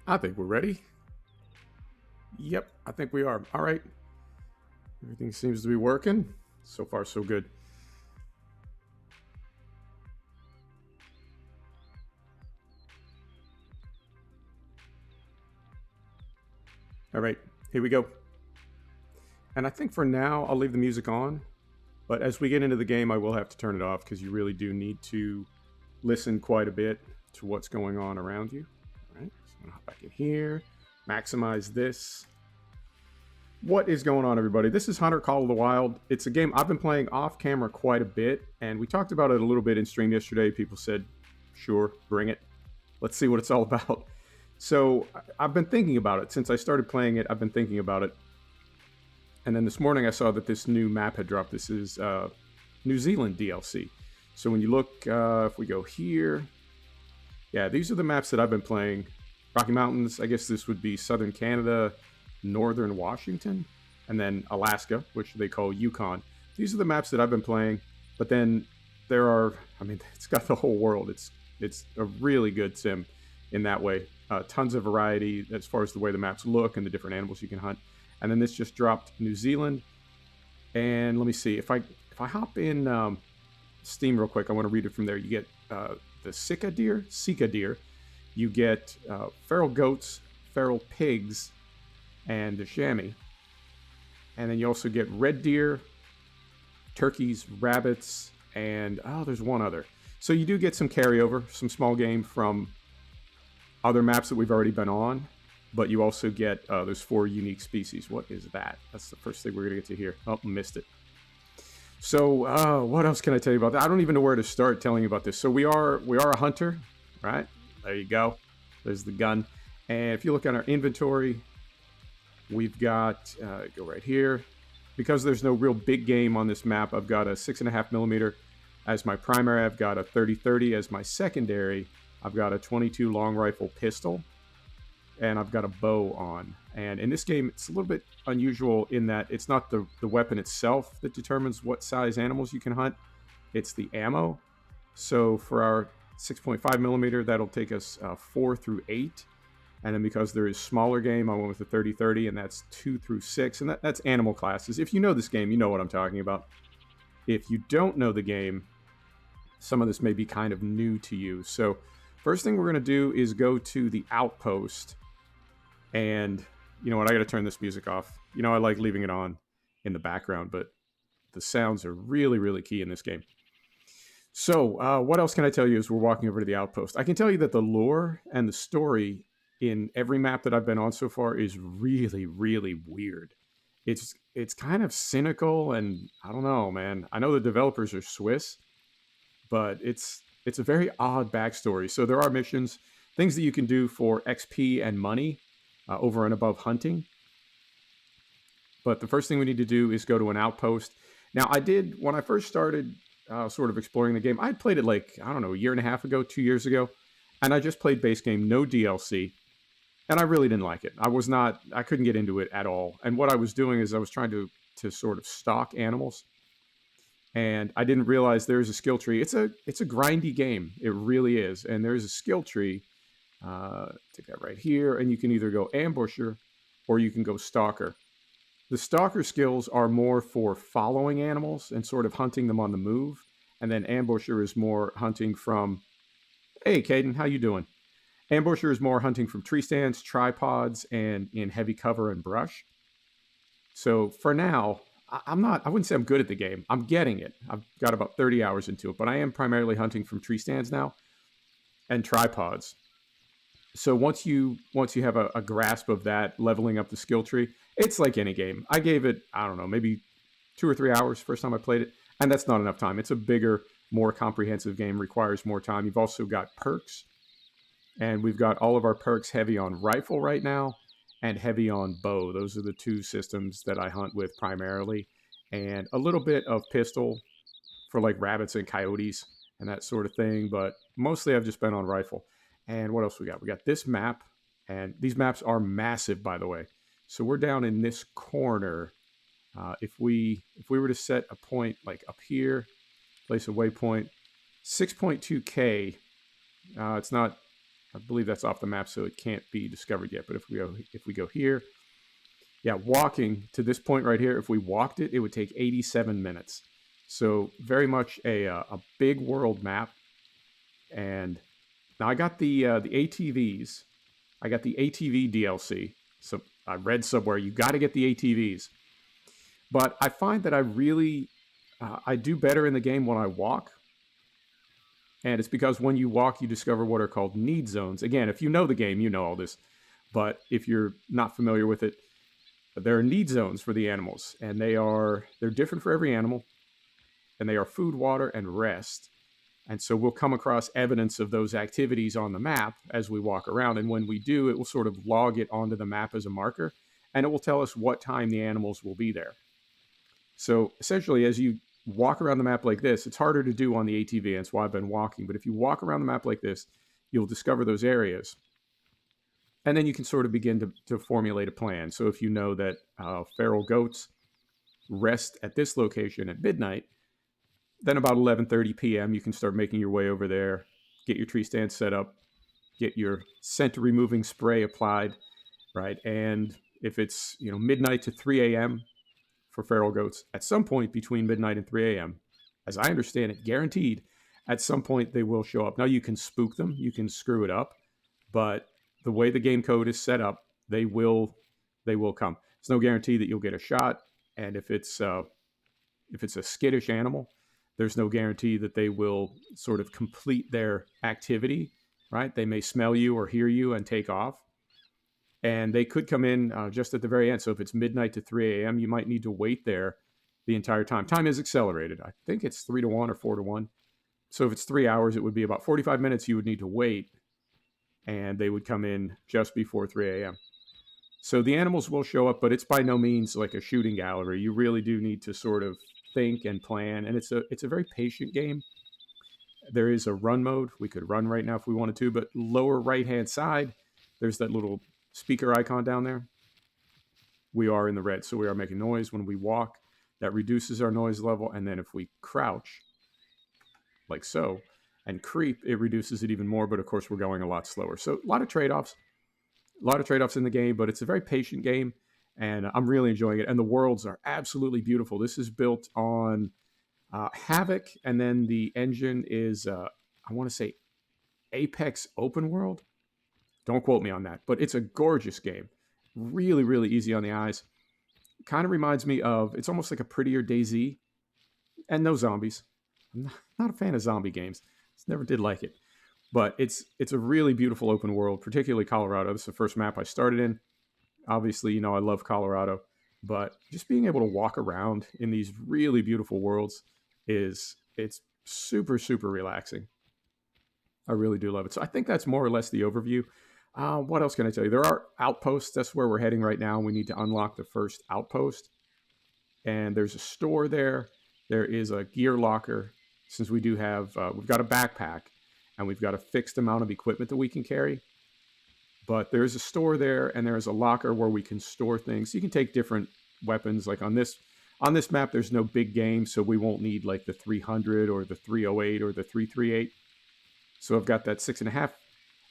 I think we're ready. Yep, I think we are. All right. Everything seems to be working. So far, so good. All right, here we go. And I think for now, I'll leave the music on. But as we get into the game, I will have to turn it off because you really do need to listen quite a bit to what's going on around you. All right, so I'm going to hop back in here, maximize this. What is going on, everybody? This is Hunter Call of the Wild. It's a game I've been playing off camera quite a bit, and we talked about it a little bit in stream yesterday. People said, sure, bring it. Let's see what it's all about. So I've been thinking about it. Since I started playing it, I've been thinking about it. And then this morning I saw that this new map had dropped. This is New Zealand DLC. So when you look, if we go here, yeah, these are the maps that I've been playing. Rocky Mountains, I guess this would be Southern Canada, Northern Washington, and then Alaska, which they call Yukon. These are the maps that I've been playing. But then there are, I mean, it's got the whole world. It's a really good sim in that way. Tons of variety as far as the way the maps look and the different animals you can hunt. And then this just dropped New Zealand. And let me see, if I hop in Steam real quick, I want to read it from there. You get the Seeka deer. You get feral goats, feral pigs, and the chamois. And then you also get red deer, turkeys, rabbits, and there's one other. So you do get some carryover, some small game from other maps that we've already been on, but you also get there's 4 unique species. What is that? That's the first thing we're gonna get to here. Oh, missed it. So what else can I tell you about that? I don't even know where to start telling you about this. So we are a hunter, right? There you go. There's the gun. And if you look at our inventory, we've got go right here. Because there's no real big game on this map, I've got a 6.5mm as my primary. I've got a 30-30 as my secondary. I've got a 22 long rifle pistol, and I've got a bow on. And in this game, it's a little bit unusual in that it's not the weapon itself that determines what size animals you can hunt. It's the ammo. So for our 6.5mm, that'll take us 4 through 8. And then because there is smaller game, I went with the 30-30, and that's 2 through 6. And that's animal classes. If you know this game, you know what I'm talking about. If you don't know the game, some of this may be kind of new to you. So first thing we're going to do is go to the Outpost. And you know what? I got to turn this music off. You know, I like leaving it on in the background, but the sounds are really, really key in this game. So what else can I tell you as we're walking over to the Outpost? I can tell you that the lore and the story in every map that I've been on so far is really, really weird. It's kind of cynical, and I don't know, man. I know the developers are Swiss, but it's a very odd backstory. So there are missions, things that you can do for XP and money over and above hunting. But the first thing we need to do is go to an outpost. Now, I did, when I first started sort of exploring the game, I played it like, I don't know, a year and a half ago, 2 years ago. And I just played base game, no DLC. And I really didn't like it. I couldn't get into it at all. And what I was doing is I was trying to sort of stock animals. And I didn't realize there's a skill tree. It's a grindy game. It really is. And there's a skill tree. Take that right here. And you can either go ambusher or you can go stalker. The stalker skills are more for following animals and sort of hunting them on the move. And then ambusher is more hunting from, hey, Caden, how you doing? Ambusher is more hunting from tree stands, tripods, and in heavy cover and brush. So for now, I wouldn't say I'm good at the game. I'm getting it. I've got about 30 hours into it, but I am primarily hunting from tree stands now and tripods. So once you have a grasp of that, leveling up the skill tree, it's like any game. I gave it, I don't know, maybe 2 or 3 hours first time I played it, and that's not enough time. It's a bigger, more comprehensive game, requires more time. You've also got perks, and we've got all of our perks heavy on rifle right now and heavy on bow. Those are the 2 systems that I hunt with primarily, and a little bit of pistol for like rabbits and coyotes and that sort of thing, but mostly I've just been on rifle. And what else we got? We got this map, and these maps are massive, by the way. So we're down in this corner. If we were to set a point like up here, place a waypoint, 6.2K. It's not I believe that's off the map, so it can't be discovered yet. But if we go here, yeah, walking to this point right here, if we walked it, it would take 87 minutes. So very much a big world map. And now I got the ATVs. I got the ATV DLC. So I read somewhere you got to get the ATVs. But I find that I do better in the game when I walk. And it's because when you walk, you discover what are called need zones. Again, if you know the game, you know all this. But if you're not familiar with it, there are need zones for the animals. And they're different for every animal. And they are food, water, and rest. And so we'll come across evidence of those activities on the map as we walk around. And when we do, it will sort of log it onto the map as a marker. And it will tell us what time the animals will be there. So essentially, as you walk around the map like this, it's harder to do on the ATV, and that's why I've been walking. But if you walk around the map like this, you'll discover those areas. And then you can sort of begin to formulate a plan. So if you know that feral goats rest at this location at midnight, then about 11:30 p.m., you can start making your way over there, get your tree stand set up, get your scent removing spray applied, right? And if it's midnight to 3 a.m., for feral goats, at some point between midnight and 3 a.m., as I understand it, guaranteed, at some point they will show up. Now, you can spook them, you can screw it up, but the way the game code is set up, they will come. There's no guarantee that you'll get a shot, and if it's a skittish animal, there's no guarantee that they will sort of complete their activity, right? They may smell you or hear you and take off. And they could come in just at the very end. So if it's midnight to 3 a.m., you might need to wait there the entire time. Time is accelerated. I think it's 3 to 1 or 4 to 1. So if it's 3 hours, it would be about 45 minutes you would need to wait. And they would come in just before 3 a.m. So the animals will show up, but it's by no means like a shooting gallery. You really do need to sort of think and plan. And it's a very patient game. There is a run mode. We could run right now if we wanted to, but lower right-hand side, there's that little speaker icon down there. We are in the red, so we are making noise. When we walk, that reduces our noise level. And then if we crouch, like so, and creep, it reduces it even more. But of course, we're going a lot slower. So a lot of trade-offs in the game, but it's a very patient game. And I'm really enjoying it. And the worlds are absolutely beautiful. This is built on Havoc. And then the engine is, I want to say, Apex Open World. Don't quote me on that, but it's a gorgeous game. Really, really easy on the eyes. Kind of reminds me of, it's almost like a prettier DayZ, and no zombies. I'm not a fan of zombie games. Just never did like it. But it's a really beautiful open world, particularly Colorado. This is the first map I started in. Obviously, I love Colorado, but just being able to walk around in these really beautiful worlds it's super, super relaxing. I really do love it. So I think that's more or less the overview. What else can I tell you? There are outposts. That's where we're heading right now. We need to unlock the first outpost. And there's a store there. There is a gear locker. Since we do have, we've got a backpack and we've got a fixed amount of equipment that we can carry. But there's a store there and there's a locker where we can store things. You can take different weapons. Like on this map, there's no big game, so we won't need like the 300 or the 308 or the 338. So I've got that 6.5.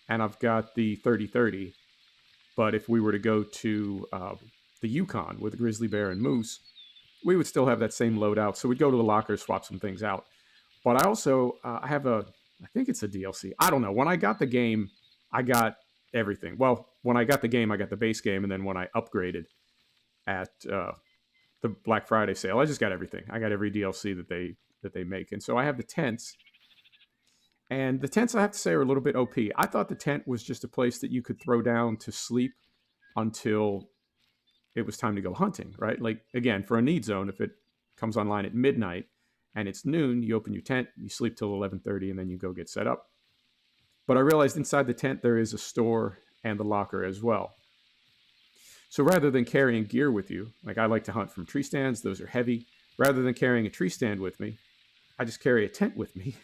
And I've got the 30-30. But if we were to go to the Yukon with a grizzly bear and moose, we would still have that same loadout. So we'd go to the locker, swap some things out. But I also, I think it's a DLC. I don't know. When I got the game, I got everything. Well, when I got the game, I got the base game. And then when I upgraded at the Black Friday sale, I just got everything. I got every DLC that they make. And so I have the tents. And the tents, I have to say, are a little bit OP. I thought the tent was just a place that you could throw down to sleep until it was time to go hunting, right? Like, again, for a need zone, if it comes online at midnight and it's noon, you open your tent, you sleep till 11:30, and then you go get set up. But I realized inside the tent there is a store and the locker as well. So rather than carrying gear with you, like I like to hunt from tree stands, those are heavy. Rather than carrying a tree stand with me, I just carry a tent with me.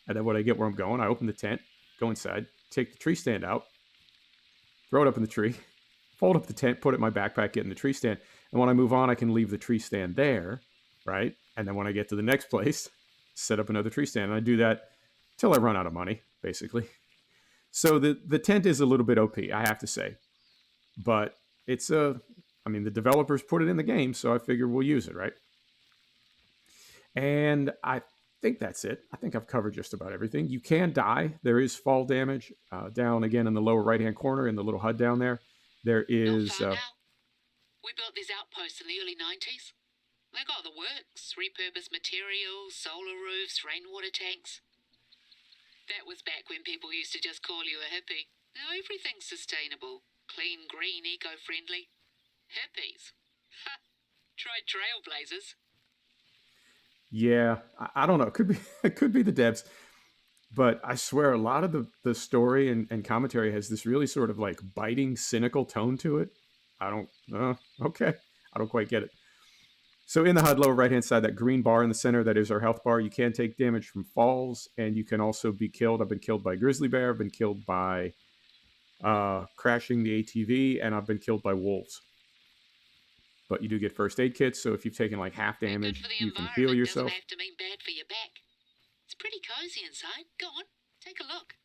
And then when I get where I'm going, I open the tent, go inside, take the tree stand out, throw it up in the tree, fold up the tent, put it in my backpack, get in the tree stand. And when I move on, I can leave the tree stand there, right? And then when I get to the next place, set up another tree stand. And I do that till I run out of money, basically. So the tent is a little bit OP, I have to say, but it's I mean, the developers put it in the game, so I figure we'll use it, right? And I think that's it. I think I've covered just about everything. You can die. There is fall damage down again in the lower right-hand corner in the little HUD down there. There is. Not far now. We built this outpost in the early 90s. They got the works, repurposed materials, solar roofs, rainwater tanks. That was back when people used to just call you a hippie. Now everything's sustainable, clean, green, eco-friendly. Hippies. Ha! Try trailblazers. Yeah, I don't know. It could be the devs, but I swear a lot of the story and commentary has this really sort of like biting, cynical tone to it. I don't. Okay, I don't quite get it. So in the HUD lower right hand side, that green bar in the center, that is our health bar. You can take damage from falls, and you can also be killed. I've been killed by grizzly bear. I've been killed by crashing the ATV, and I've been killed by wolves. But you do get first aid kits, so if you've taken like half damage, you can heal yourself. Doesn't have to mean bad for your back. It's pretty cozy inside. Go on, take a look.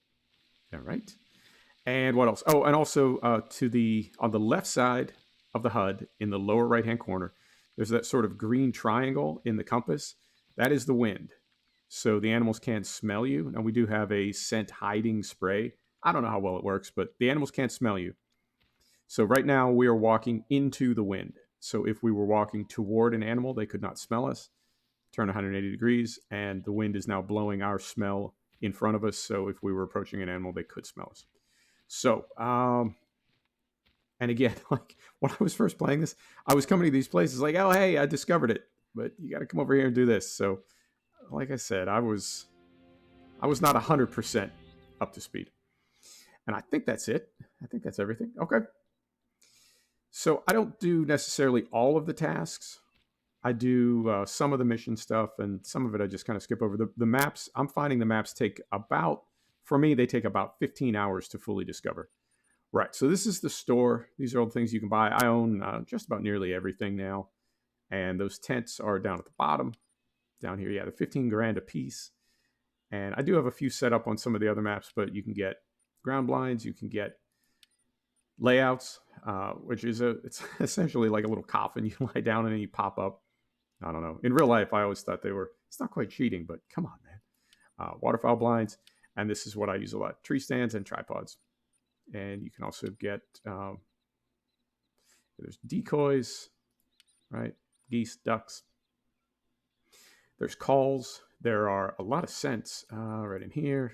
All right. And what else? Oh, and also on the left side of the HUD in the lower right-hand corner, there's that sort of green triangle in the compass. That is the wind. So the animals can't smell you. Now we do have a scent hiding spray. I don't know how well it works, but the animals can't smell you. So right now we are walking into the wind. So if we were walking toward an animal, they could not smell us. Turn 180 degrees, and the wind is now blowing our smell in front of us. So if we were approaching an animal, they could smell us. So, and again, like when I was first playing this, I was coming to these places like, oh, hey, I discovered it, but you got to come over here and do this. So, like I said, I was not 100% up to speed. And I think that's it. I think that's everything. Okay. So I don't do necessarily all of the tasks. I do some of the mission stuff, and some of it I just kind of skip over. The maps, I'm finding the maps take about, for me, they take about 15 hours to fully discover. Right, so this is the store. These are all the things you can buy. I own just about nearly everything now. And those tents are down at the bottom. Down here, yeah, they're 15 grand a piece. And I do have a few set up on some of the other maps, but you can get ground blinds, you can get layouts, which is it's essentially like a little coffin. You lie down and then you pop up. I don't know. In real life, I always thought it's not quite cheating, but come on, man. Waterfowl blinds. And this is what I use a lot. Tree stands and tripods. And you can also get, there's decoys, right? Geese, ducks. There's calls. There are a lot of scents right in here.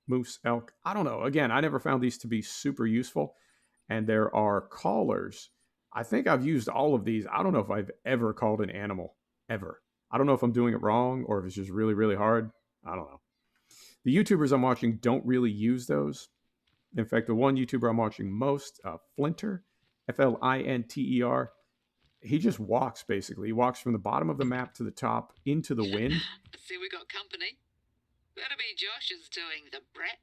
Moose, elk. I don't know. Again, I never found these to be super useful. And there are callers. I think I've used all of these. I don't know if I've ever called an animal, ever. I don't know if I'm doing it wrong or if it's just really, really hard. I don't know. The YouTubers I'm watching don't really use those. In fact, the one YouTuber I'm watching most, Flinter, Flinter, he just walks, basically. He walks from the bottom of the map to the top into the wind. See, we got company. That'll be Josh's doing, the brat.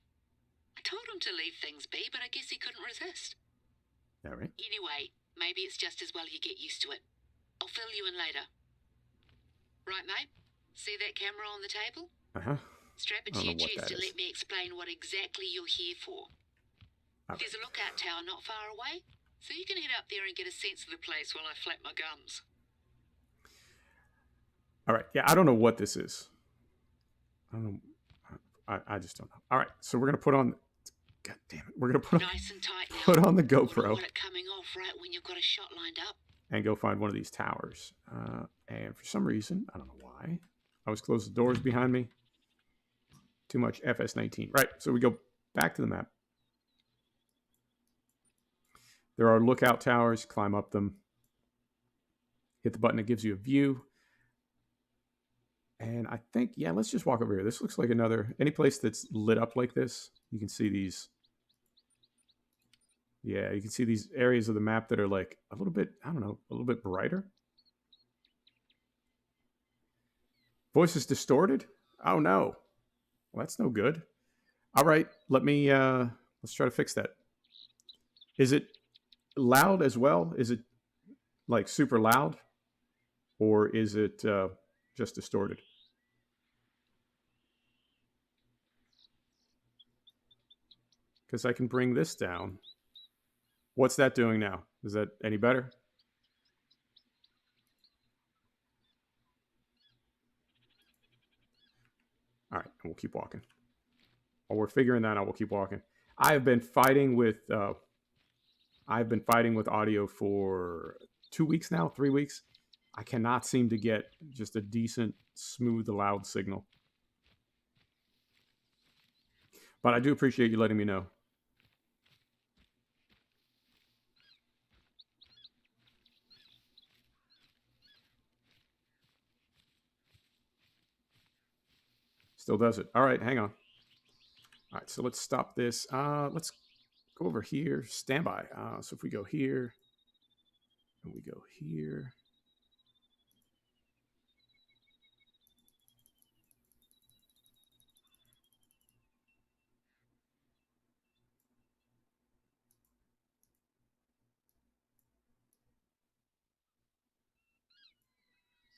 I told him to leave things be, but I guess he couldn't resist. All right. Anyway, maybe it's just as well you get used to it. I'll fill you in later. Right, mate? See that camera on the table? Uh-huh. Strap it to your chest and let me explain what exactly you're here for. Okay. There's a lookout tower not far away, so you can head up there and get a sense of the place while I flap my gums. All right. Yeah, I don't know what this is. I don't know. I just don't know. All right. So we're going to put on... God damn it. We're going to put on, nice and tight now. Put on the GoPro. Want it coming off right when you've got a shot lined up. And go find one of these towers. And for some reason, I don't know why, I always close the doors behind me. Too much FS19. Right. So we go back to the map. There are lookout towers. Climb up them. Hit the button. It gives you a view. And I think, yeah, let's just walk over here. This looks like any place that's lit up like this. You can see these. Yeah, you can see these areas of the map that are like a little bit, I don't know, a little bit brighter. Voice is distorted? Oh, no. Well, that's no good. All right, let's try to fix that. Is it loud as well? Is it like super loud? Or is it just distorted? because I can bring this down. What's that doing now? Is that any better? All right, we'll keep walking. While we're figuring that out, we'll keep walking. I've been fighting with audio for 2 weeks now, 3 weeks. I cannot seem to get just a decent, smooth, loud signal. But I do appreciate you letting me know. Still does it. All right, hang on. All right, so let's stop this. Let's go over here. Standby. So if we go here, and we go here.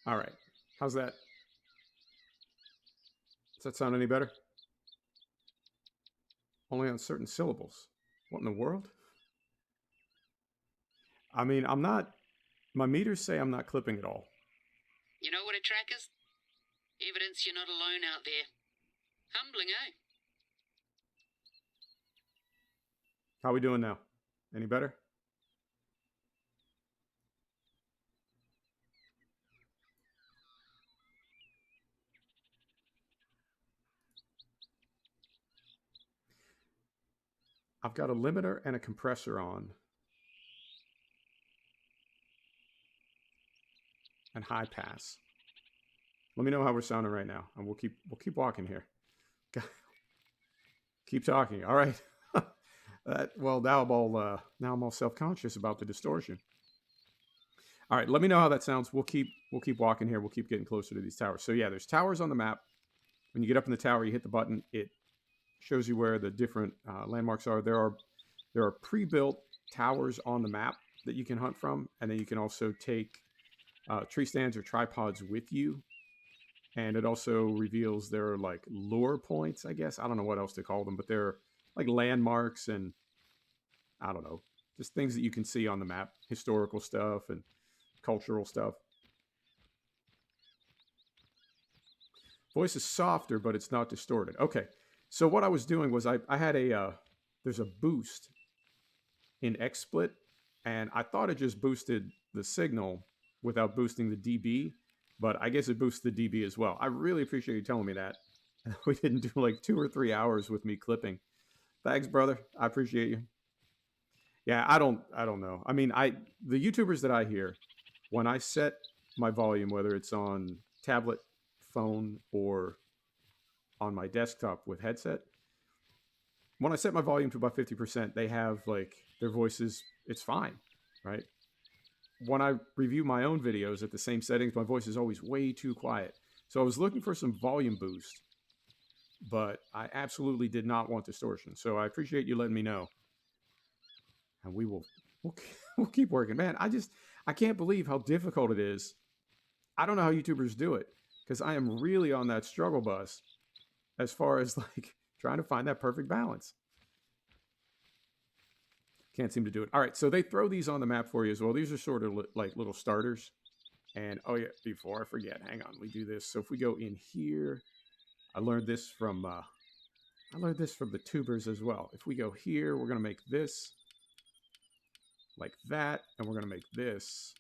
All right. How's that? Does that sound any better? Only on certain syllables. What in the world? I mean, I'm not... My meters say I'm not clipping at all. You know what a track is? Evidence you're not alone out there. Humbling, eh? How we doing now? Any better? I've got a limiter and a compressor on. And high pass. Let me know how we're sounding right now, and we'll keep walking here. Keep talking. All right. Well, now I'm all self-conscious about the distortion. All right, let me know how that sounds. We'll keep walking here. We'll keep getting closer to these towers. So yeah, there's towers on the map. When you get up in the tower, you hit the button. It shows you where the different landmarks are. There are pre-built towers on the map that you can hunt from, and then you can also take tree stands or tripods with you. And it also reveals there are like lure points, I guess. I don't know what else to call them, but they're like landmarks and I don't know, just things that you can see on the map, historical stuff and cultural stuff. Voice is softer, but it's not distorted. Okay, so what I was doing was I had there's a boost in XSplit, and I thought it just boosted the signal without boosting the dB, but I guess it boosts the dB as well. I really appreciate you telling me that. We didn't do like 2 or 3 hours with me clipping. Thanks, brother. I appreciate you. Yeah, I don't know. I mean, the YouTubers that I hear, when I set my volume, whether it's on tablet, phone, or on my desktop with headset, when I set my volume to about 50%, they have like their voices, it's fine, right? When I review my own videos at the same settings, my voice is always way too quiet. So I was looking for some volume boost, but I absolutely did not want distortion. So I appreciate you letting me know. And we'll keep working. Man, I can't believe how difficult it is. I don't know how YouTubers do it, because I am really on that struggle bus as far as like trying to find that perfect balance. Can't seem to do it. All right, so they throw these on the map for you as well. These are sort of like little starters. And oh yeah, before I forget, hang on, we do this. So if we go in here, I learned this from the tubers as well. If we go here, we're gonna make this like that, and we're gonna make this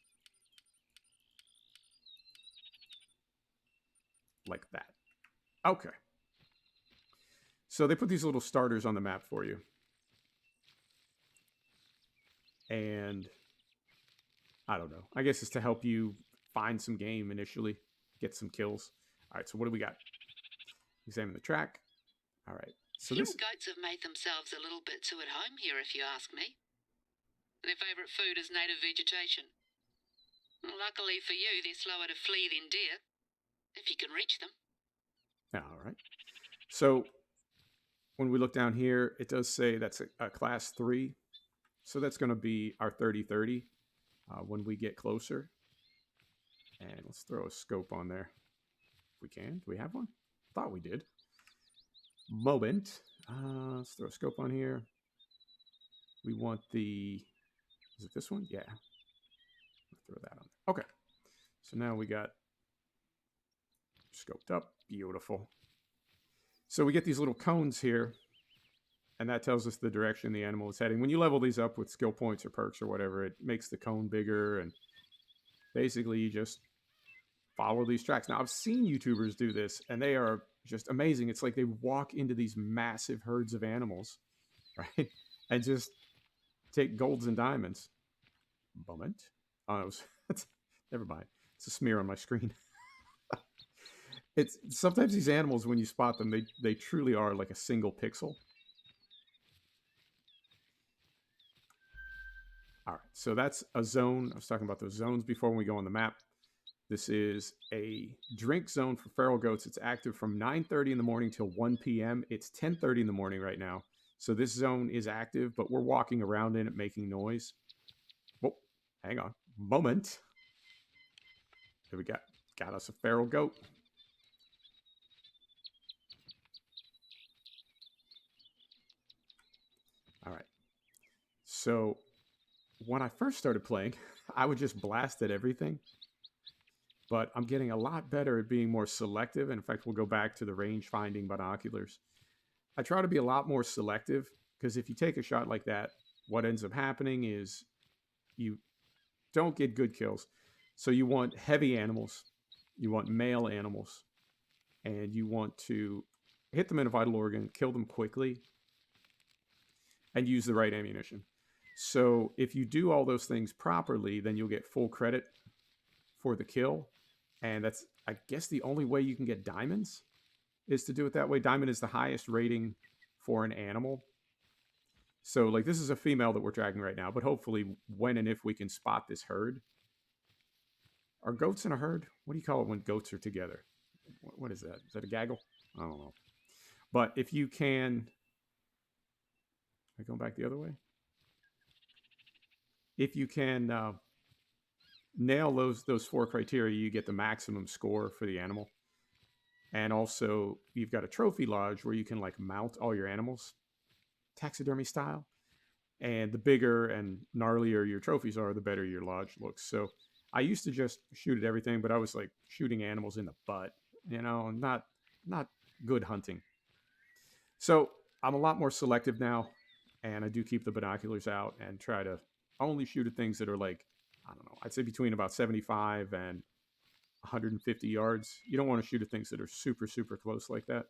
like that. Okay. So they put these little starters on the map for you. And I don't know. I guess it's to help you find some game initially, get some kills. All right, so what do we got? Examine the track. All right. So Your goats have made themselves a little bit too at home here, if you ask me. Their favourite food is native vegetation. Luckily for you, they're slower to flee than deer, if you can reach them. All right. So when we look down here, it does say that's a class 3. So that's going to be our 30-30 when we get closer. And let's throw a scope on there. If we can. Do we have one? Thought we did. Moment. Let's throw a scope on here. We want the... Is it this one? Yeah. I'll throw that on. Okay. So now we got scoped up. Beautiful. So we get these little cones here, and that tells us the direction the animal is heading. When you level these up with skill points or perks or whatever, it makes the cone bigger, and basically you just follow these tracks. Now, I've seen YouTubers do this, and they are just amazing. It's like they walk into these massive herds of animals, right? And just take golds and diamonds. Moment. Oh, never mind. It's a smear on my screen. It's sometimes these animals, when you spot them, they truly are like a single pixel. All right, so that's a zone. I was talking about those zones before when we go on the map. This is a drink zone for feral goats. It's active from 9:30 in the morning till 1 p.m. It's 10:30 in the morning right now. So this zone is active, but we're walking around in it making noise. Whoa, hang on. Moment. Here we got us a feral goat. All right. So when I first started playing, I would just blast at everything. But I'm getting a lot better at being more selective. And in fact, we'll go back to the range finding binoculars. I try to be a lot more selective because if you take a shot like that, what ends up happening is you don't get good kills. So you want heavy animals, you want male animals, and you want to hit them in a vital organ, kill them quickly, and use the right ammunition. So if you do all those things properly, then you'll get full credit for the kill. And that's, I guess, the only way you can get diamonds is to do it that way. Diamond is the highest rating for an animal. So, like, this is a female that we're tracking right now, but hopefully when and if we can spot this herd. Are goats in a herd? What do you call it when goats are together? What is that? Is that a gaggle? I don't know. But if you can... Am I going back the other way? If you can nail those 4 criteria, you get the maximum score for the animal. And also, you've got a trophy lodge where you can, like, mount all your animals, taxidermy style. And the bigger and gnarlier your trophies are, the better your lodge looks. So I used to just shoot at everything, but I was, like, shooting animals in the butt, you know, not good hunting. So I'm a lot more selective now, and I do keep the binoculars out and try to only shoot at things that are, like, I don't know, I'd say between about 75 and 150 yards. You don't want to shoot at things that are super, super close like that.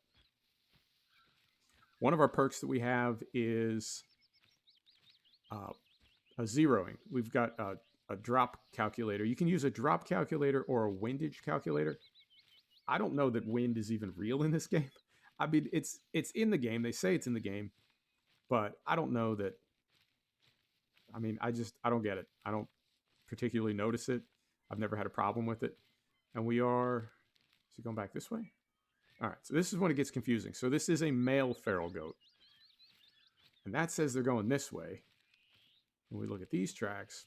One of our perks that we have is a zeroing. We've got a drop calculator. You can use a drop calculator or a windage calculator. I don't know that wind is even real in this game. I mean, it's in the game. They say it's in the game, but I don't know that. I mean, I don't get it. I don't particularly notice it. I've never had a problem with it. And we are, is it going back this way? All right, so this is when it gets confusing. So this is a male feral goat. And that says they're going this way. When we look at these tracks,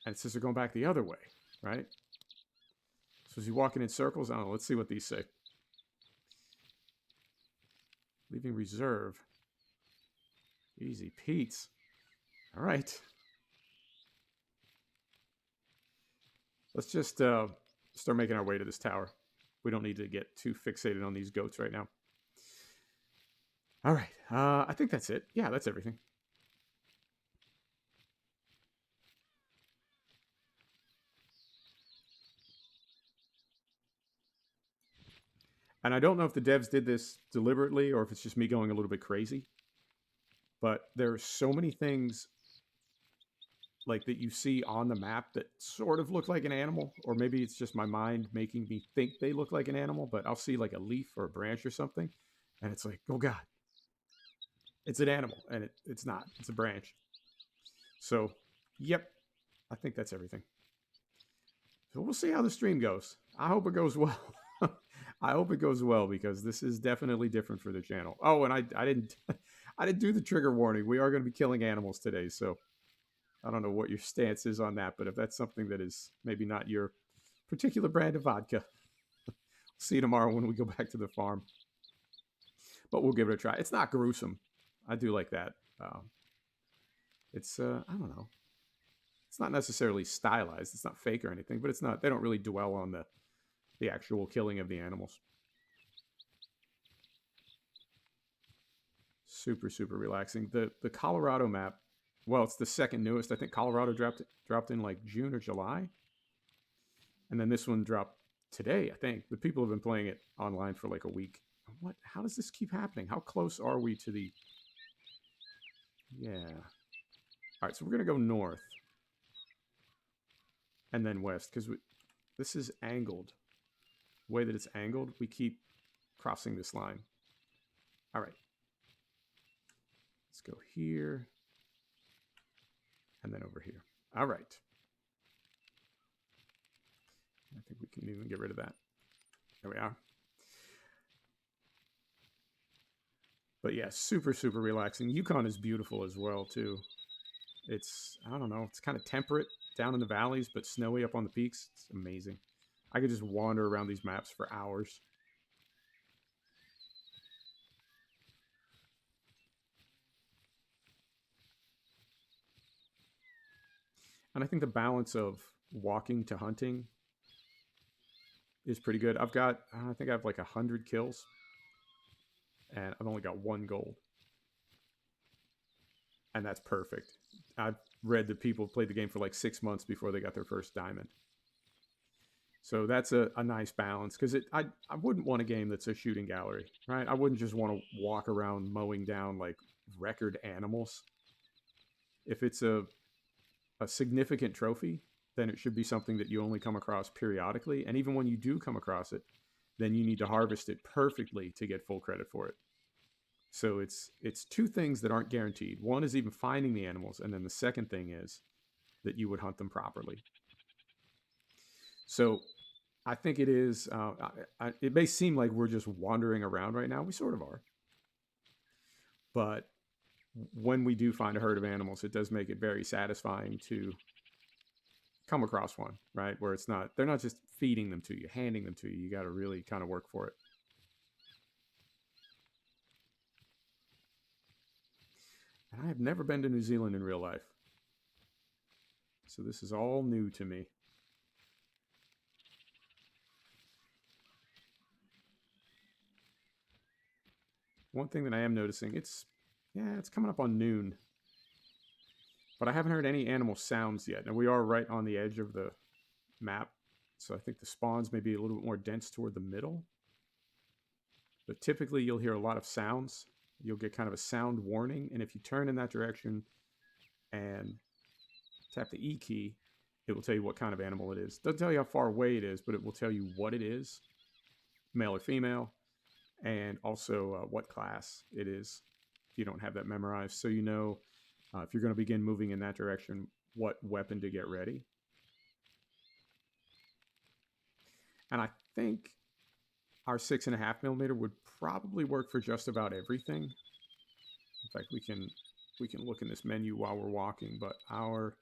and it says they're going back the other way, right? So is he walking in circles? I don't know. Let's see what these say. Leaving reserve. Easy Pete's. All right. Let's just start making our way to this tower. We don't need to get too fixated on these goats right now. All right. I think that's it. Yeah, that's everything. And I don't know if the devs did this deliberately or if it's just me going a little bit crazy. But there are so many things like that you see on the map that sort of look like an animal, or maybe it's just my mind making me think they look like an animal, but I'll see like a leaf or a branch or something, and it's like, oh God, it's an animal, and it's not. It's a branch. So, yep, I think that's everything. So we'll see how the stream goes. I hope it goes well. I hope it goes well because this is definitely different for the channel. Oh, and I didn't I didn't do the trigger warning. We are going to be killing animals today, so I don't know what your stance is on that, but if that's something that is maybe not your particular brand of vodka, see you tomorrow when we go back to the farm. But we'll give it a try. It's not gruesome. I do like that. It's I don't know. It's not necessarily stylized. It's not fake or anything, but it's not. They don't really dwell on the actual killing of the animals. Super super relaxing. The Colorado map. Well, it's the second newest. I think Colorado dropped in like June or July, and then this one dropped today. I think the people have been playing it online for like a week. What? How does this keep happening? How close are we to the? Yeah. All right, so we're gonna go north and then west because this is angled. The way that it's angled, we keep crossing this line. All right. Let's go here and then over here. All right. I think we can even get rid of that. There we are. But yeah, super, super relaxing. Yukon is beautiful as well, too. It's, I don't know, it's kind of temperate down in the valleys, but snowy up on the peaks. It's amazing. I could just wander around these maps for hours. And I think the balance of walking to hunting is pretty good. I think I have like 100 kills. And I've only got 1 gold. And that's perfect. I've read that people played the game for like 6 months before they got their first diamond. So that's a nice balance, because I wouldn't want a game that's a shooting gallery, right? I wouldn't just want to walk around mowing down like record animals. If it's a significant trophy, then it should be something that you only come across periodically. And even when you do come across it, then you need to harvest it perfectly to get full credit for it. So it's 2 things that aren't guaranteed. One is even finding the animals, and then the second thing is that you would hunt them properly. So I think it is. It may seem like we're just wandering around right now. We sort of are, but when we do find a herd of animals, it does make it very satisfying to come across one, right? Where they're not just feeding them to you, handing them to you. You got to really kind of work for it. And I have never been to New Zealand in real life, so this is all new to me. One thing that I am noticing, it's coming up on noon, but I haven't heard any animal sounds yet. And we are right on the edge of the map, so I think the spawns may be a little bit more dense toward the middle. But typically you'll hear a lot of sounds. You'll get kind of a sound warning, and if you turn in that direction and tap the E key, it will tell you what kind of animal it is. Doesn't tell you how far away it is, but it will tell you what it is, male or female, and also what class it is if you don't have that memorized. So you know if you're going to begin moving in that direction, what weapon to get ready. And I think our 6.5mm would probably work for just about everything. In fact, we can look in this menu while we're walking, but our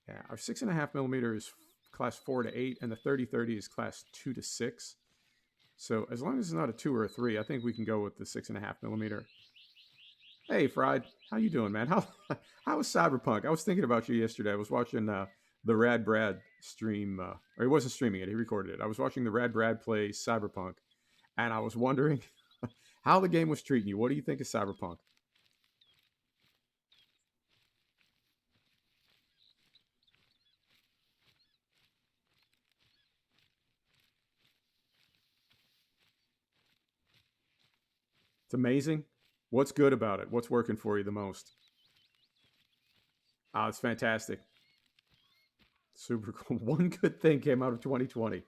6.5mm is class 4 to 8, and the 30-30 is class 2 to 6. So as long as it's not a 2 or a 3, I think we can go with the 6.5mm. Hey, Fried, how you doing, man? How was Cyberpunk? I was thinking about you yesterday. I was watching the Rad Brad stream, or he wasn't streaming it, he recorded it. I was watching the Rad Brad play Cyberpunk, and I was wondering how the game was treating you. What do you think of Cyberpunk? It's amazing. What's good about it? What's working for you the most? It's fantastic. Super cool. One good thing came out of 2020.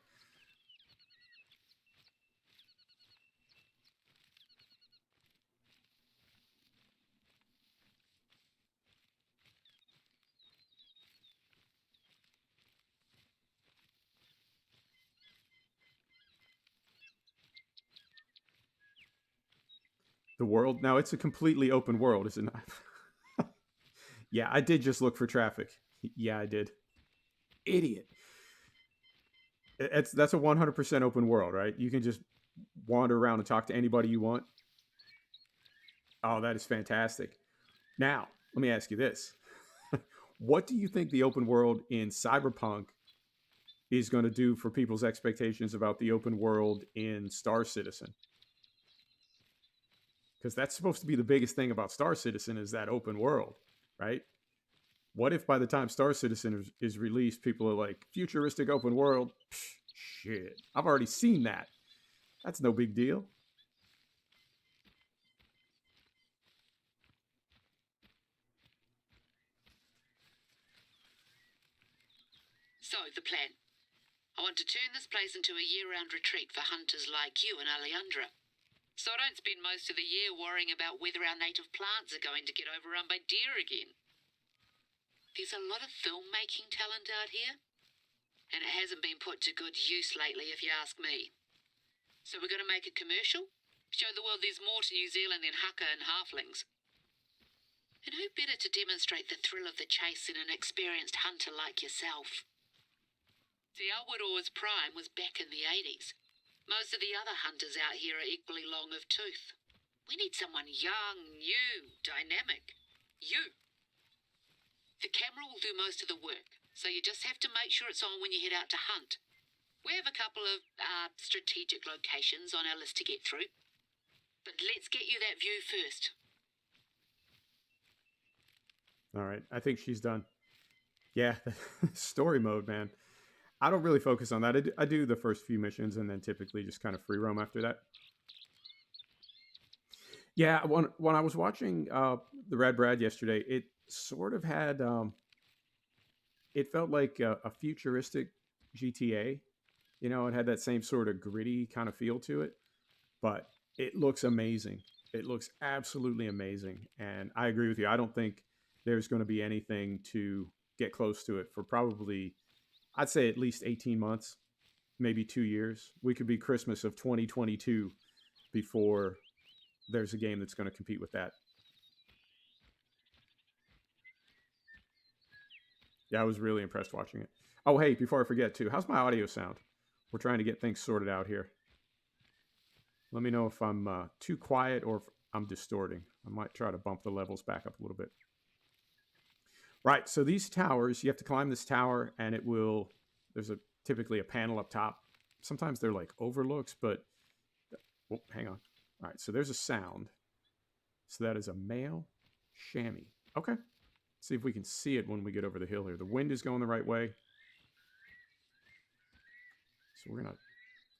The world, now it's a completely open world, is it not? Yeah, I did just look for traffic. Yeah, I did. Idiot. That's a 100% open world, right? You can just wander around and talk to anybody you want. Oh, that is fantastic. Now, let me ask you this. What do you think the open world in Cyberpunk is going to do for people's expectations about the open world in Star Citizen? Because that's supposed to be the biggest thing about Star Citizen is that open world, right? What if by the time Star Citizen is released, people are like, futuristic open world? Psh, shit, I've already seen that. That's no big deal. So, the plan. I want to turn this place into a year-round retreat for hunters like you and Alejandra. So I don't spend most of the year worrying about whether our native plants are going to get overrun by deer again. There's a lot of filmmaking talent out here, and it hasn't been put to good use lately, if you ask me. So we're going to make a commercial, show the world there's more to New Zealand than haka and halflings. And who better to demonstrate the thrill of the chase than an experienced hunter like yourself? See, Awaroa's prime was back in the 80s. Most of the other hunters out here are equally long of tooth. We need someone young, new, dynamic. You. The camera will do most of the work, so you just have to make sure it's on when you head out to hunt. We have a couple of strategic locations on our list to get through. But let's get you that view first. All right, I think she's done. Yeah, story mode, man. I don't really focus on that. I do the first few missions and then typically just kind of free roam after that. Yeah, when I was watching the Rad Brad yesterday, it sort of had it felt like a futuristic GTA. You know, it had that same sort of gritty kind of feel to it, but it looks amazing. It looks absolutely amazing, and I agree with you. I don't think there's going to be anything to get close to it for probably, I'd say at least 18 months, maybe 2 years. We could be Christmas of 2022 before there's a game that's going to compete with that. Yeah, I was really impressed watching it. Oh, hey, before I forget too, how's my audio sound? We're trying to get things sorted out here. Let me know if I'm too quiet or if I'm distorting. I might try to bump the levels back up a little bit. Right, so these towers, you have to climb this tower and it will, there's typically a panel up top. Sometimes they're like overlooks, but, oh, hang on. All right, so there's a sound. So that is a male chamois. Okay, see if we can see it when we get over the hill here. The wind is going the right way. So we're gonna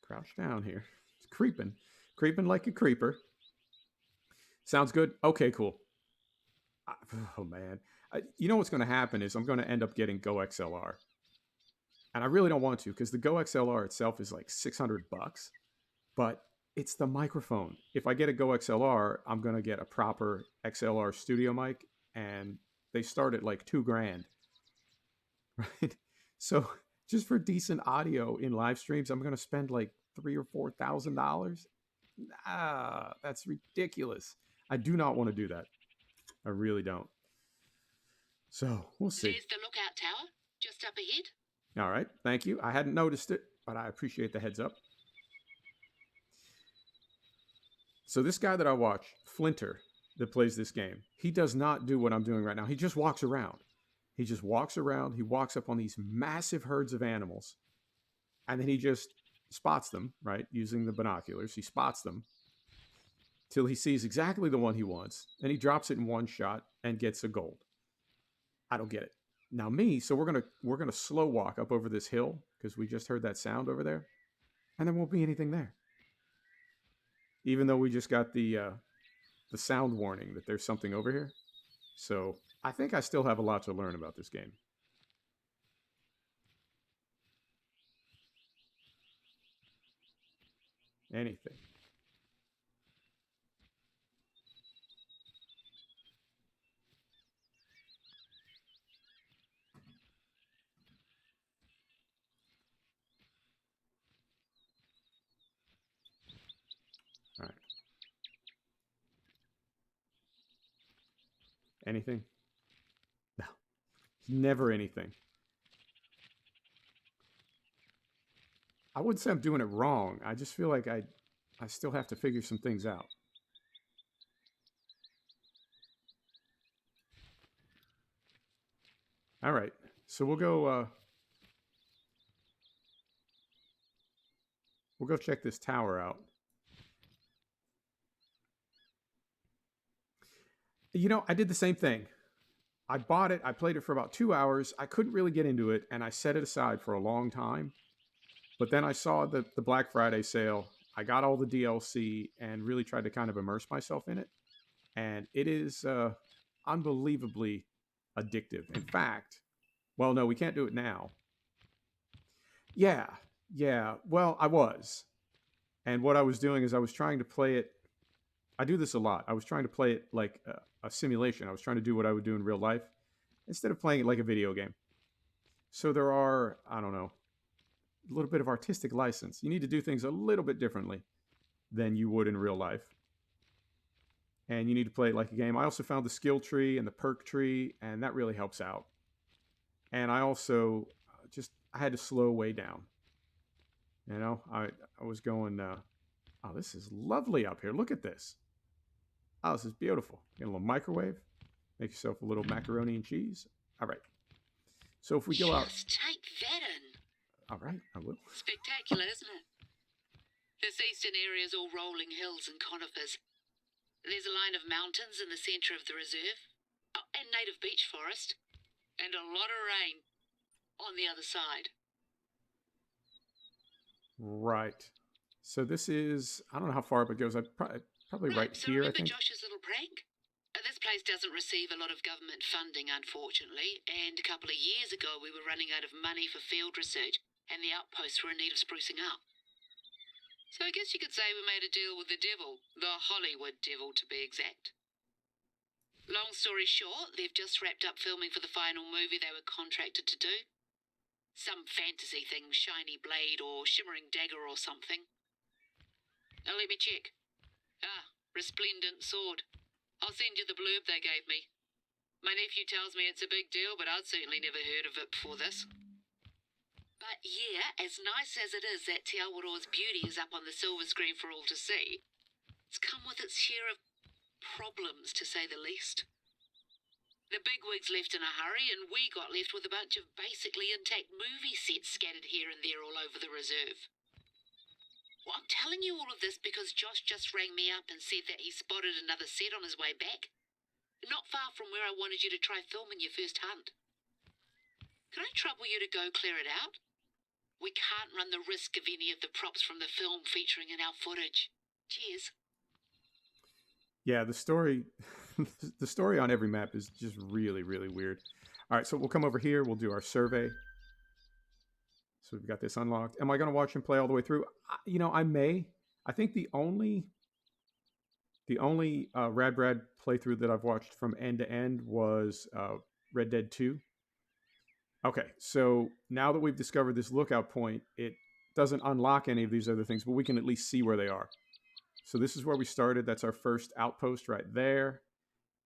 crouch down here. It's creeping like a creeper. Sounds good. Okay, cool. Oh man, you know what's going to happen is I'm going to end up getting Go XLR, and I really don't want to because the Go XLR itself is like $600, but it's the microphone. If I get a Go XLR, I'm going to get a proper XLR studio mic, and they start at like $2,000, right? So just for decent audio in live streams, I'm going to spend like $3,000 or $4,000. Nah, that's ridiculous. I do not want to do that. I really don't. So we'll see. There's the lookout tower, just up ahead. All right, thank you. I hadn't noticed it, but I appreciate the heads up. So this guy that I watch, Flinter, that plays this game, he does not do what I'm doing right now. He just walks around. He just walks around. He walks up on these massive herds of animals, and then he just spots them, right, using the binoculars. He spots them till he sees exactly the one he wants, and he drops it in one shot and gets a gold. I don't get it. Now me, so we're gonna slow walk up over this hill because we just heard that sound over there, and there won't be anything there. Even though we just got the sound warning that there's something over here. So I think I still have a lot to learn about this game. Anything. All right. Anything? No. Never anything. I wouldn't say I'm doing it wrong. I just feel like I still have to figure some things out. All right. So we'll go check this tower out. You know, I did the same thing. I bought it. I played it for about 2 hours. I couldn't really get into it, and I set it aside for a long time. But then I saw the Black Friday sale. I got all the DLC and really tried to kind of immerse myself in it. And it is unbelievably addictive. In fact, well, no, we can't do it now. Yeah, yeah. Well, I was. And what I was doing is I was trying to play it. I do this a lot. I was trying to play it like a simulation. I was trying to do what I would do in real life instead of playing it like a video game. So there are, I don't know, a little bit of artistic license. You need to do things a little bit differently than you would in real life. And you need to play it like a game. I also found the skill tree and the perk tree, and that really helps out. And I also I had to slow way down. You know, I was going, oh, this is lovely up here. Look at this. Oh, this is beautiful. Get a little microwave. Make yourself a little macaroni and cheese. All right. So if we go out... Just take that in. All right, I will. Spectacular, isn't it? This eastern area is all rolling hills and conifers. There's a line of mountains in the centre of the reserve, and native beech forest, and a lot of rain on the other side. Right. So this is, I don't know how far up it goes. Probably right So here, I remember think. Josh's little prank? This place doesn't receive a lot of government funding, unfortunately, and a couple of years ago we were running out of money for field research, and the outposts were in need of sprucing up. So I guess you could say we made a deal with the devil, the Hollywood devil to be exact. Long story short, they've just wrapped up filming for the final movie they were contracted to do. Some fantasy thing, shiny blade or shimmering dagger or something. Now let me check. Resplendent sword. I'll send you the blurb they gave me. My nephew tells me it's a big deal, but I'd certainly never heard of it before this. But yeah, as nice as it is that Te Awaroa's beauty is up on the silver screen for all to see, it's come with its share of problems, to say the least. The bigwigs left in a hurry, and we got left with a bunch of basically intact movie sets scattered here and there all over the reserve. Well, I'm telling you all of this because Josh just rang me up and said that he spotted another set on his way back, not far from where I wanted you to try filming your first hunt. Can I trouble you to go clear it out? We can't run the risk of any of the props from the film featuring in our footage. Cheers. Yeah, the story on every map is just really, really weird. All right, so we'll come over here. We'll do our survey. So we've got this unlocked. Am I going to watch him play all the way through? You know, I may. I think the only Rad Brad playthrough that I've watched from end to end was Red Dead 2. Okay, so now that we've discovered this lookout point, it doesn't unlock any of these other things, but we can at least see where they are. So this is where we started. That's our first outpost right there.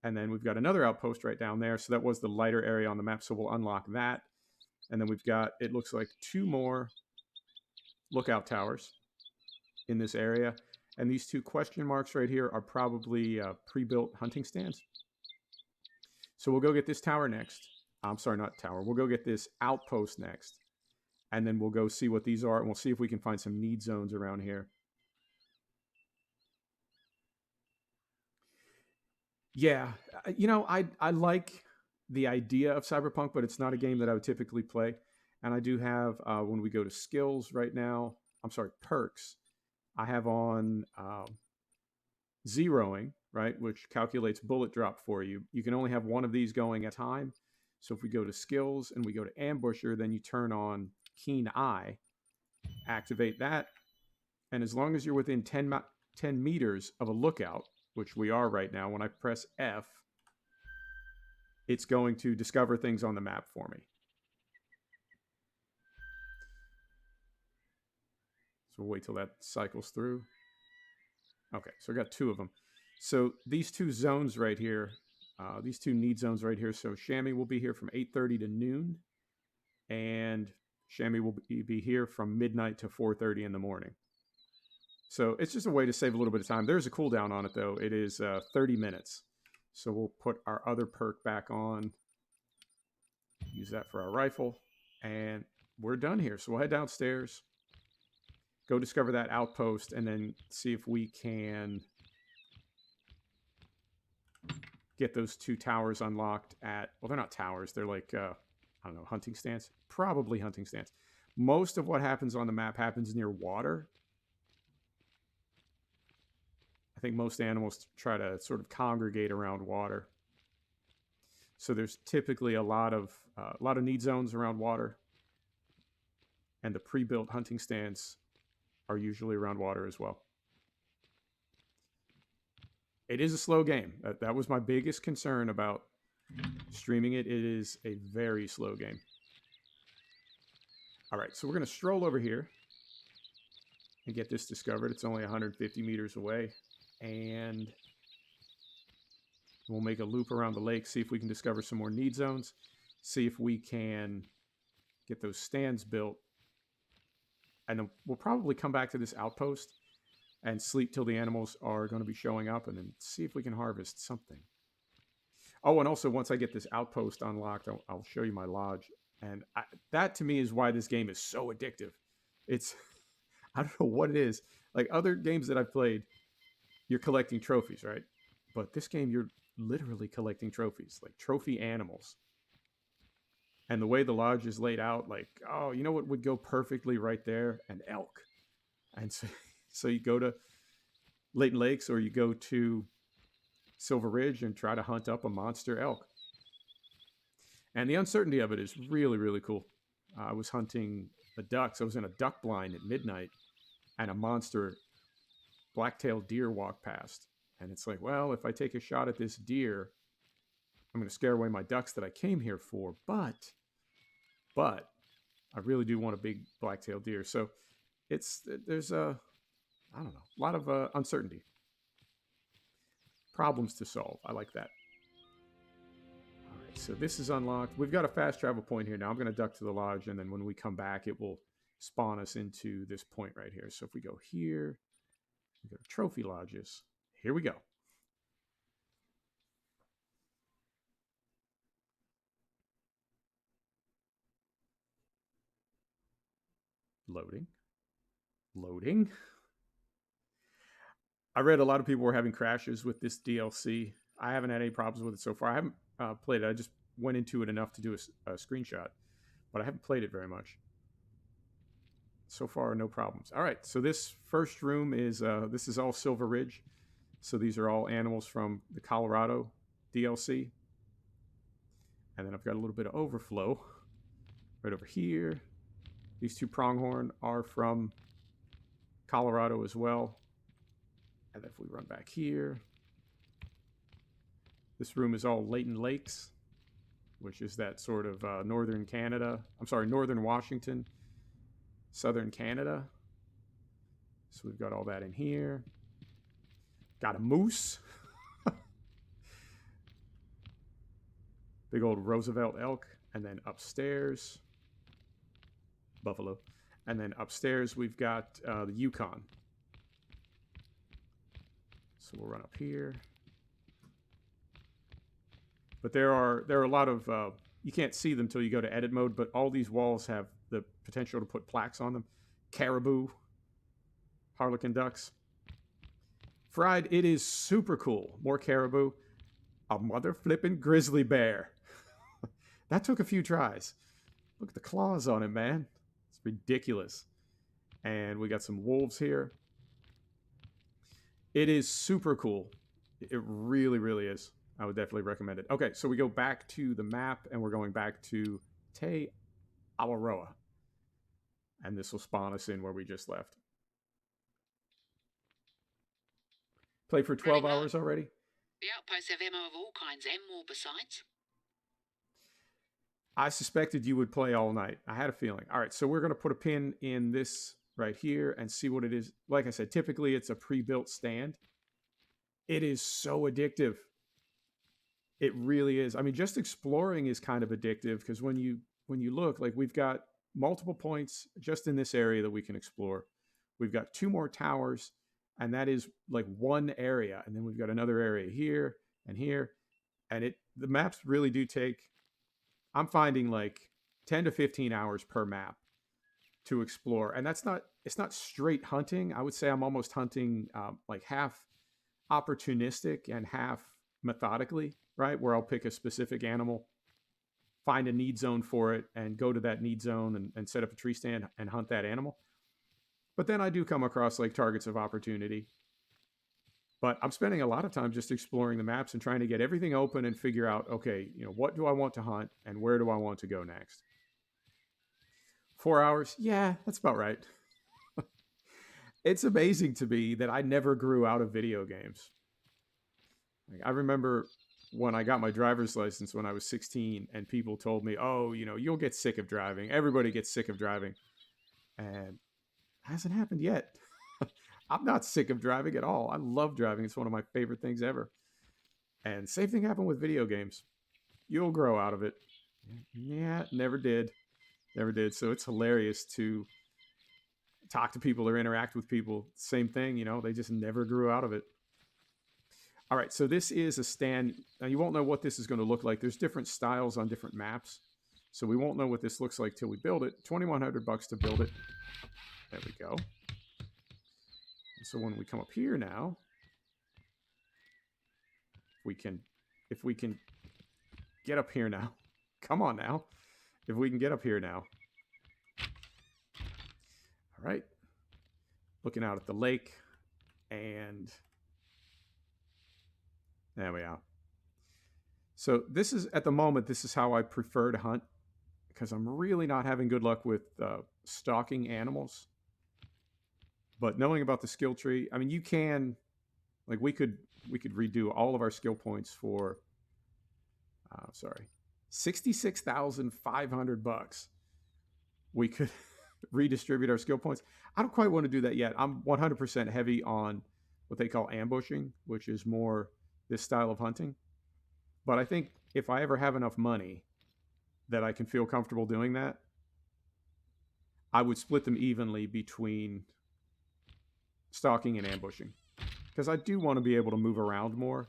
And then we've got another outpost right down there. So that was the lighter area on the map, so we'll unlock that. And then we've got, it looks like 2 more lookout towers in this area. And these 2 question marks right here are probably pre-built hunting stands. So we'll go get this tower next. I'm sorry, not tower. We'll go get this outpost next. And then we'll go see what these are. And we'll see if we can find some need zones around here. Yeah, you know, I like the idea of Cyberpunk, but it's not a game that I would typically play. And I do have, when we go to skills right now, I'm sorry, perks, I have on zeroing, right, which calculates bullet drop for you. You can only have one of these going at a time. So if we go to skills and we go to ambusher, then you turn on keen eye, activate that. And as long as you're within 10 meters of a lookout, which we are right now, when I press F, it's going to discover things on the map for me. So we'll wait till that cycles through. Okay, so I got 2 of them. So these 2 zones right here, these 2 need zones right here. So Chamois will be here from 8:30 to noon, and Chamois will be here from midnight to 4:30 in the morning. So it's just a way to save a little bit of time. There's a cooldown on it, though. It is 30 minutes. So we'll put our other perk back on. Use that for our rifle. And we're done here. So we'll head downstairs, go discover that outpost, and then see if we can get those 2 towers unlocked at, well, they're not towers. They're like, I don't know, hunting stands? Probably hunting stands. Most of what happens on the map happens near water. I think most animals try to sort of congregate around water. So there's typically a lot of need zones around water. And the pre-built hunting stands are usually around water as well. It is a slow game. That was my biggest concern about streaming it. It is a very slow game. All right, so we're going to stroll over here and get this discovered. It's only 150 meters away. And we'll make a loop around the lake, see if we can discover some more need zones, see if we can get those stands built. And then we'll probably come back to this outpost and sleep till the animals are going to be showing up, and then see if we can harvest something. Oh, and also once I get this outpost unlocked, I'll show you my lodge. And that to me is why this game is so addictive. It's, I don't know what it is. Like other games that I've played, you're collecting trophies, right? But this game, you're literally collecting trophies, like trophy animals. And the way the lodge is laid out, like, oh, you know what would go perfectly right there? An elk. And so you go to Layton Lakes or you go to Silver Ridge and try to hunt up a monster elk. And the uncertainty of it is really, really cool. I was hunting the ducks. I was in a duck blind at midnight, and a monster black-tailed deer walked past. And it's like, well, if I take a shot at this deer, I'm going to scare away my ducks that I came here for. But I really do want a big black-tailed deer. So there's a lot of uncertainty. Problems to solve. I like that. All right, so this is unlocked. We've got a fast travel point here now. I'm going to duck to the lodge, and then when we come back, it will spawn us into this point right here. So if we go here, we go to trophy lodges. Here we go. Loading. I read a lot of people were having crashes with this DLC. I haven't had any problems with it so far. I haven't played it. I just went into it enough to do a screenshot, but I haven't played it very much. So far, no problems. All right, so this first room is, this is all Silver Ridge. So these are all animals from the Colorado DLC. And then I've got a little bit of overflow right over here. These 2 pronghorn are from Colorado as well. And then if we run back here, this room is all Layton Lakes, which is that sort of northern Washington, southern Canada. So we've got all that in here. Got a moose. Big old Roosevelt elk. And then upstairs, buffalo. And then upstairs we've got the Yukon. So we'll run up here. But there are a lot of, you can't see them until you go to edit mode, but all these walls have the potential to put plaques on them. Caribou, harlequin ducks. Fried, it is super cool. More caribou. A mother flipping grizzly bear. That took a few tries. Look at the claws on him, man. It's ridiculous. And we got some wolves here. It is super cool. It really, really is. I would definitely recommend it. Okay, so we go back to the map, and we're going back to Awaroa. And this will spawn us in where we just left. Played for 12 hours already? The outposts have ammo of all kinds and more besides. I suspected you would play all night. I had a feeling. All right, so we're going to put a pin in this right here and see what it is. Like I said, typically it's a pre-built stand. It is so addictive. It really is. I mean, just exploring is kind of addictive because when you look, like we've got multiple points just in this area that we can explore. We've got 2 more towers, and that is like one area. And then we've got another area here and here. And the maps really do take I'm finding like 10 to 15 hours per map to explore. And it's not straight hunting. I would say I'm almost hunting like half opportunistic and half methodically, right? Where I'll pick a specific animal, find a need zone for it, and go to that need zone and set up a tree stand and hunt that animal. But then I do come across like targets of opportunity. But I'm spending a lot of time just exploring the maps and trying to get everything open and figure out, okay, what do I want to hunt and where do I want to go next? 4 hours? Yeah, that's about right. It's amazing to me that I never grew out of video games. Like, I remember when I got my driver's license when I was 16 and people told me, oh, you'll get sick of driving. Everybody gets sick of driving. And it hasn't happened yet. I'm not sick of driving at all. I love driving. It's one of my favorite things ever. And same thing happened with video games. You'll grow out of it. Yeah, never did. Never did. So it's hilarious to talk to people or interact with people. Same thing, they just never grew out of it. All right, so this is a stand. Now, you won't know what this is going to look like. There's different styles on different maps. So we won't know what this looks like till we build it. $2,100 to build it. There we go. And so when we come up here now, if we can get up here now. Come on now. If we can get up here now. All right. Looking out at the lake. And there we are. So this is, at the moment, this is how I prefer to hunt. Because I'm really not having good luck with stalking animals. But knowing about the skill tree, I mean, you can, like, we could redo all of our skill points for, $66,500. We could redistribute our skill points. I don't quite want to do that yet. I'm 100% heavy on what they call ambushing, which is more this style of hunting. But I think if I ever have enough money that I can feel comfortable doing that, I would split them evenly between stalking and ambushing, because I do want to be able to move around more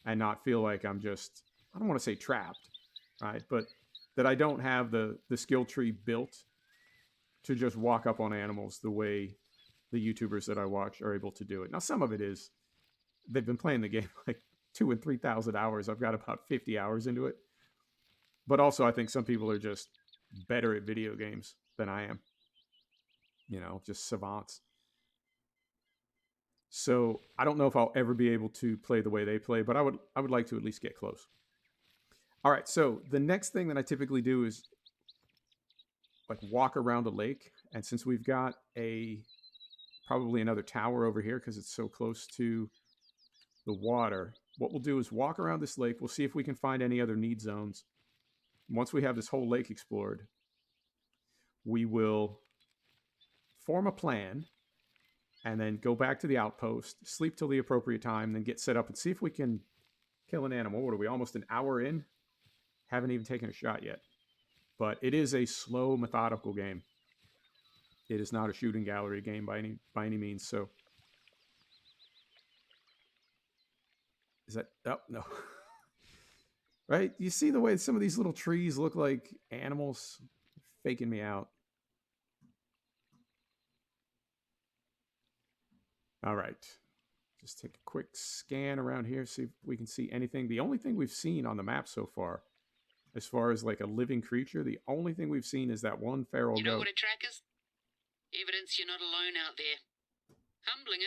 and not feel like I'm just, I don't want to say trapped, right? But that I don't have the skill tree built to just walk up on animals the way the YouTubers that I watch are able to do it. Now, some of it is they've been playing the game like 2,000 and 3,000 hours. I've got about 50 hours into it. But also I think some people are just better at video games than I am. Just savants. So I don't know if I'll ever be able to play the way they play, but I would like to at least get close. All right, so the next thing that I typically do is like walk around a lake. And since we've got probably another tower over here because it's so close to the water, what we'll do is walk around this lake. We'll see if we can find any other need zones. Once we have this whole lake explored, we will form a plan and then go back to the outpost, sleep till the appropriate time, then get set up and see if we can kill an animal. What are we, almost an hour in? Haven't even taken a shot yet. But it is a slow, methodical game. It is not a shooting gallery game by any means. So, is that? Oh, no. Right? You see the way some of these little trees look like animals? Faking me out. All right. Just take a quick scan around here, see if we can see anything. The only thing we've seen on the map so far as like a living creature, the only thing we've seen is that one feral goat. You know what a track is? Evidence you're not alone out there. Humbling,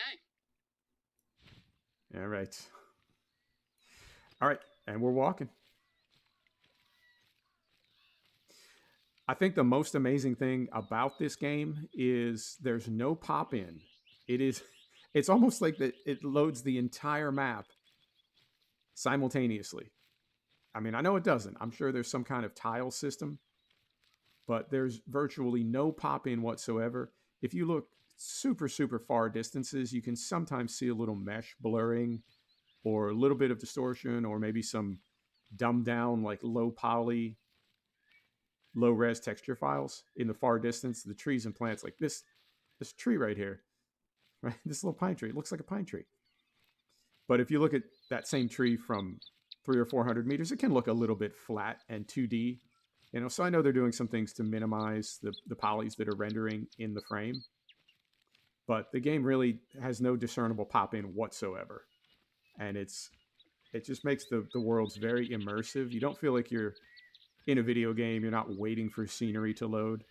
eh? All right. All right, and we're walking. I think the most amazing thing about this game is there's no pop-in. It's almost like that it loads the entire map simultaneously. I mean, I know it doesn't. I'm sure there's some kind of tile system, but there's virtually no pop-in whatsoever. If you look super, super far distances, you can sometimes see a little mesh blurring or a little bit of distortion or maybe some dumbed down, like low poly, low res texture files in the far distance. The trees and plants, like this tree right here, right? This little pine tree, it looks like a pine tree. But if you look at that same tree from 300 or 400 meters, it can look a little bit flat and 2D. You know, so I know they're doing some things to minimize the polys that are rendering in the frame, but the game really has no discernible pop in whatsoever, and it just makes the worlds very immersive. You don't feel like you're in a video game. You're not waiting for scenery to load.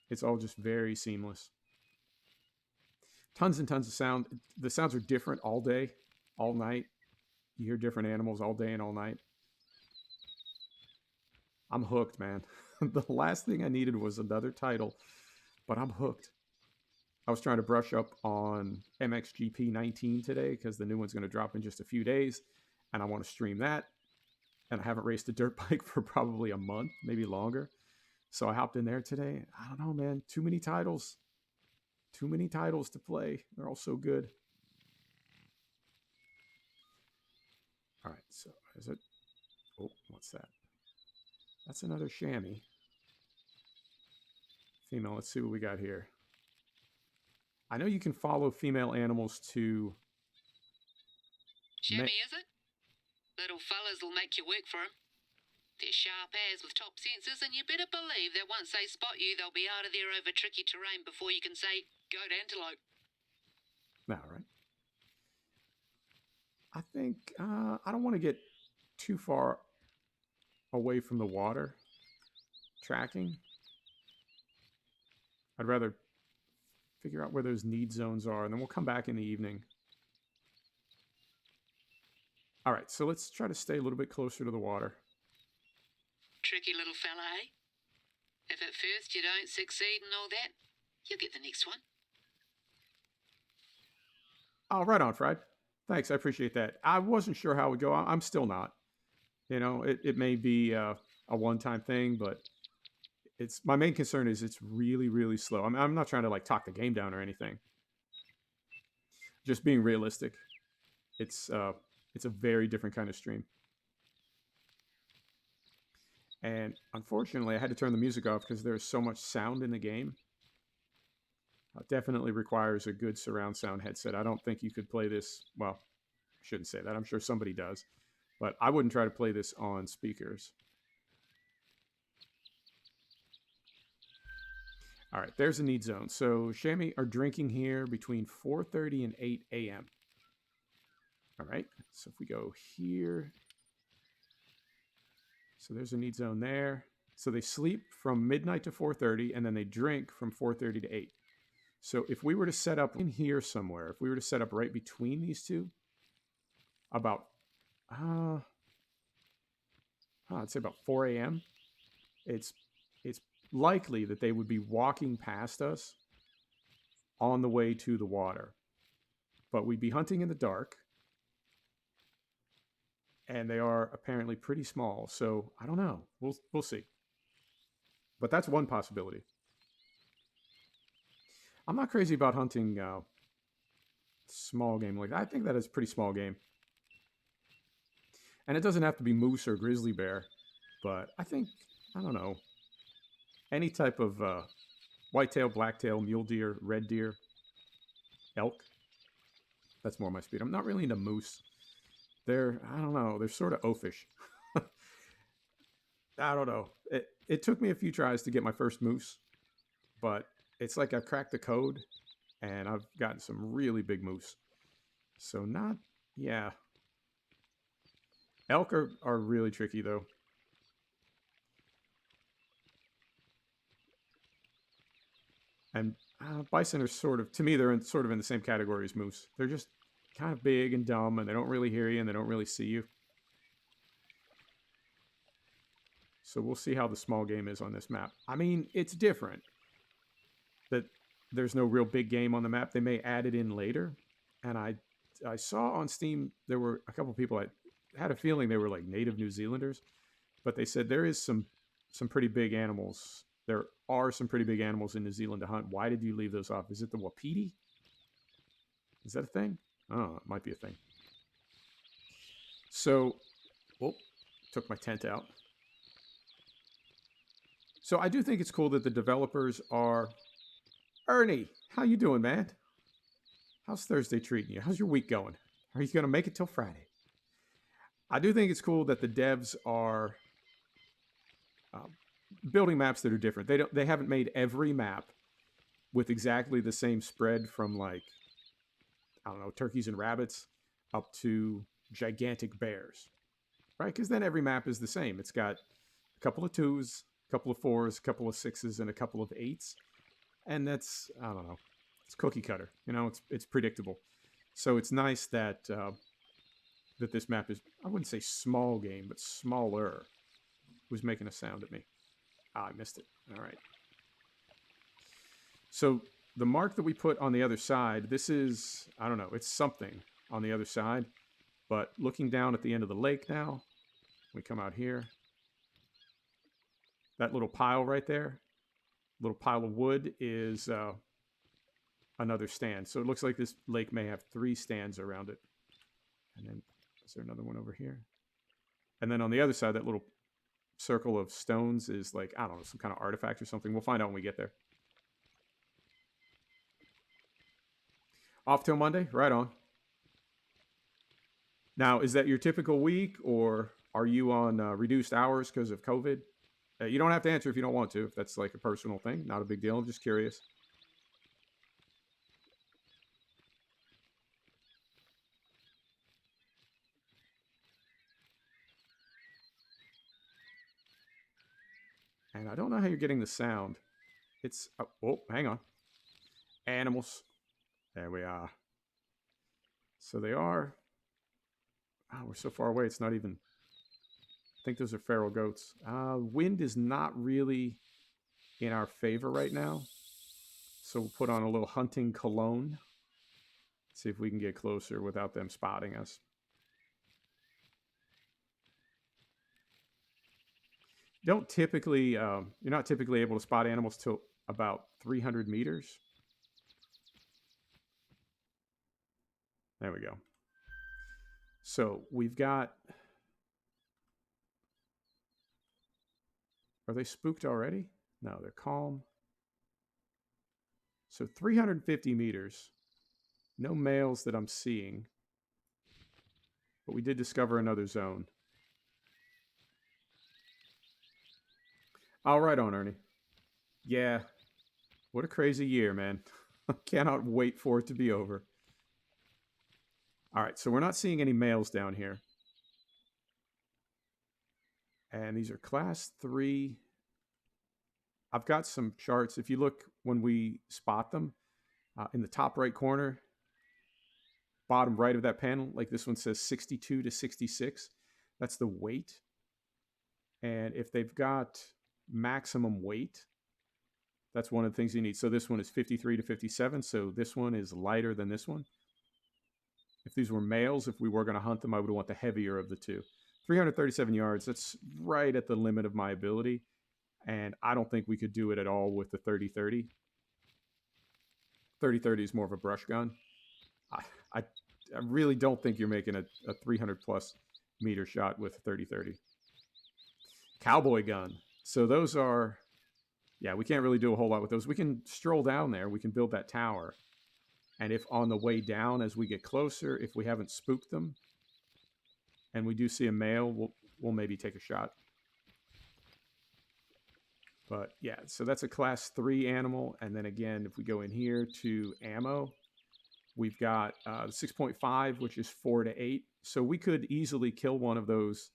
It's all just very seamless. Tons and tons of sound. The sounds are different all day, all night. You hear different animals all day and all night. I'm hooked, man. The last thing I needed was another title, but I'm hooked. I was trying to brush up on MXGP 19 today because the new one's going to drop in just a few days, and I want to stream that. And I haven't raced a dirt bike for probably a month, maybe longer. So I hopped in there today. I don't know, man. Too many titles. Too many titles to play. They're all so good. All right, so is it? Oh, what's that? That's another chamois. Female, let's see what we got here. I know you can follow female animals to... Chamois, is it? Little fellas will make you work for 'em. They're sharp as with top sensors, and you better believe that once they spot you, they'll be out of there over tricky terrain before you can say, go to antelope. All right. I think I don't want to get too far away from the water tracking. I'd rather figure out where those need zones are, and then we'll come back in the evening. All right, so let's try to stay a little bit closer to the water. Tricky little fella, eh? If at first you don't succeed and all that, you'll get the next one. Oh, right on, Fried. Thanks, I appreciate that. I wasn't sure how it would go. I'm still not. You know, it may be a one-time thing, but it's my main concern is it's really, really slow. I'm not trying to like talk the game down or anything. Just being realistic. It's a very different kind of stream. And unfortunately, I had to turn the music off because there's so much sound in the game. Definitely requires a good surround sound headset. I don't think you could play this. Well, I shouldn't say that. I'm sure somebody does. But I wouldn't try to play this on speakers. All right, there's a need zone. So chamois are drinking here between 4:30 and 8 a.m. All right, so if we go here, so there's a need zone there. So they sleep from midnight to 4:30, and then they drink from 4:30 to 8. So if we were to set up in here somewhere, if we were to set up right between these two, about, I'd say about 4 a.m., it's likely that they would be walking past us on the way to the water. But we'd be hunting in the dark, and they are apparently pretty small. So I don't know. We'll see. But that's one possibility. I'm not crazy about hunting small game like that. I think that is a pretty small game. And it doesn't have to be moose or grizzly bear, but I think, I don't know, any type of whitetail, blacktail, mule deer, red deer, elk. That's more my speed. I'm not really into moose. They're, I don't know, they're sort of oafish. I don't know. It took me a few tries to get my first moose, but it's like I've cracked the code, and I've gotten some really big moose. So not, yeah. Elk are really tricky, though. And bison are sort of, to me, they're sort of in the same category as moose. They're just kind of big and dumb, and they don't really hear you, and they don't really see you. So we'll see how the small game is on this map. I mean, it's different. That there's no real big game on the map. They may add it in later. And I saw on Steam, there were a couple people, I had a feeling they were like native New Zealanders, but they said there is some pretty big animals. There are some pretty big animals in New Zealand to hunt. Why did you leave those off? Is it the wapiti? Is that a thing? Oh, it might be a thing. So, oh, took my tent out. So I do think it's cool that the developers are... Ernie, how you doing, man? How's Thursday treating you? How's your week going? Are you going to make it till Friday? I do think it's cool that the devs are building maps that are different. They haven't made every map with exactly the same spread from, like, I don't know, turkeys and rabbits up to gigantic bears, right? Because then every map is the same. It's got a couple of 2s, a couple of 4s, a couple of 6s, and a couple of 8s. And that's, I don't know, it's cookie cutter. You know, it's predictable. So it's nice that that this map is, I wouldn't say small game, but smaller. Who's making a sound at me? Ah, I missed it. All right. So the mark that we put on the other side, this is, I don't know, it's something on the other side. But looking down at the end of the lake now, we come out here. That little pile right there, little pile of wood, is another stand. So it looks like this lake may have 3 stands around it. And then, is there another one over here? And then on the other side, that little circle of stones is like, I don't know, some kind of artifact or something. We'll find out when we get there. Off till Monday? Right on. Now, is that your typical week, or are you on reduced hours because of COVID? You don't have to answer if you don't want to, if that's like a personal thing. Not a big deal. I'm just curious. And I don't know how you're getting the sound. It's, oh, hang on. Animals. There we are. So they are, oh, we're so far away, it's not even, I think those are feral goats. Wind is not really in our favor right now. So we'll put on a little hunting cologne. See if we can get closer without them spotting us. Don't typically, you're not typically able to spot animals till about 300 meters. There we go. So we've got, are they spooked already? No, they're calm. So 350 meters. No males that I'm seeing. But we did discover another zone. All right on, Ernie. Yeah. What a crazy year, man. I cannot wait for it to be over. All right, so we're not seeing any males down here. And these are class 3. I've got some charts. If you look when we spot them, in the top right corner, bottom right of that panel, like this one says 62 to 66. That's the weight. And if they've got maximum weight, that's one of the things you need. So this one is 53 to 57. So this one is lighter than this one. If these were males, if we were going to hunt them, I would want the heavier of the two. 337 yards, that's right at the limit of my ability. And I don't think we could do it at all with the 30-30. 30-30 is more of a brush gun. I really don't think you're making a 300 plus meter shot with 30-30. Cowboy gun. So those are, yeah, we can't really do a whole lot with those. We can stroll down there. We can build that tower. And if on the way down, as we get closer, if we haven't spooked them, and we do see a male, we'll maybe take a shot. But yeah, so that's a class 3 animal. And then again, if we go in here to ammo, we've got 6.5, which is 4 to 8. So we could easily kill one of those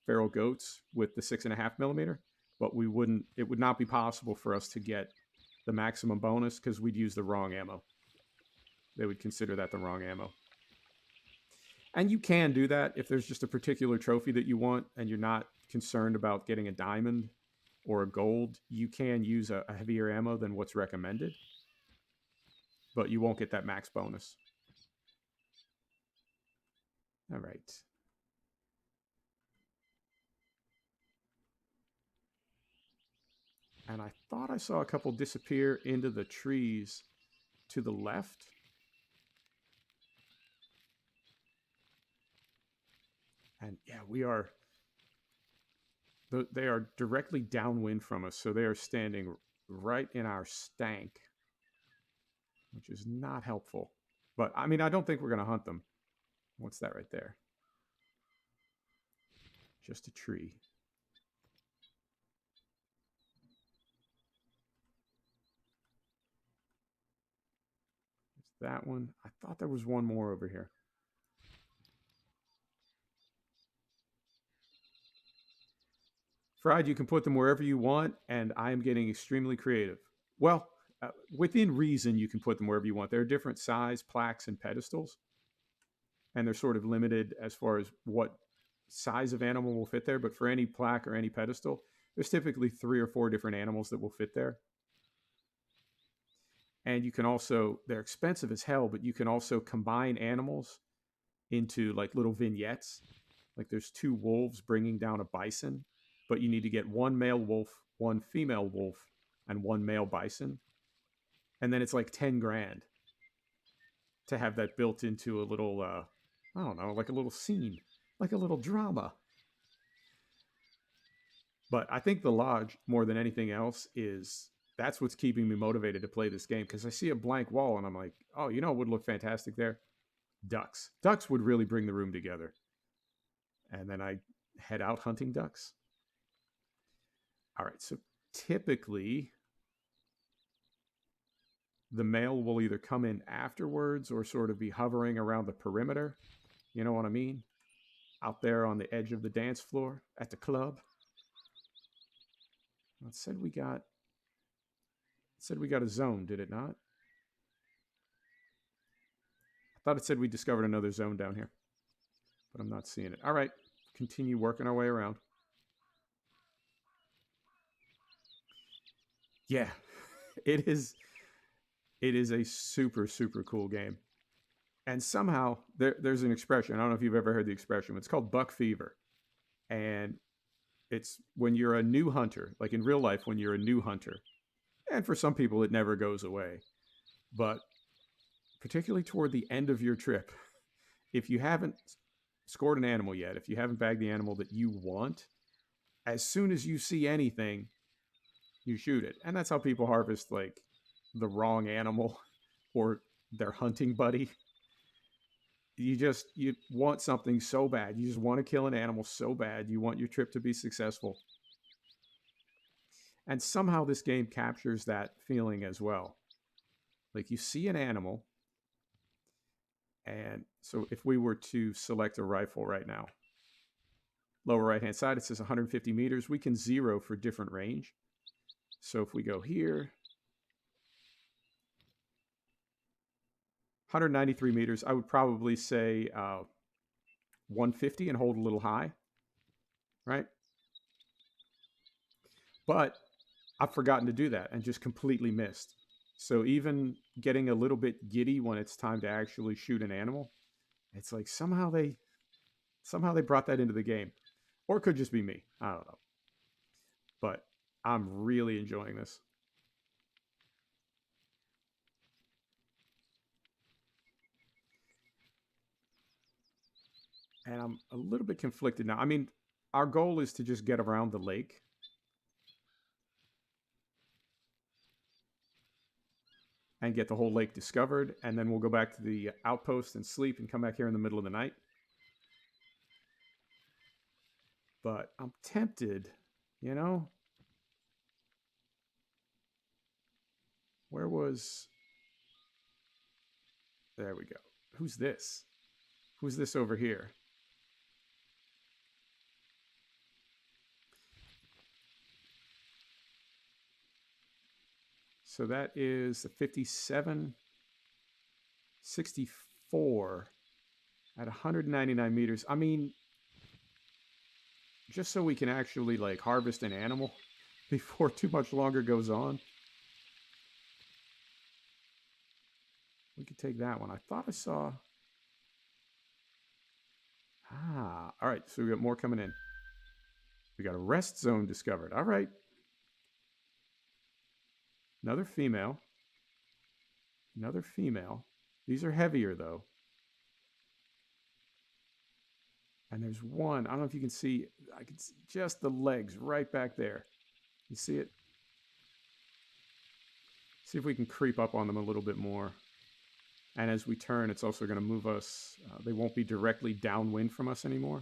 feral goats with the 6.5 millimeter, but we wouldn't. It would not be possible for us to get the maximum bonus because we'd use the wrong ammo. They would consider that the wrong ammo. And you can do that if there's just a particular trophy that you want and you're not concerned about getting a diamond or a gold. You can use a heavier ammo than what's recommended, but you won't get that max bonus. All right. And I thought I saw a couple disappear into the trees to the left. And yeah, they are directly downwind from us. So they are standing right in our stank, which is not helpful. But I mean, I don't think we're going to hunt them. What's that right there? Just a tree. that one. I thought there was one more over here. Fried, you can put them wherever you want, and I am getting extremely creative. Well, within reason, you can put them wherever you want. There are different size plaques and pedestals, and they're sort of limited as far as what size of animal will fit there. But for any plaque or any pedestal, there's typically 3 or 4 different animals that will fit there. And you can also, they're expensive as hell, but you can also combine animals into like little vignettes. Like there's 2 wolves bringing down a bison, but you need to get 1 male wolf, 1 female wolf, and 1 male bison. And then it's like 10 grand to have that built into a little, I don't know, like a little scene, like a little drama. But I think the lodge, more than anything else, is that's what's keeping me motivated to play this game, because I see a blank wall and I'm like, oh, you know what would look fantastic there? Ducks. Ducks would really bring the room together. And then I head out hunting ducks. All right, so typically the male will either come in afterwards or sort of be hovering around the perimeter. You know what I mean? Out there on the edge of the dance floor at the club. It said we got a zone, did it not? I thought it said we discovered another zone down here, but I'm not seeing it. All right, continue working our way around. Yeah, it is a super, super cool game. And somehow there's an expression. I don't know if you've ever heard the expression. It's called buck fever. And it's when you're a new hunter, like in real life, when you're a new hunter. And for some people, it never goes away. But particularly toward the end of your trip, if you haven't scored an animal yet, if you haven't bagged the animal that you want, as soon as you see anything, you shoot it. And that's how people harvest like the wrong animal or their hunting buddy. You want something so bad. You just want to kill an animal so bad. You want your trip to be successful. And somehow this game captures that feeling as well. Like you see an animal, and so if we were to select a rifle right now, lower right hand side, it says 150 meters. We can zero for different range. So if we go here, 193 meters, I would probably say 150 and hold a little high, right? But I've forgotten to do that and just completely missed. So even getting a little bit giddy when it's time to actually shoot an animal, it's like somehow they brought that into the game. Or it could just be me. I don't know. But I'm really enjoying this. And I'm a little bit conflicted now. I mean, our goal is to just get around the lake. And get the whole lake discovered. And then we'll go back to the outpost and sleep and come back here in the middle of the night. But I'm tempted, you know? Where was... There we go. Who's this? Who's this over here? So that is the 57, 64 at 199 meters. I mean, just so we can actually like harvest an animal before too much longer goes on. We could take that one. I thought I saw... all right. So we got more coming in. We got a rest zone discovered. All right. Another female. Another female. These are heavier, though. And there's one. I don't know if you can see. I can see just the legs right back there. You see it? See if we can creep up on them a little bit more. And as we turn, it's also going to move us. They won't be directly downwind from us anymore.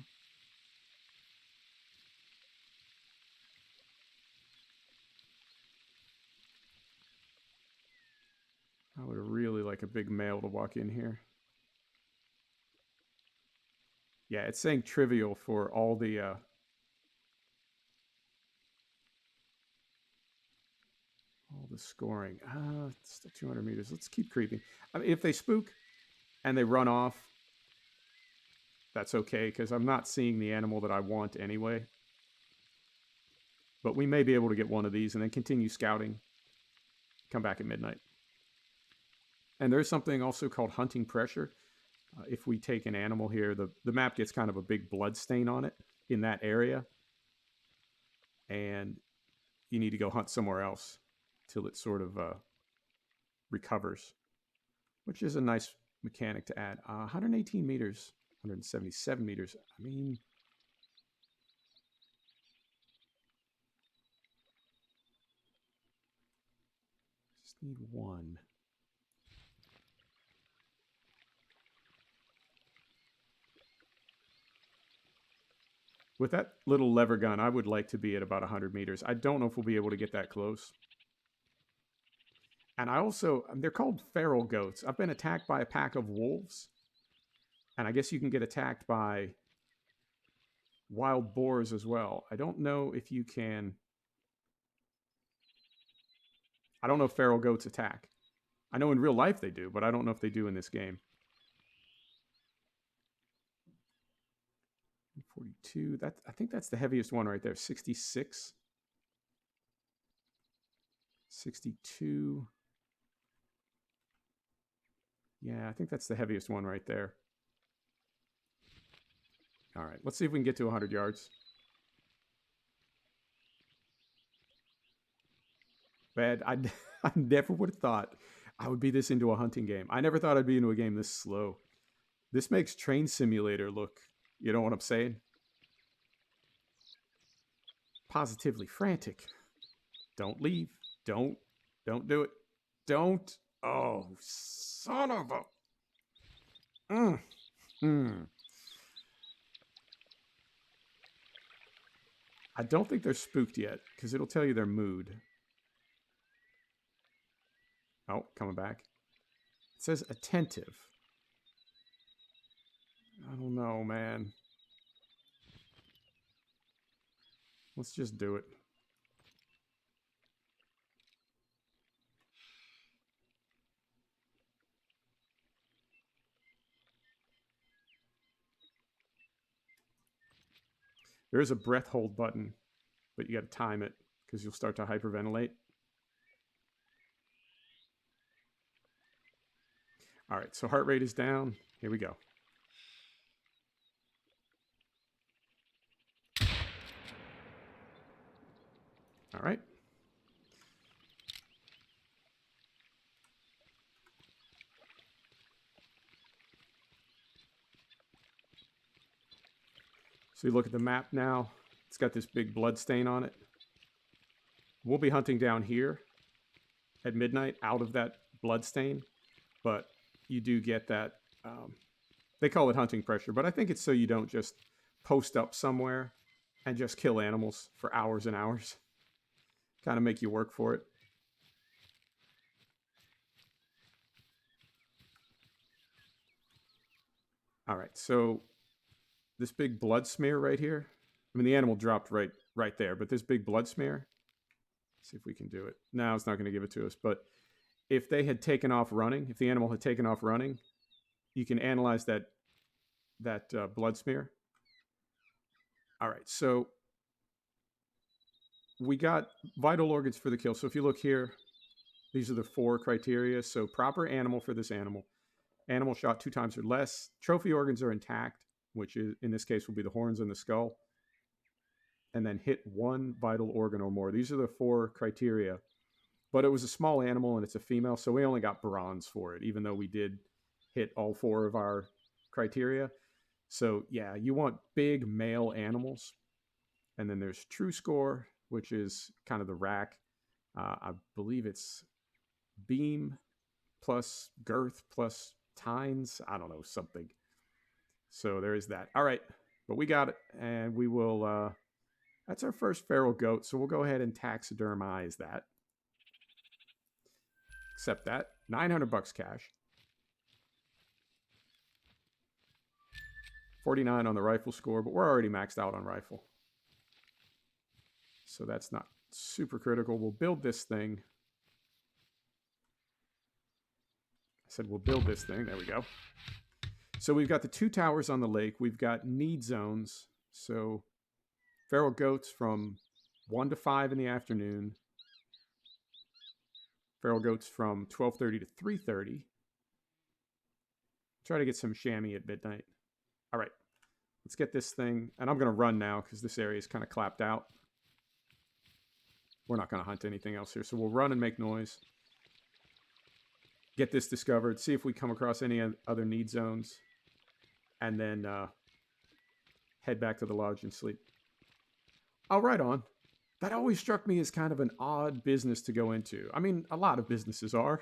I would really like a big male to walk in here. Yeah, it's saying trivial for all the scoring. It's still 200 meters. Let's keep creeping. I mean, if they spook and they run off, that's okay, because I'm not seeing the animal that I want anyway. But we may be able to get one of these and then continue scouting. Come back at midnight. And there's something also called hunting pressure. If we take an animal here, the map gets kind of a big blood stain on it in that area. And you need to go hunt somewhere else till it sort of recovers, which is a nice mechanic to add. 118 meters, 177 meters. I mean, just need one. With that little lever gun, I would like to be at about 100 meters. I don't know if we'll be able to get that close. And I also, they're called feral goats. I've been attacked by a pack of wolves. And I guess you can get attacked by wild boars as well. I don't know if you can. I don't know if feral goats attack. I know in real life they do, but I don't know if they do in this game. 42. I think that's the heaviest one right there. 66. 62. Yeah, I think that's the heaviest one right there. All right, let's see if we can get to 100 yards. Bad. I never would have thought I would be this into a hunting game. I never thought I'd be into a game this slow. This makes Train Simulator look, you know what I'm saying? Positively frantic. Don't leave. Don't do it. Don't. Oh, son of a. I don't think they're spooked yet, because it'll tell you their mood. Oh, coming back. It says attentive. I don't know, man. Let's just do it. There is a breath hold button, but you got to time it because you'll start to hyperventilate. All right, so heart rate is down. Here we go. All right. So you look at the map now. It's got this big blood stain on it. We'll be hunting down here at midnight out of that blood stain, but you do get that. They call it hunting pressure, but I think it's so you don't just post up somewhere and just kill animals for hours and hours. Kind of make you work for it. All right, so this big blood smear right here. I mean, the animal dropped right there, but this big blood smear. Let's see if we can do it. No, it's not going to give it to us. But if they had taken off running, if the animal had taken off running, you can analyze that blood smear. All right, so we got vital organs for the kill. So if you look here, these are the 4 criteria. So proper animal for this animal. Animal shot 2 times or less. Trophy organs are intact, which is, in this case will be the horns and the skull. And then hit 1 vital organ or more. These are the 4 criteria. But it was a small animal and it's a female, so we only got bronze for it, even though we did hit all 4 of our criteria. So yeah, you want big male animals. And then there's true score, which is kind of the rack. I believe it's beam plus girth plus tines. I don't know, something. So there is that. All right, but we got it, and we will. That's our first feral goat, so we'll go ahead and taxidermize that. Accept that. $900 cash. 49 on the rifle score, but we're already maxed out on rifle. So that's not super critical. We'll build this thing. I said we'll build this thing. There we go. So we've got the 2 towers on the lake. We've got need zones. So feral goats from 1 to 5 in the afternoon. Feral goats from 12:30 to 3:30. Try to get some chamois at midnight. All right, let's get this thing. And I'm going to run now because this area is kind of clapped out. We're not going to hunt anything else here. So we'll run and make noise. Get this discovered. See if we come across any other need zones. And then head back to the lodge and sleep. Oh, right on. That always struck me as kind of an odd business to go into. I mean, a lot of businesses are,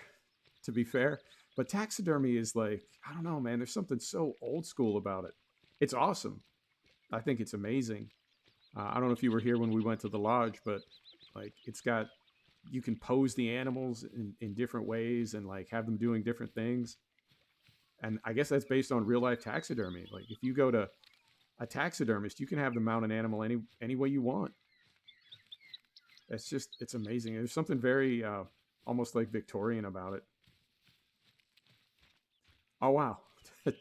to be fair. But taxidermy is like, I don't know, man. There's something so old school about it. It's awesome. I think it's amazing. I don't know if you were here when we went to the lodge, but like it's got, you can pose the animals in different ways and like have them doing different things. And I guess that's based on real life taxidermy. Like if you go to a taxidermist, you can have them mount an animal any way you want. It's amazing. There's something very almost like Victorian about it. Oh, wow.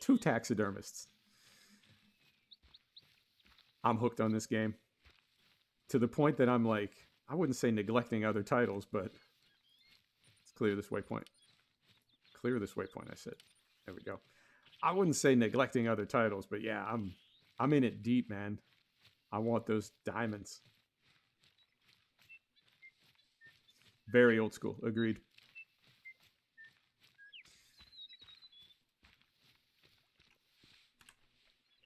2 taxidermists. I'm hooked on this game. To the point that I'm like, I wouldn't say neglecting other titles, but let's clear this waypoint. Clear this waypoint, I said. There we go. I wouldn't say neglecting other titles, but yeah, I'm in it deep, man. I want those diamonds. Very old school. Agreed.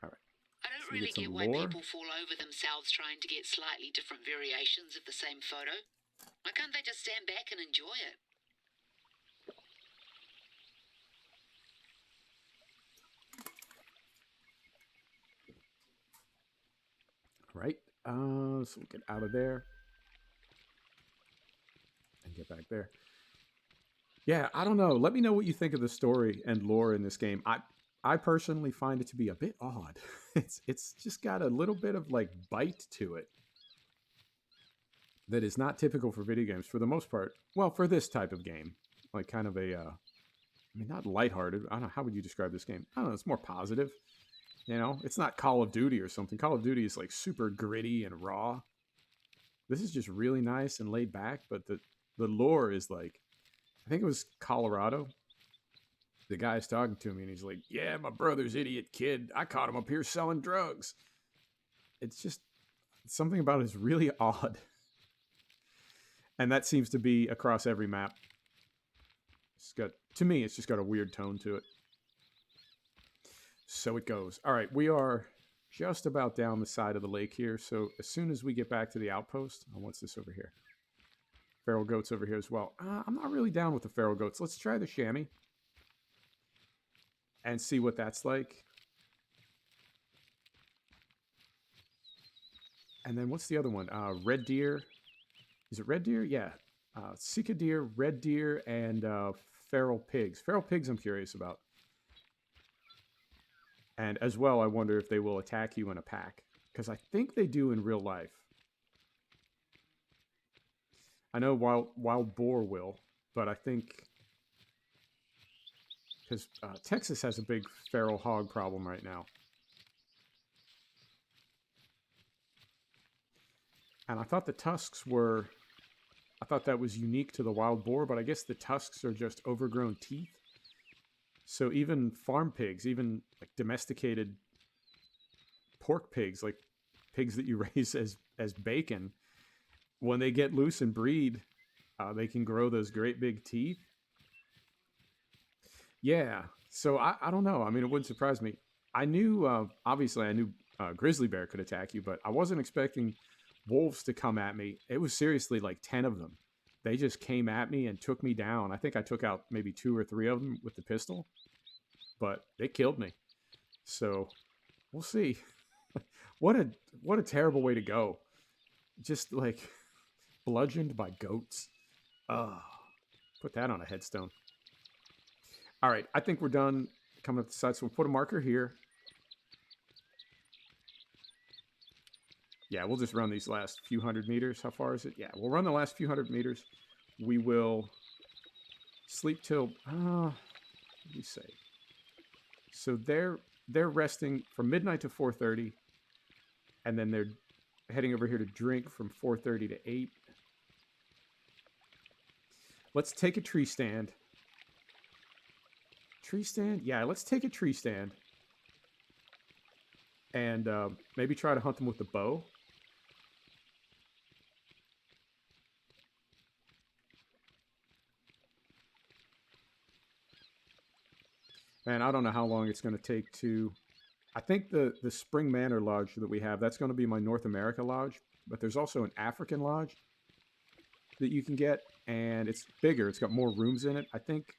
All right. I don't really get why people fall over themselves trying to get slightly different variations of the same photo. Why can't they just stand back and enjoy it? All right. So we'll get out of there. And get back there. Yeah, I don't know. Let me know what you think of the story and lore in this game. I personally find it to be a bit odd. It's just got a little bit of like bite to it that is not typical for video games for the most part. Well, for this type of game, like kind of a, I mean, not lighthearted. I don't know. How would you describe this game? I don't know. It's more positive. You know, it's not Call of Duty or something. Call of Duty is like super gritty and raw. This is just really nice and laid back, but the lore is like, I think it was Colorado. The guy's talking to me and he's like, yeah, my brother's idiot kid. I caught him up here selling drugs. It's just something about it is really odd. And that seems to be across every map. To me, it's just got a weird tone to it. So it goes. All right, we are just about down the side of the lake here. So as soon as we get back to the outpost, what's this over here? Feral goats over here as well. I'm not really down with the feral goats. Let's try the chamois and see what that's like. And then what's the other one? Red deer. Is it red deer? Yeah. Seeka deer, red deer, and feral pigs. Feral pigs I'm curious about. And as well, I wonder if they will attack you in a pack. Because I think they do in real life. I know wild boar will, but I think... Because Texas has a big feral hog problem right now. And I thought the tusks were... I thought that was unique to the wild boar, but I guess the tusks are just overgrown teeth. So even farm pigs, even like domesticated pork pigs, like pigs that you raise as bacon, when they get loose and breed, they can grow those great big teeth. Yeah, so I don't know. I mean, it wouldn't surprise me. I knew, obviously, I knew grizzly bear could attack you, but I wasn't expecting wolves to come at me. It was seriously like 10 of them. They just came at me and took me down. I think I took out maybe 2 or 3 of them with the pistol, but they killed me. So we'll see. What a terrible way to go. Just like bludgeoned by goats. Put that on a headstone. All right, I think we're done coming up the side. So we'll put a marker here. Yeah, we'll just run these last few hundred meters. How far is it? Yeah, we'll run the last few hundred meters. We will sleep till, what do we say? So they're resting from midnight to 4:30, and then they're heading over here to drink from 4:30 to 8. Let's take a tree stand. Tree stand? Yeah, let's take a tree stand. And maybe try to hunt them with the bow. And I don't know how long it's going to take to... I think the Spring Manor Lodge that we have, that's going to be my North America Lodge. But there's also an African Lodge that you can get. And it's bigger. It's got more rooms in it. I think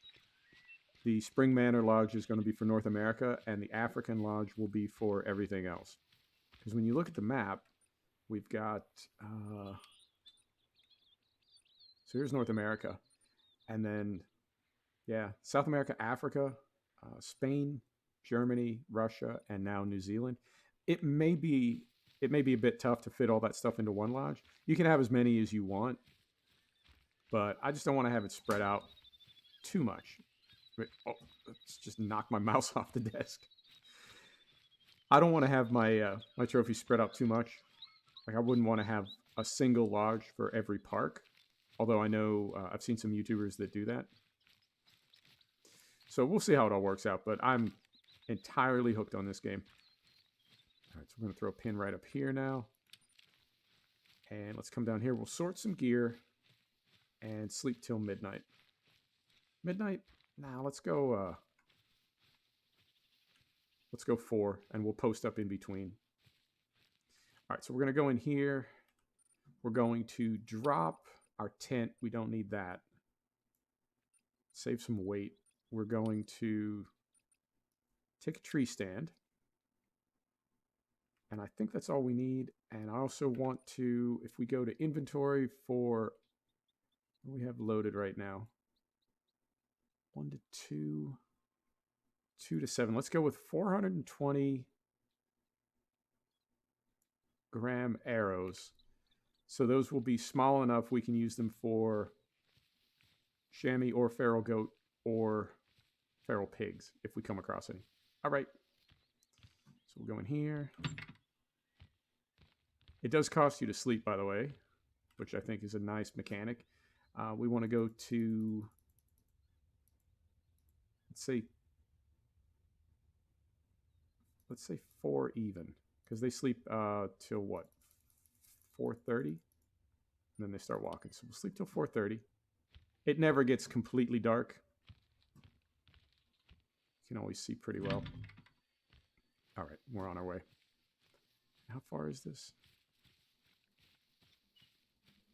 the Spring Manor Lodge is going to be for North America. And the African Lodge will be for everything else. Because when you look at the map, we've got... so here's North America. And then, yeah, South America, Africa... Spain, Germany, Russia, and now New Zealand. It may be a bit tough to fit all that stuff into one lodge. You can have as many as you want, but I just don't want to have it spread out too much. Oh, let's just knock my mouse off the desk. I don't want to have my my trophies spread out too much. Like I wouldn't want to have a single lodge for every park. Although I know I've seen some YouTubers that do that. So we'll see how it all works out, but I'm entirely hooked on this game. All right, so we're going to throw a pin right up here now. And let's come down here. We'll sort some gear and sleep till midnight. Midnight? Nah, let's go 4, and we'll post up in between. All right, so we're going to go in here. We're going to drop our tent. We don't need that. Save some weight. We're going to take a tree stand. And I think that's all we need. And I also want to, if we go to inventory for, what we have loaded right now? 1 to 2, 2 to 7. Let's go with 420 gram arrows. So those will be small enough we can use them for chamois or feral goat or feral pigs if we come across any. All right. So we'll go in here. It does cost you to sleep, by the way, which I think is a nice mechanic. We want to go to, let's say 4 even, because they sleep till what, 4:30, and then they start walking. So we'll sleep till 4:30. It never gets completely dark. You can always see pretty well. All right, we're on our way. How far is this?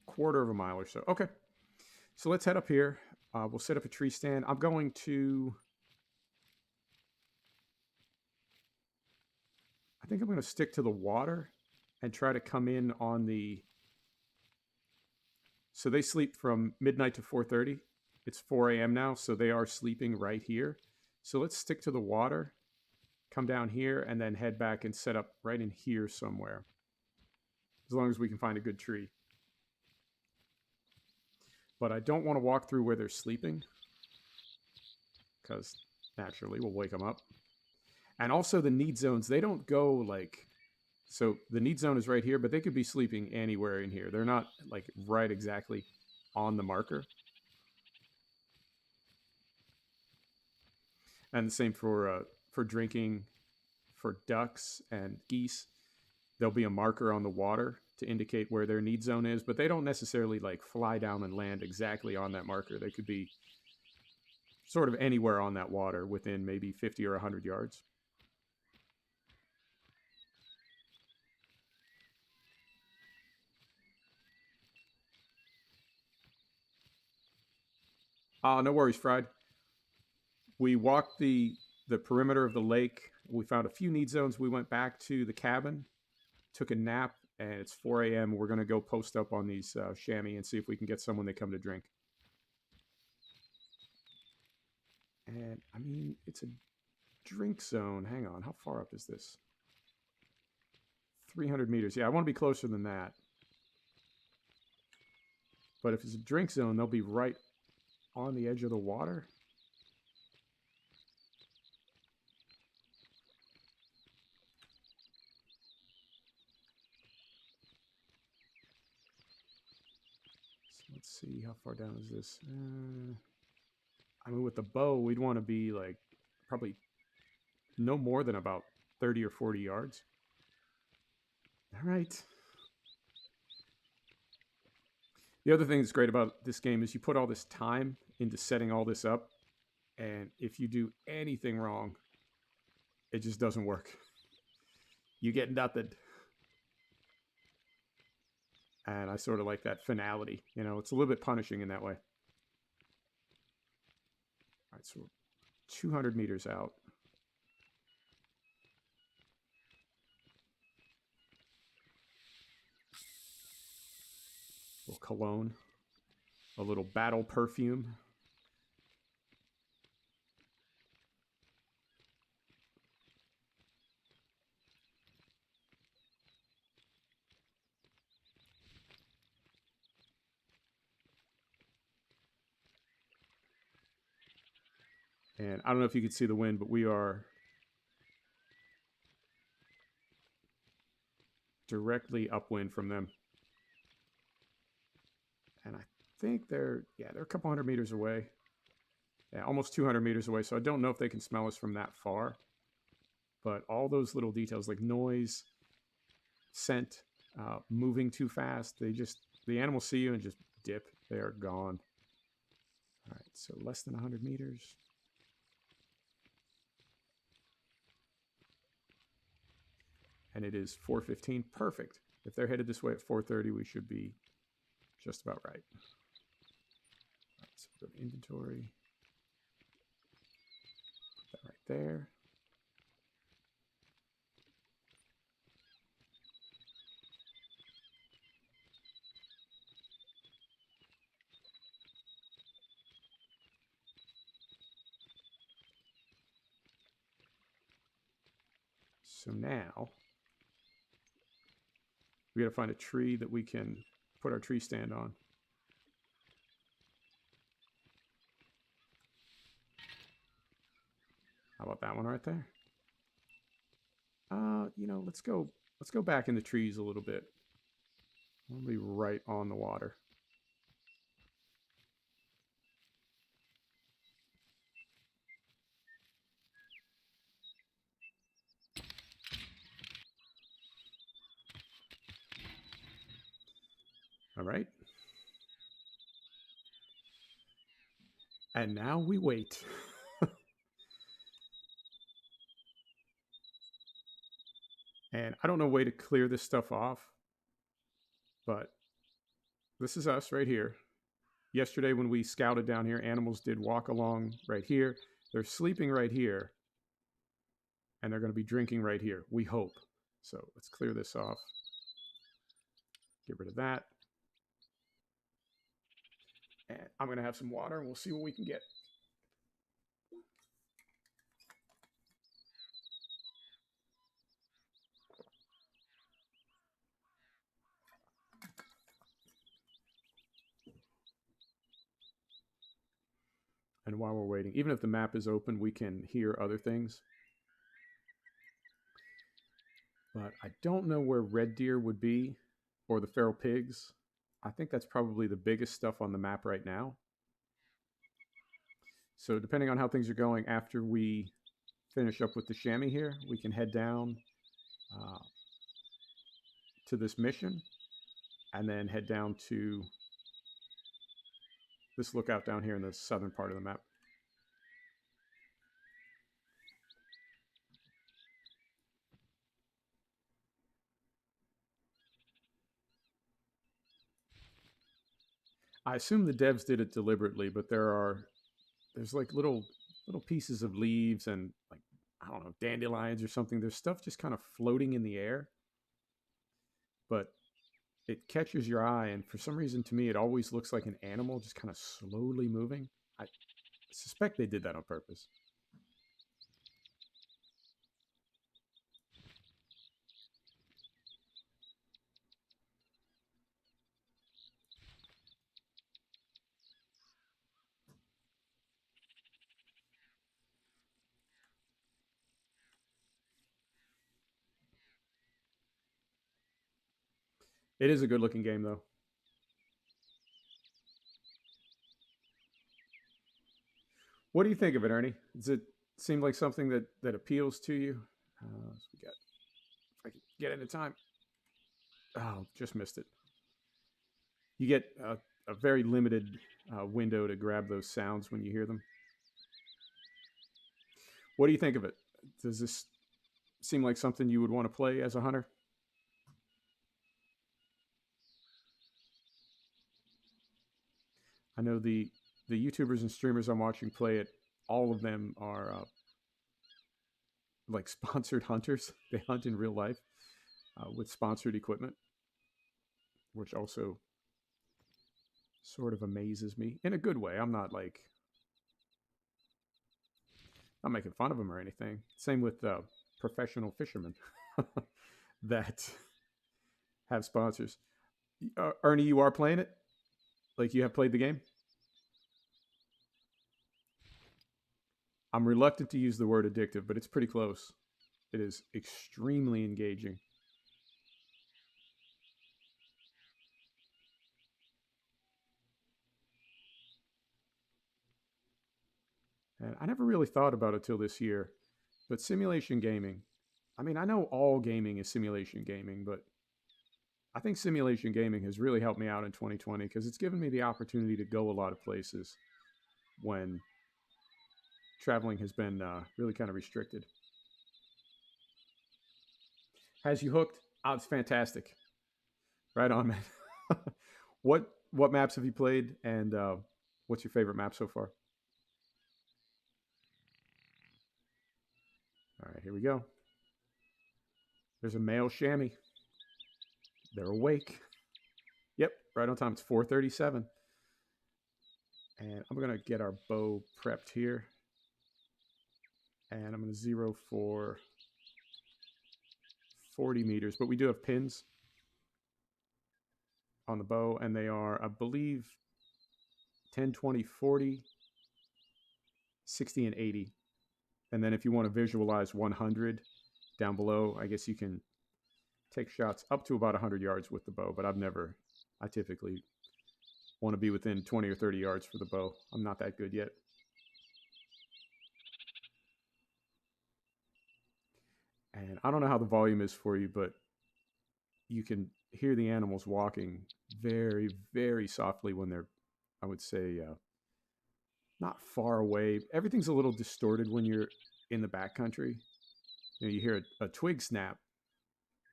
1/4 mile or so. Okay, so let's head up here. We'll set up a tree stand. I'm going to... I think I'm going to stick to the water and try to come in on the... So they sleep from midnight to 4:30. It's 4 a.m. now, so they are sleeping right here. So let's stick to the water, come down here, and then head back and set up right in here somewhere. As long as we can find a good tree. But I don't want to walk through where they're sleeping, because naturally we'll wake them up. And also the need zones, they don't go like... So the need zone is right here, but they could be sleeping anywhere in here. They're not like right exactly on the marker. And the same for drinking, for ducks and geese. There'll be a marker on the water to indicate where their need zone is, but they don't necessarily like fly down and land exactly on that marker. They could be sort of anywhere on that water within maybe 50 or 100 yards. No worries, Fried. We walked the perimeter of the lake. We found a few need zones. We went back to the cabin, took a nap, and it's 4 a.m. We're going to go post up on these chamois and see if we can get some when they come to drink. And, I mean, it's a drink zone. Hang on. How far up is this? 300 meters. Yeah, I want to be closer than that. But if it's a drink zone, they'll be right on the edge of the water. So let's see, how far down is this? I mean, with the bow, we'd want to be like probably no more than about 30 or 40 yards. All right. The other thing that's great about this game is you put all this time into setting all this up, and if you do anything wrong, it just doesn't work. You get nothing. And I sort of like that finality. You know, it's a little bit punishing in that way. All right, so we're 200 meters out. A little cologne. A little battle perfume. And I don't know if you can see the wind, but we are directly upwind from them. And I think they're a couple hundred meters away. Yeah, almost 200 meters away. So I don't know if they can smell us from that far. But all those little details like noise, scent, moving too fast, the animals see you and just dip. They are gone. All right, so less than 100 meters. And it is 4:15. Perfect. If they're headed this way at 4:30, we should be just about right. All right, so go to inventory. Put that right there. So now we got to find a tree that we can put our tree stand on. How about that one right there? You know, let's go back in the trees a little bit. We'll be right on the water. All right. And now we wait. And I don't know a way to clear this stuff off, but this is us right here. Yesterday when we scouted down here, animals did walk along right here. They're sleeping right here. And they're going to be drinking right here, we hope. So let's clear this off. Get rid of that. And I'm going to have some water and we'll see what we can get. And while we're waiting, even if the map is open, we can hear other things. But I don't know where red deer would be or the feral pigs. I think that's probably the biggest stuff on the map right now. So depending on how things are going, after we finish up with the chamois here, we can head down to this mission and then head down to this lookout down here in the southern part of the map. I assume the devs did it deliberately, but there's like little pieces of leaves and like, I don't know, dandelions or something. There's stuff just kind of floating in the air, but it catches your eye, and for some reason to me it always looks like an animal just kind of slowly moving. I suspect they did that on purpose. It is a good looking game, though. What do you think of it, Ernie? Does it seem like something that appeals to you? So we got, if I could get into time. Oh, just missed it. You get a very limited window to grab those sounds when you hear them. What do you think of it? Does this seem like something you would want to play as a hunter? I know the YouTubers and streamers I'm watching play it. All of them are like sponsored hunters. They hunt in real life with sponsored equipment, which also sort of amazes me in a good way. I'm not like not making fun of them or anything. Same with professional fishermen that have sponsors. Ernie, you are playing it? Like you have played the game? I'm reluctant to use the word addictive, but it's pretty close. It is extremely engaging. And I never really thought about it till this year, but simulation gaming. I mean, I know all gaming is simulation gaming, but I think simulation gaming has really helped me out in 2020 because it's given me the opportunity to go a lot of places when traveling has been really kind of restricted. Has you hooked? Oh, it's fantastic. Right on, man. What maps have you played, and what's your favorite map so far? All right, here we go. There's a male chamois. They're awake. Yep, right on time. It's 4:37, and I'm gonna get our bow prepped here, and I'm gonna zero for 40 meters. But we do have pins on the bow, and they are, I believe, 10, 20, 40, 60, and 80. And then if you want to visualize 100 down below, I guess you can take shots up to about 100 yards with the bow, but I typically want to be within 20 or 30 yards for the bow. I'm not that good yet. And I don't know how the volume is for you, but you can hear the animals walking very, very softly when they're, I would say, not far away. Everything's a little distorted when you're in the backcountry. You hear a twig snap,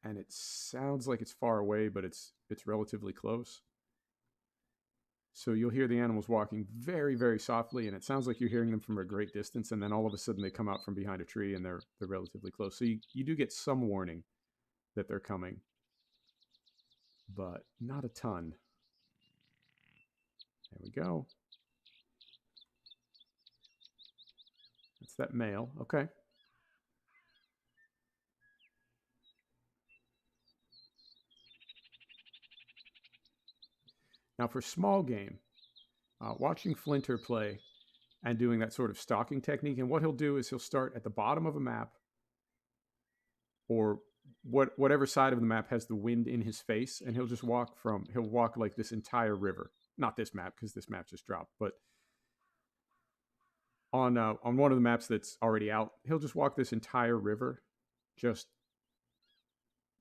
and it sounds like it's far away, but it's relatively close. So you'll hear the animals walking very, very softly, and it sounds like you're hearing them from a great distance, and then all of a sudden they come out from behind a tree and they're relatively close. So you do get some warning that they're coming, but not a ton. There we go. That's that male. Okay. Now for small game, watching Flinter play and doing that sort of stalking technique, and what he'll do is he'll start at the bottom of a map or whatever side of the map has the wind in his face, and he'll walk like this entire river. Not this map because this map just dropped, but on one of the maps that's already out, he'll just walk this entire river, just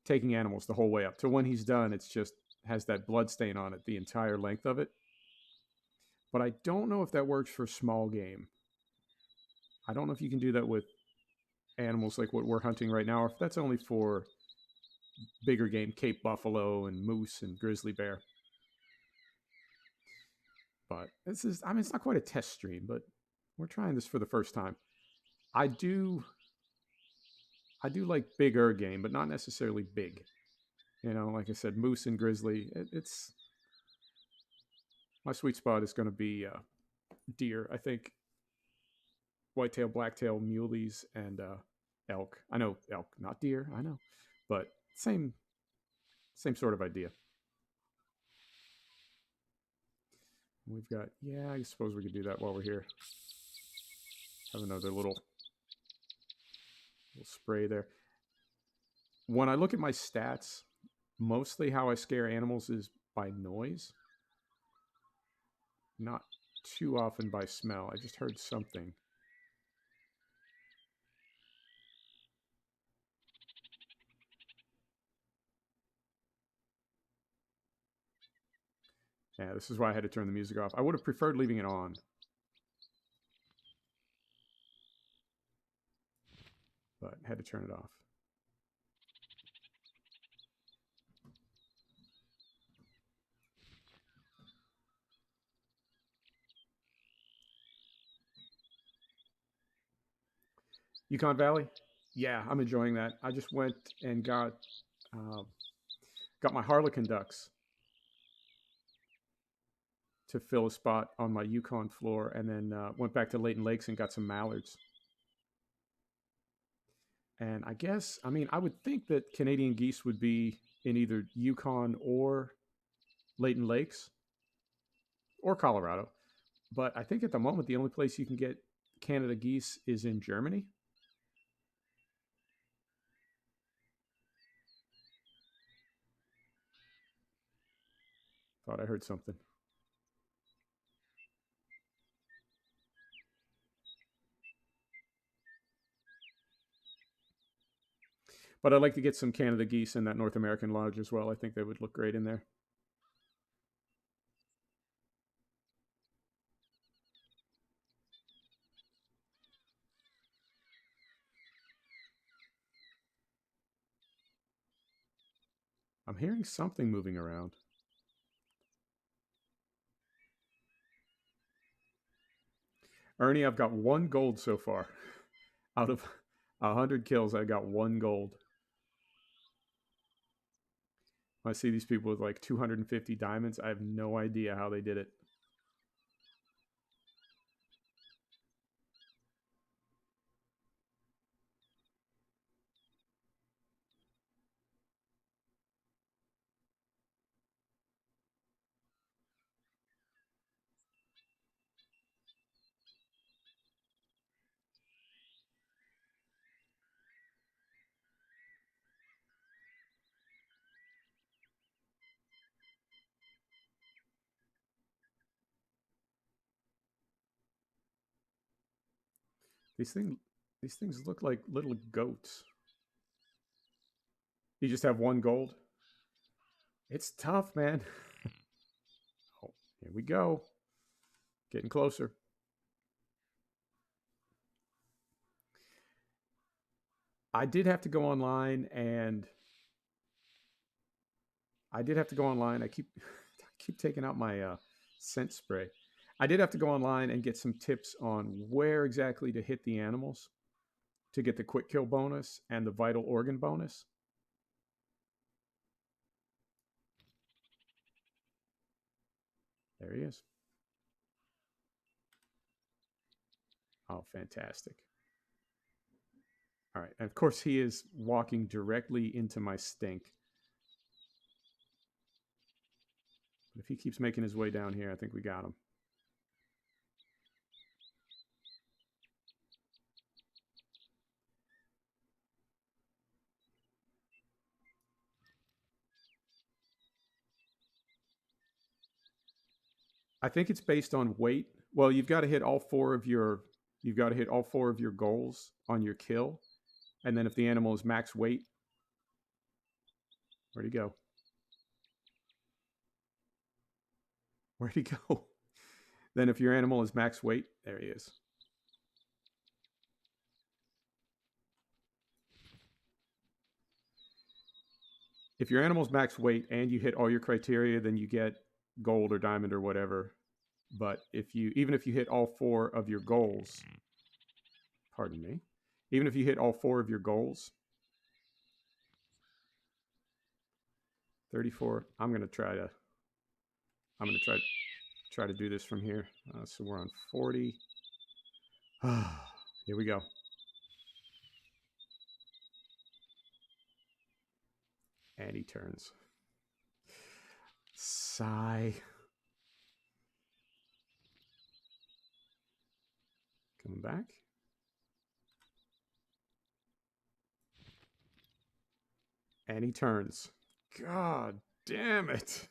taking animals the whole way up. So when he's done, it's just has that blood stain on it the entire length of it. But I don't know if that works for small game. I don't know if you can do that with animals like what we're hunting right now, or if that's only for bigger game, Cape buffalo and moose and grizzly bear. But this is, I mean, it's not quite a test stream, but we're trying this for the first time. I do like bigger game, but not necessarily big. Like I said, moose and grizzly. It's my sweet spot is going to be deer. I think whitetail, blacktail, muleys, and elk. I know elk, not deer. I know, but same sort of idea. We've got, yeah, I suppose we could do that while we're here. Have another little spray there. When I look at my stats, mostly how I scare animals is by noise. Not too often by smell. I just heard something. Yeah, this is why I had to turn the music off. I would have preferred leaving it on. But had to turn it off. Yukon Valley? Yeah, I'm enjoying that. I just went and got my Harlequin ducks to fill a spot on my Yukon floor, and then went back to Layton Lakes and got some mallards. And I guess, I mean, I would think that Canadian geese would be in either Yukon or Layton Lakes or Colorado. But I think at the moment, the only place you can get Canada geese is in Germany. Thought I heard something. But I'd like to get some Canada geese in that North American lodge as well. I think they would look great in there. I'm hearing something moving around. Ernie, I've got 1 gold so far. Out of 100 kills, I got 1 gold. I see these people with like 250 diamonds. I have no idea how they did it. These things look like little goats. You just have 1 gold. It's tough, man. Oh, here we go. Getting closer. I did have to go online and I keep I keep taking out my scent spray. I did have to go online and get some tips on where exactly to hit the animals to get the quick kill bonus and the vital organ bonus. There he is. Oh, fantastic. All right. And of course, he is walking directly into my stink. But if he keeps making his way down here, I think we got him. I think it's based on weight. Well, you've got to hit all 4 of your goals on your kill. And then if the animal is max weight, where'd he go? Where'd he go? Then if your animal is max weight, there he is. If your animal's max weight and you hit all your criteria, then you get gold or diamond or whatever. But even if you hit all 4 of your goals, pardon me, even if you hit all 4 of your goals, 34. I'm gonna try to do this from here. So we're on 40. Here we go. And he turns. Sigh. Coming back. And he turns. God damn it.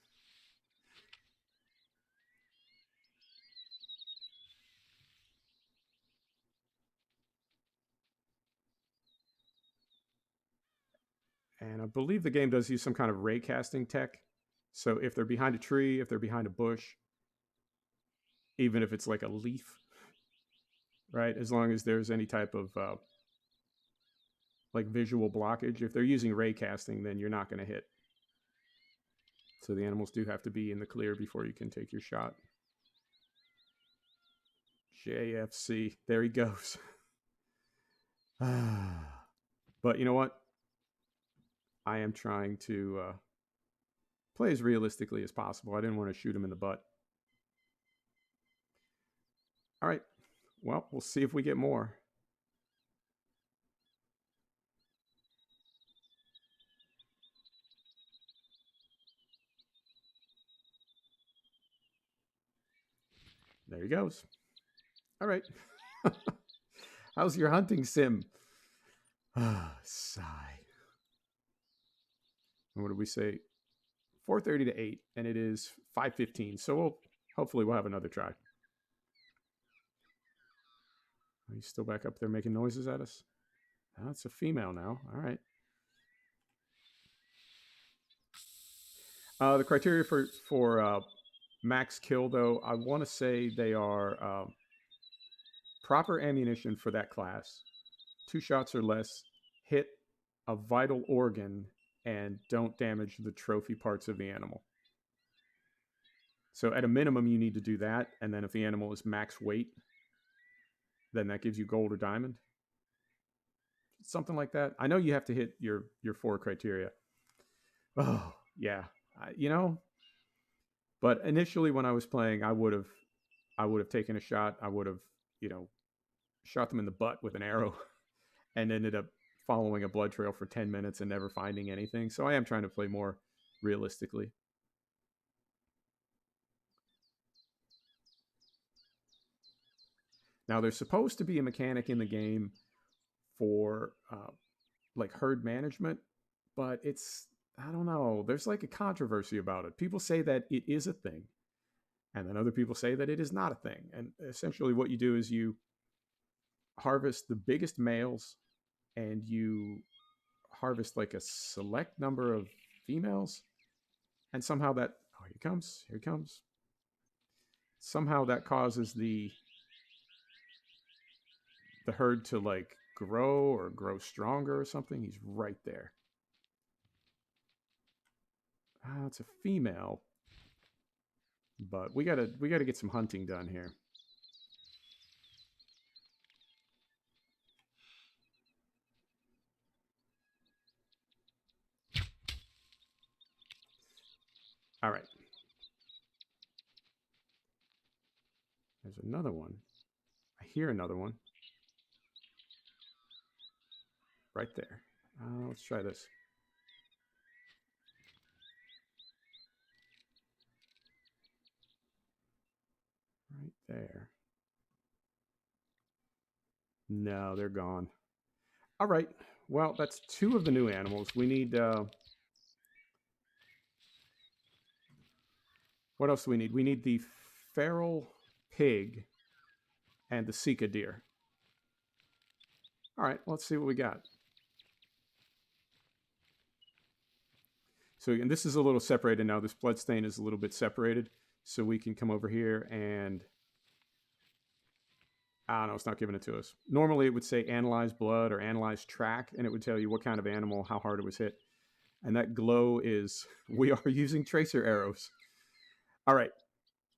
And I believe the game does use some kind of ray casting tech. So if they're behind a tree, if they're behind a bush, even if it's like a leaf, right? As long as there's any type of like visual blockage, if they're using ray casting, then you're not going to hit. So the animals do have to be in the clear before you can take your shot. JFC, there he goes. But you know what? I am trying to play as realistically as possible. I didn't want to shoot him in the butt. All right. Well, we'll see if we get more. There he goes. All right. How's your hunting sim? Sigh. What did we say? 4:30 to 8, and it is 5:15. So hopefully we'll have another try. Are you still back up there making noises at us? Oh, it's a female now. All right. The criteria for max kill, though, I want to say they are proper ammunition for that class, 2 shots or less, hit a vital organ, and don't damage the trophy parts of the animal. So at a minimum, you need to do that. And then if the animal is max weight, then that gives you gold or diamond. Something like that. I know you have to hit your 4 criteria. Oh, yeah. You know, but initially when I was playing, I would have taken a shot. I would have, shot them in the butt with an arrow and ended up following a blood trail for 10 minutes and never finding anything. So I am trying to play more realistically. Now, there's supposed to be a mechanic in the game for like herd management, but I don't know. There's like a controversy about it. People say that it is a thing, and then other people say that it is not a thing. And essentially what you do is you harvest the biggest males and you harvest like a select number of females, and somehow that, oh, here he comes. Somehow that causes the herd to like grow stronger or something. He's right there. It's a female, but we gotta get some hunting done here. All right. There's another one. I hear another one. Right there. Let's try this. Right there. No, they're gone. All right. Well, that's 2 of the new animals. We need... what else do we need? We need the feral pig and the Seeka deer. All right, let's see what we got. So again, this is a little separated now. This bloodstain is a little bit separated. So we can come over here and... no, it's not giving it to us. Normally it would say analyze blood or analyze track, and it would tell you what kind of animal, how hard it was hit. And that glow is, we are using tracer arrows. All right.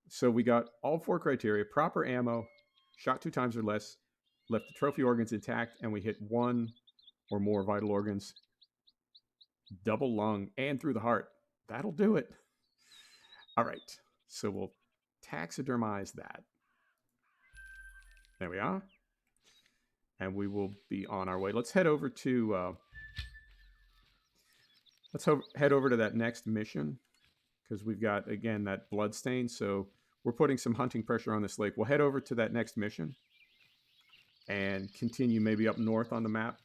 So we got all 4 criteria: proper ammo, shot 2 times or less, left the trophy organs intact, and we hit 1 or more vital organs, double lung, and through the heart. That'll do it. All right. So we'll taxidermize that. There we are. And we will be on our way. Let's head over to head over to that next mission, because we've got, again, that blood stain. So we're putting some hunting pressure on this lake. We'll head over to that next mission and continue maybe up north on the map.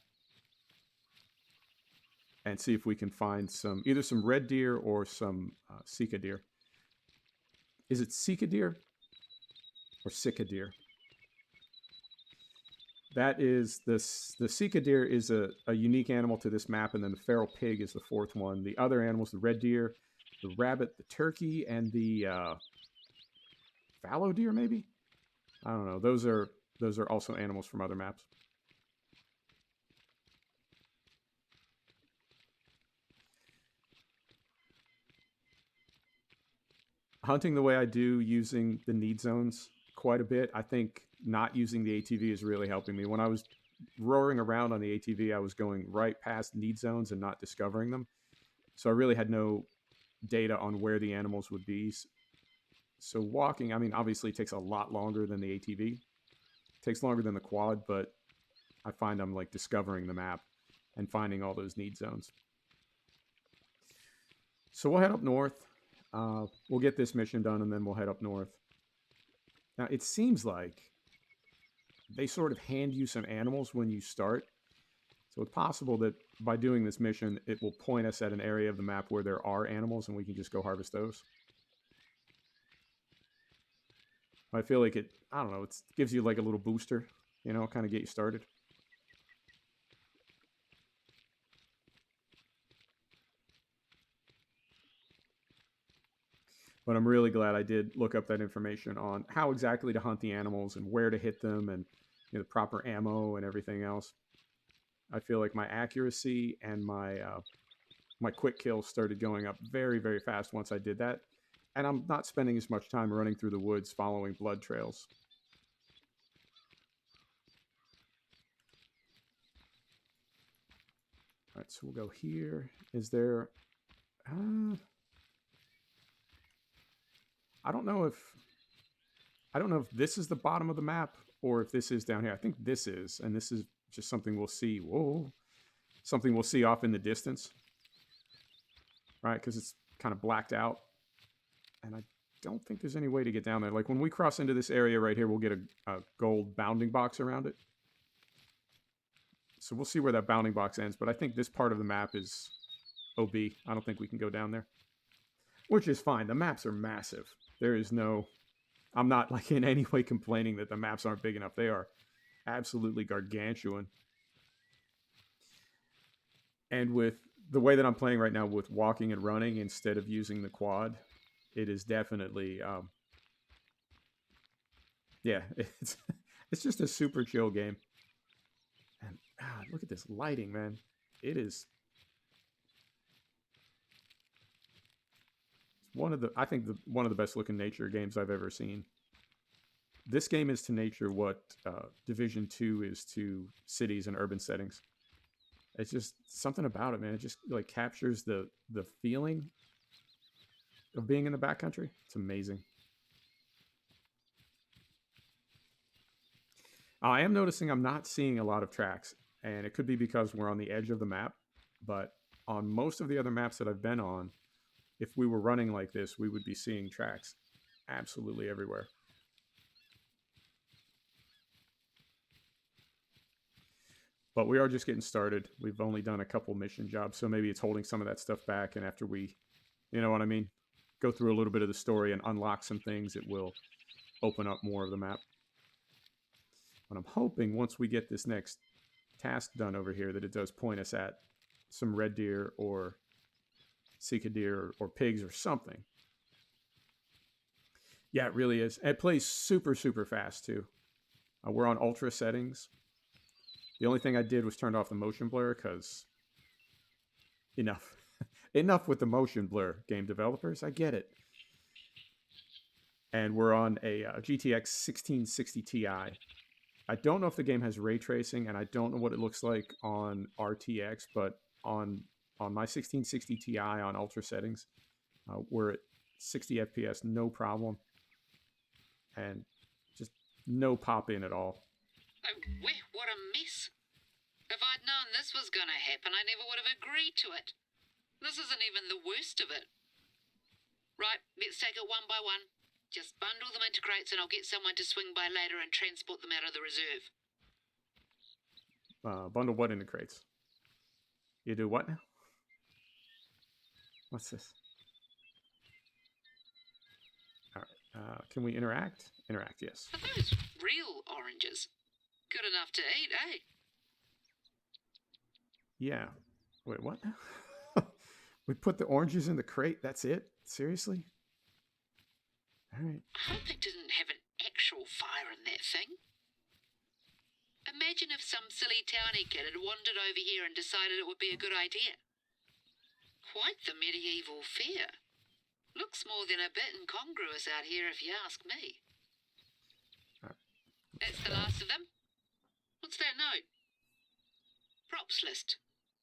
and see if we can find either some red deer or some Seeka deer. Is it Seeka deer or Sika deer? That is the Seeka deer is a unique animal to this map, and then the feral pig is the fourth one. The other animals, the red deer, the rabbit, the turkey, and the fallow deer, maybe? I don't know. Those are also animals from other maps. Hunting the way I do, using the need zones quite a bit, I think not using the ATV is really helping me. When I was roaring around on the ATV, I was going right past need zones and not discovering them. So I really had no data on where the animals would be. So walking, I mean, obviously it takes a lot longer than the ATV. It takes longer than the quad, but I find I'm like discovering the map and finding all those need zones. So we'll head up north. We'll get this mission done, and then we'll head up north. Now, it seems like they sort of hand you some animals when you start. So it's possible that by doing this mission, it will point us at an area of the map where there are animals, and we can just go harvest those. I feel like I don't know, it gives you like a little booster, you know, kind of get you started. But I'm really glad I did look up that information on how exactly to hunt the animals and where to hit them, and the proper ammo and everything else. I feel like my accuracy and my quick kills started going up very, very fast once I did that. And I'm not spending as much time running through the woods following blood trails. All right, so we'll go here. Is there... I don't know if this is the bottom of the map or if this is down here. I think this is, and this is just something we'll see. Whoa. Something we'll see off in the distance. Right, because it's kind of blacked out. And I don't think there's any way to get down there. Like when we cross into this area right here, we'll get a gold bounding box around it. So we'll see where that bounding box ends. But I think this part of the map is OB. I don't think we can go down there. Which is fine. The maps are massive. There is no... I'm not like in any way complaining that the maps aren't big enough. They are absolutely gargantuan. And with the way that I'm playing right now with walking and running instead of using the quad, it is definitely... yeah, it's just a super chill game. And look at this lighting, man. It is... I think one of the best looking nature games I've ever seen. This game is to nature what Division 2 is to cities and urban settings. It's just something about it, man. It just like captures the feeling of being in the backcountry. It's amazing. I am noticing I'm not seeing a lot of tracks, and it could be because we're on the edge of the map, but on most of the other maps that I've been on, if we were running like this, we would be seeing tracks absolutely everywhere. But we are just getting started. We've only done a couple mission jobs, so maybe it's holding some of that stuff back, and after we, you know what I mean, go through a little bit of the story and unlock some things, it will open up more of the map. But I'm hoping once we get this next task done over here that it does point us at some red deer or Seeka deer or pigs or something. Yeah, it really is. It plays super, super fast too. We're on ultra settings. The only thing I did was turned off the motion blur because enough. Enough with the motion blur, game developers. I get it. And we're on a GTX 1660 Ti. I don't know if the game has ray tracing, and I don't know what it looks like on RTX, but on my 1660 Ti on ultra settings, we're at 60 FPS, no problem. And just no pop in at all. Oh, what a mess. If I'd known this was going to happen, I never would have agreed to it. This isn't even the worst of it. Right, let's take it one by one. Just bundle them into crates and I'll get someone to swing by later and transport them out of the reserve. Bundle what into crates? You do what now? What's this? All right. Can we interact? Interact, yes. Are those real oranges? Good enough to eat, eh? Yeah. Wait, what? We put the oranges in the crate. That's it? Seriously? All right. I hope they didn't have an actual fire in that thing. Imagine if some silly townie kid had wandered over here and decided it would be a good idea. Quite the medieval fear. Looks more than a bit incongruous out here if you ask me. Right. That's the last of them. What's that note? Props list.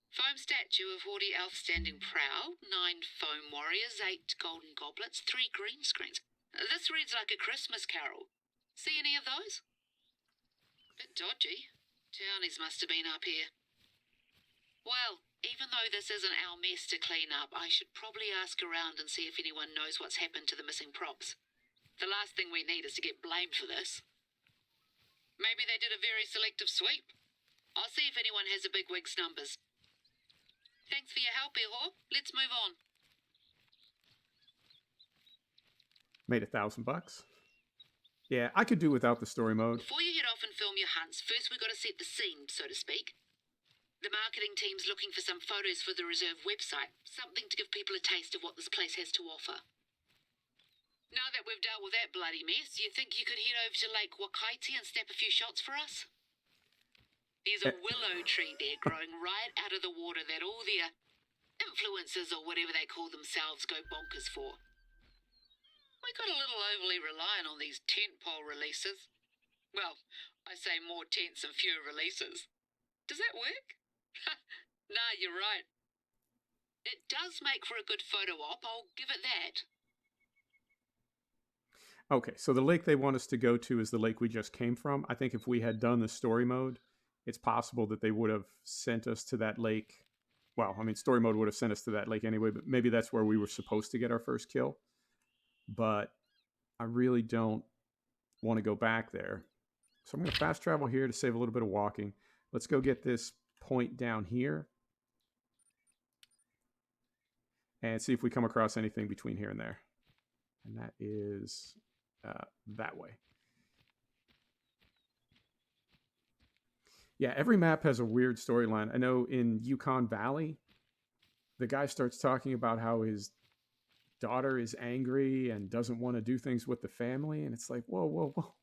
Foam statue of haughty elf standing prow, 9 foam warriors, 8 golden goblets, 3 green screens. This reads like a Christmas carol. See any of those? Bit dodgy. Townies must have been up here. Well, even though this isn't our mess to clean up, I should probably ask around and see if anyone knows what's happened to the missing props. The last thing we need is to get blamed for this. Maybe they did a very selective sweep. I'll see if anyone has a bigwig's numbers. Thanks for your help, Eho. Let's move on. Made $1,000. Yeah, I could do without the story mode. Before you head off and film your hunts, first we've got to set the scene, so to speak. The marketing team's looking for some photos for the reserve website, something to give people a taste of what this place has to offer. Now that we've dealt with that bloody mess, you think you could head over to Lake Wakaiti and snap a few shots for us? There's a willow tree there growing right out of the water that all the influencers or whatever they call themselves go bonkers for. We got a little overly reliant on these tentpole releases. Well, I say more tents and fewer releases. Does that work? Nah, you're right. It does make for a good photo op, I'll give it that. Okay, so the lake they want us to go to is the lake we just came from. I think if we had done the story mode, it's possible that they would have sent us to that lake. Well, I mean, story mode would have sent us to that lake anyway, but maybe that's where we were supposed to get our first kill. But I really don't want to go back there. So I'm going to fast travel here to save a little bit of walking. Let's go get this point down here and see if we come across anything between here and there. And that is that way. Yeah, every map has a weird storyline. I know in Yukon Valley, the guy starts talking about how his daughter is angry and doesn't want to do things with the family. And it's like, whoa, whoa, whoa.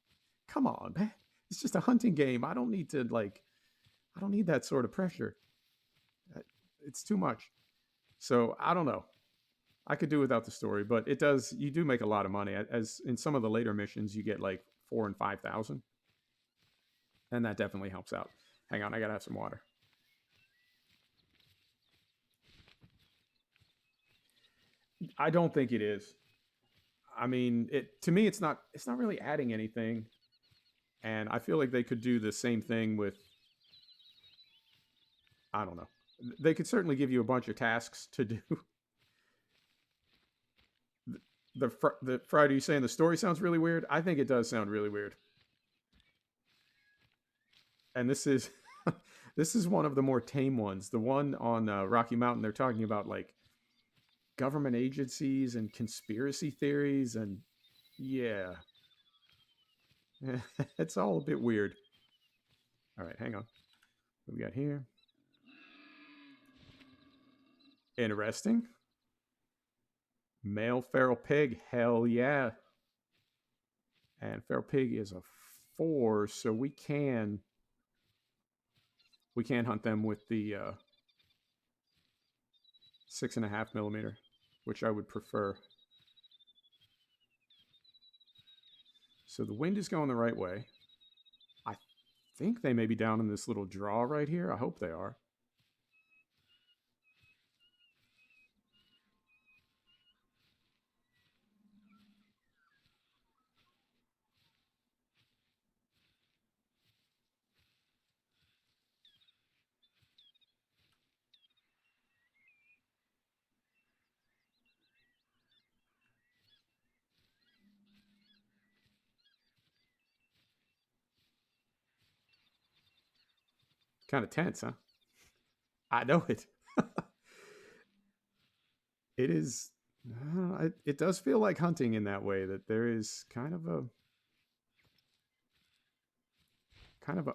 Come on, man. It's just a hunting game. I don't need that sort of pressure. It's too much. So I don't know. I could do without the story, but you do make a lot of money. As in some of the later missions, you get like 4,000 and 5,000. And that definitely helps out. Hang on, I gotta have some water. I don't think it is. I mean, to me, it's not really adding anything. And I feel like they could do the same thing with, I don't know. They could certainly give you a bunch of tasks to do. The Friday, you saying the story sounds really weird? I think it does sound really weird. And this is this is one of the more tame ones. The one on Rocky Mountain, they're talking about like government agencies and conspiracy theories, and yeah, it's all a bit weird. All right, hang on. What we got here? Interesting. Male feral pig, hell yeah. And feral pig is a 4, so we can hunt them with the 6.5 millimeter, which I would prefer. So the wind is going the right way. I think they may be down in this little draw right here. I hope they are. Kind of tense, huh? I know it. It is. It does feel like hunting in that way. That there is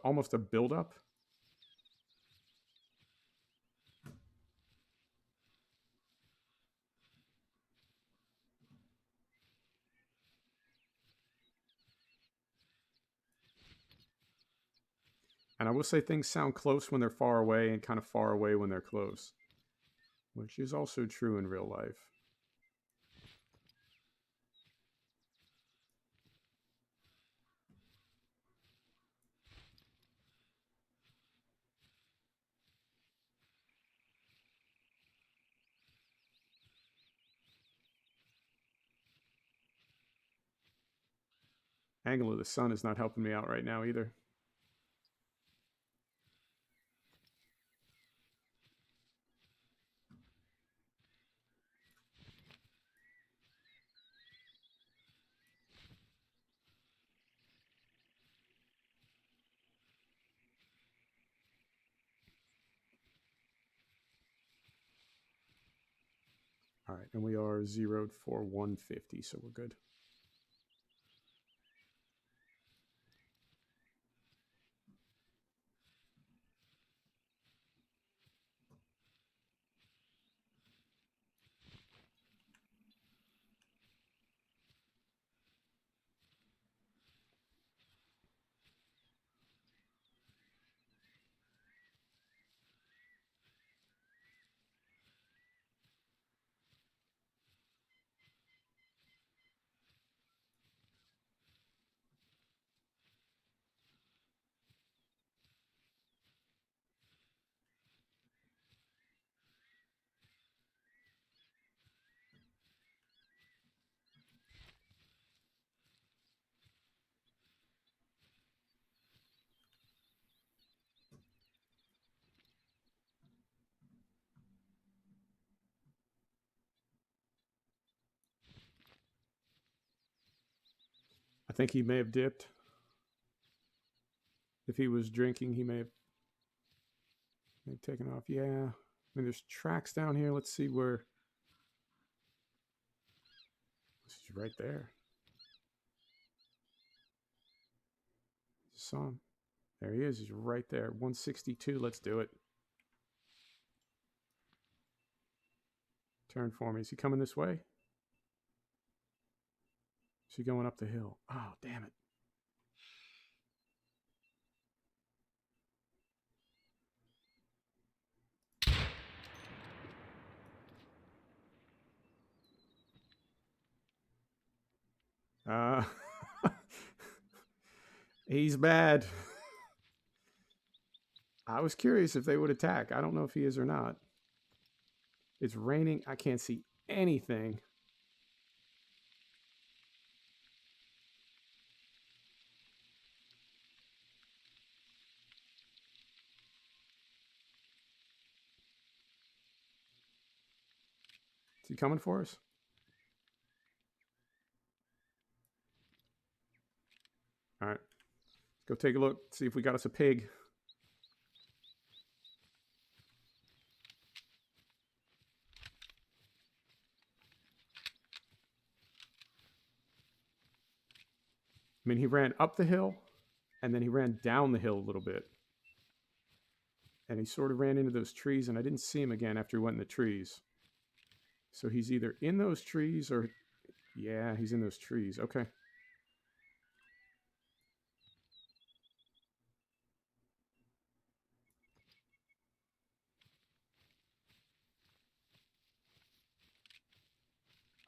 almost a buildup. And I will say things sound close when they're far away and kind of far away when they're close, which is also true in real life. Angle of the sun is not helping me out right now either. All right, and we are zeroed for 150, so we're good. I think he may have dipped. If he was drinking, he may have taken off. Yeah. I mean, there's tracks down here. Let's see where. He's right there. Saw him. There he is. He's right there. 162. Let's do it. Turn for me. Is he coming this way? Is he going up the hill? Oh, damn it. He's bad. I was curious if they would attack. I don't know if he is or not. It's raining. I can't see anything. Is he coming for us? All right. Let's go take a look. See if we got us a pig. I mean, he ran up the hill, and then he ran down the hill a little bit. And he sort of ran into those trees, and I didn't see him again after he went in the trees. So he's either in those trees or... Yeah, he's in those trees. Okay.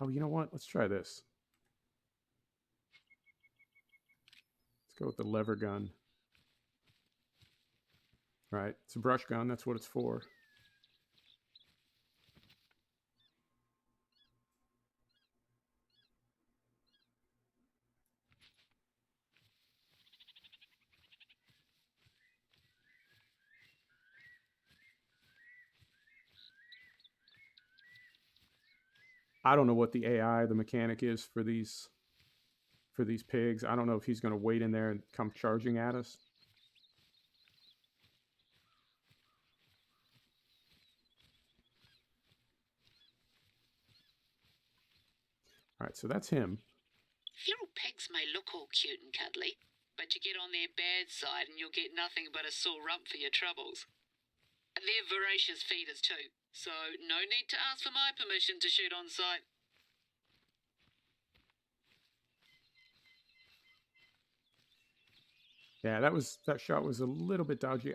Oh, you know what? Let's try this. Let's go with the lever gun. Right. It's a brush gun. That's what it's for. I don't know what the AI, the mechanic is for these pigs. I don't know if he's going to wait in there and come charging at us. All right, so that's him. Feral pigs may look all cute and cuddly, but you get on their bad side and you'll get nothing but a sore rump for your troubles. They're voracious feeders too, so no need to ask for my permission to shoot on sight. Yeah, that shot was a little bit dodgy.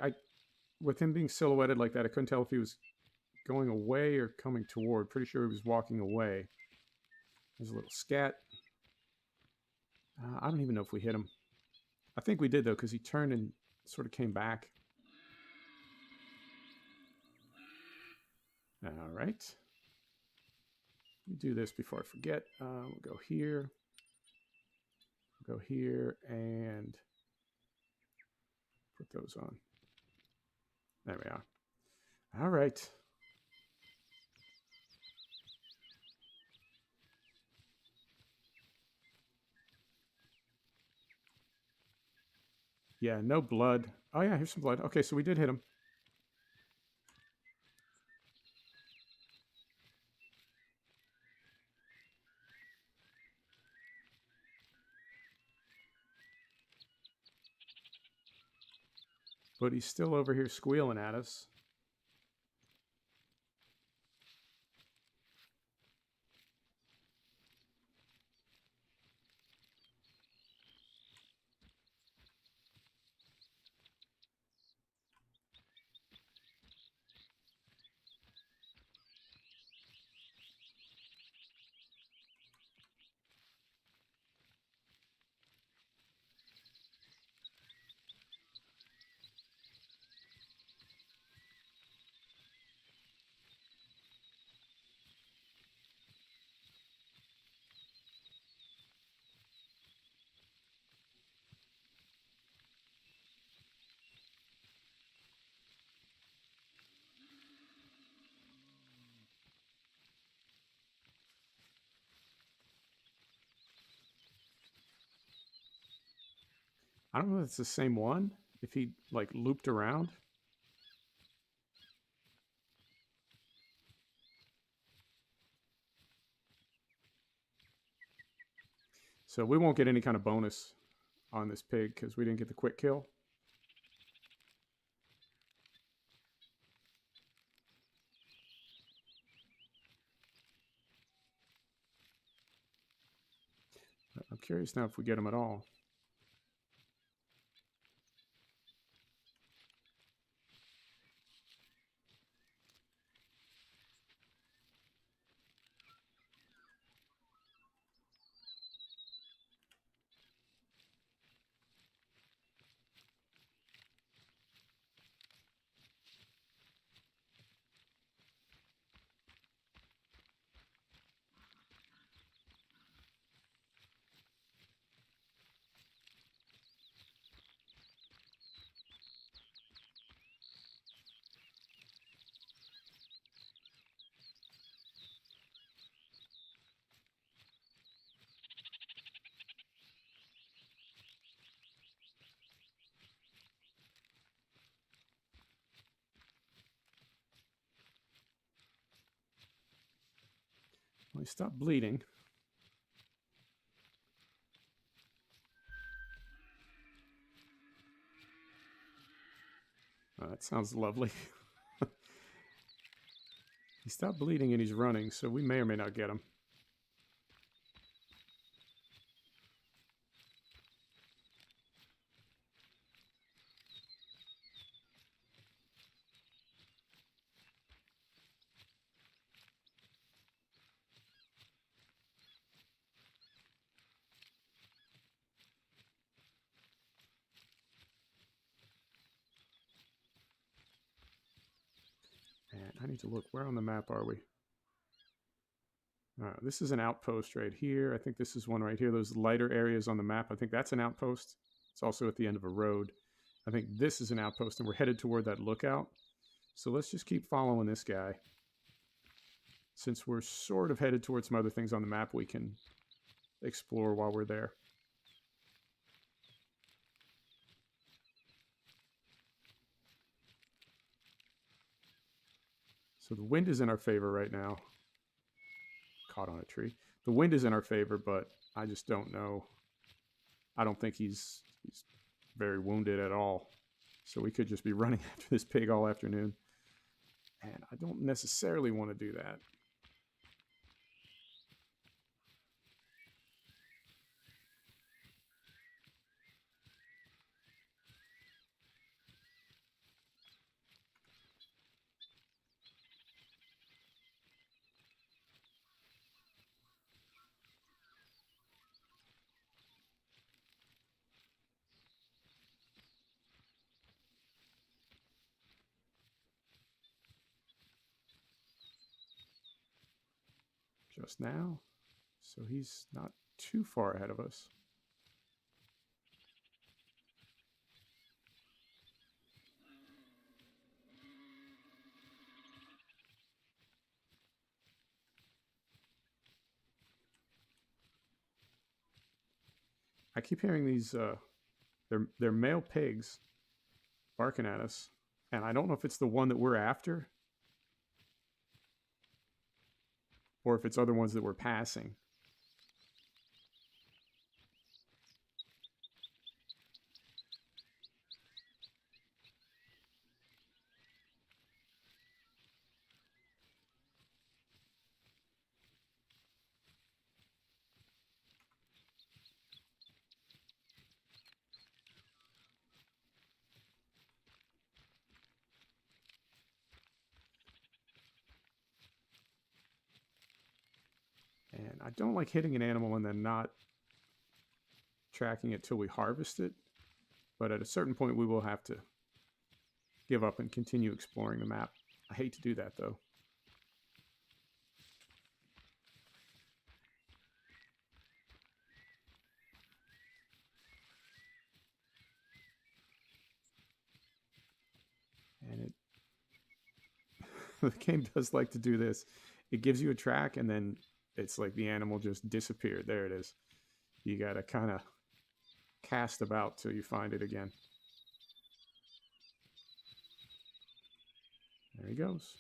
With him being silhouetted like that, I couldn't tell if he was going away or coming toward. Pretty sure he was walking away. There's a little scat. I don't even know if we hit him. I think we did, though, because he turned and sort of came back. All right. Let me do this before I forget. We'll go here. We'll go here and put those on. There we are. All right. Yeah, no blood. Oh, yeah, here's some blood. Okay, so we did hit him. But he's still over here squealing at us. I don't know if it's the same one. If he, like, looped around. So we won't get any kind of bonus on this pig because we didn't get the quick kill. I'm curious now if we get him at all. Well, he stopped bleeding. Oh, that sounds lovely. He stopped bleeding and he's running, so we may or may not get him. And I need to look. Where on the map are we? This is an outpost right here. I think this is one right here. Those lighter areas on the map. I think that's an outpost. It's also at the end of a road. I think this is an outpost, and we're headed toward that lookout. So let's just keep following this guy. Since we're sort of headed towards some other things on the map, we can explore while we're there. So the wind is in our favor right now. Caught on a tree. The wind is in our favor, but I just don't know. I don't think he's very wounded at all. So we could just be running after this pig all afternoon. And I don't necessarily want to do that. Just now. So he's not too far ahead of us. I keep hearing these, they're male pigs barking at us. And I don't know if it's the one that we're after or if it's other ones that we're passing. And I don't like hitting an animal and then not tracking it till we harvest it. But at a certain point, we will have to give up and continue exploring the map. I hate to do that, though. And it the game does like to do this. It gives you a track, and then it's like the animal just disappeared. There it is. You got to kind of cast about till you find it again. There he goes.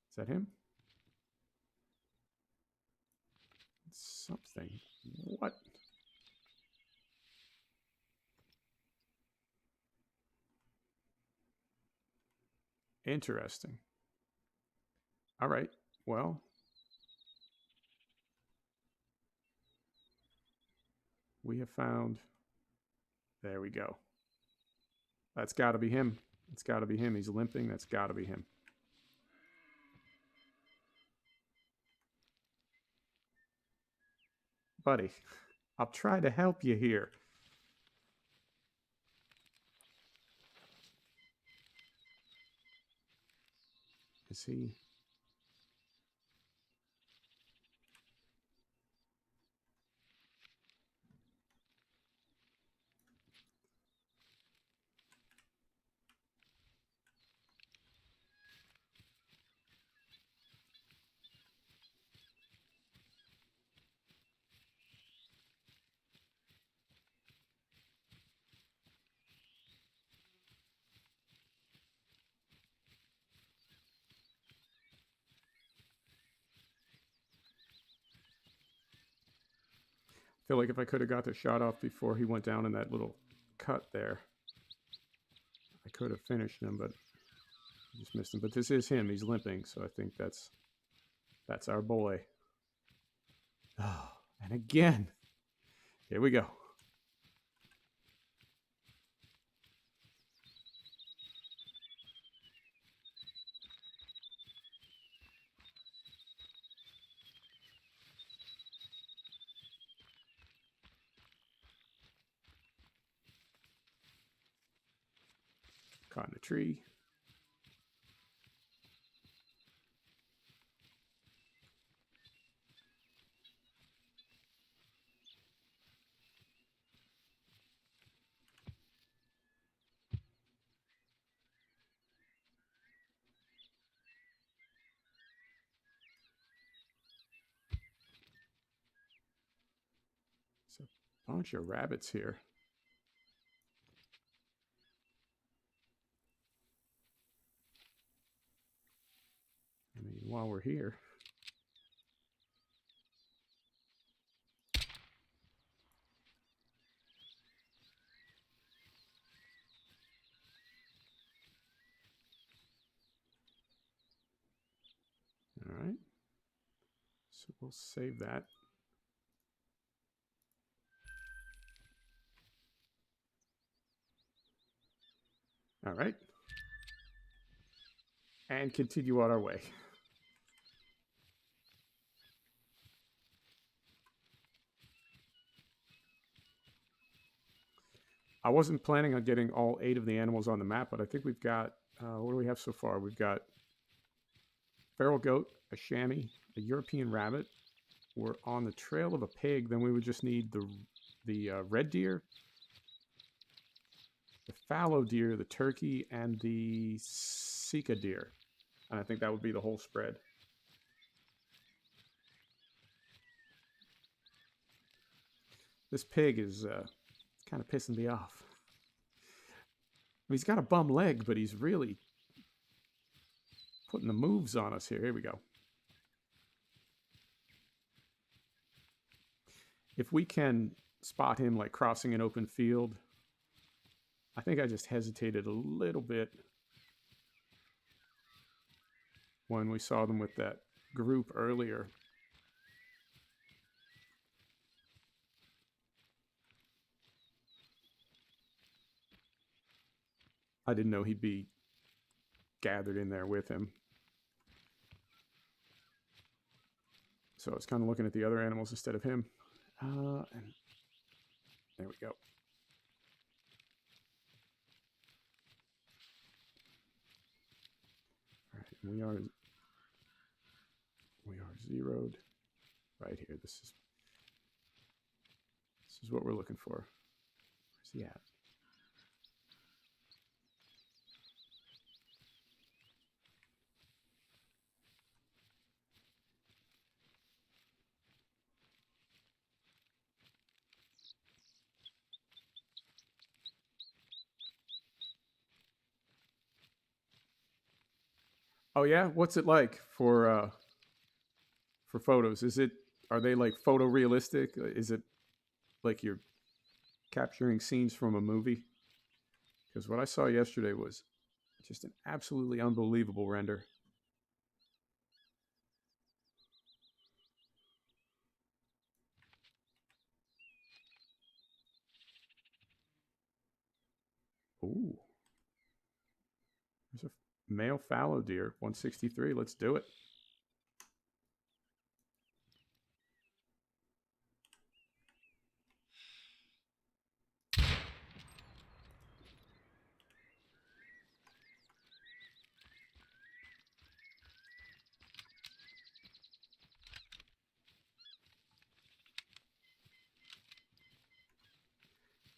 Is that him? Something. What? Interesting. All right. Well, we have found. There we go. That's got to be him. It's got to be him. He's limping. That's got to be him. Buddy, I'll try to help you here. Is he? I feel like if I could have got the shot off before he went down in that little cut there, I could have finished him, but I just missed him. But this is him. He's limping, so I think that's our boy. Oh, and again. Here we go. Caught in a tree. There's a bunch of rabbits here. And while we're here. All right. So we'll save that. All right. And continue on our way. I wasn't planning on getting all 8 of the animals on the map, but I think we've got, what do we have so far? We've got feral goat, a chamois, a European rabbit. We're on the trail of a pig. Then we would just need the red deer, the fallow deer, the turkey, and the Seeka deer. And I think that would be the whole spread. This pig is kind of pissing me off. I mean, he's got a bum leg, but he's really putting the moves on us here. Here we go. If we can spot him like crossing an open field, I think I just hesitated a little bit when we saw them with that group earlier. I didn't know he'd be gathered in there with him. So I was kind of looking at the other animals instead of him. And there we go. All right, we are zeroed right here. This is what we're looking for. Where's he at? Oh yeah, what's it like for photos? Are they like photorealistic? Is it like you're capturing scenes from a movie? Because what I saw yesterday was just an absolutely unbelievable render. Ooh. There's a male fallow deer, 163. Let's do it.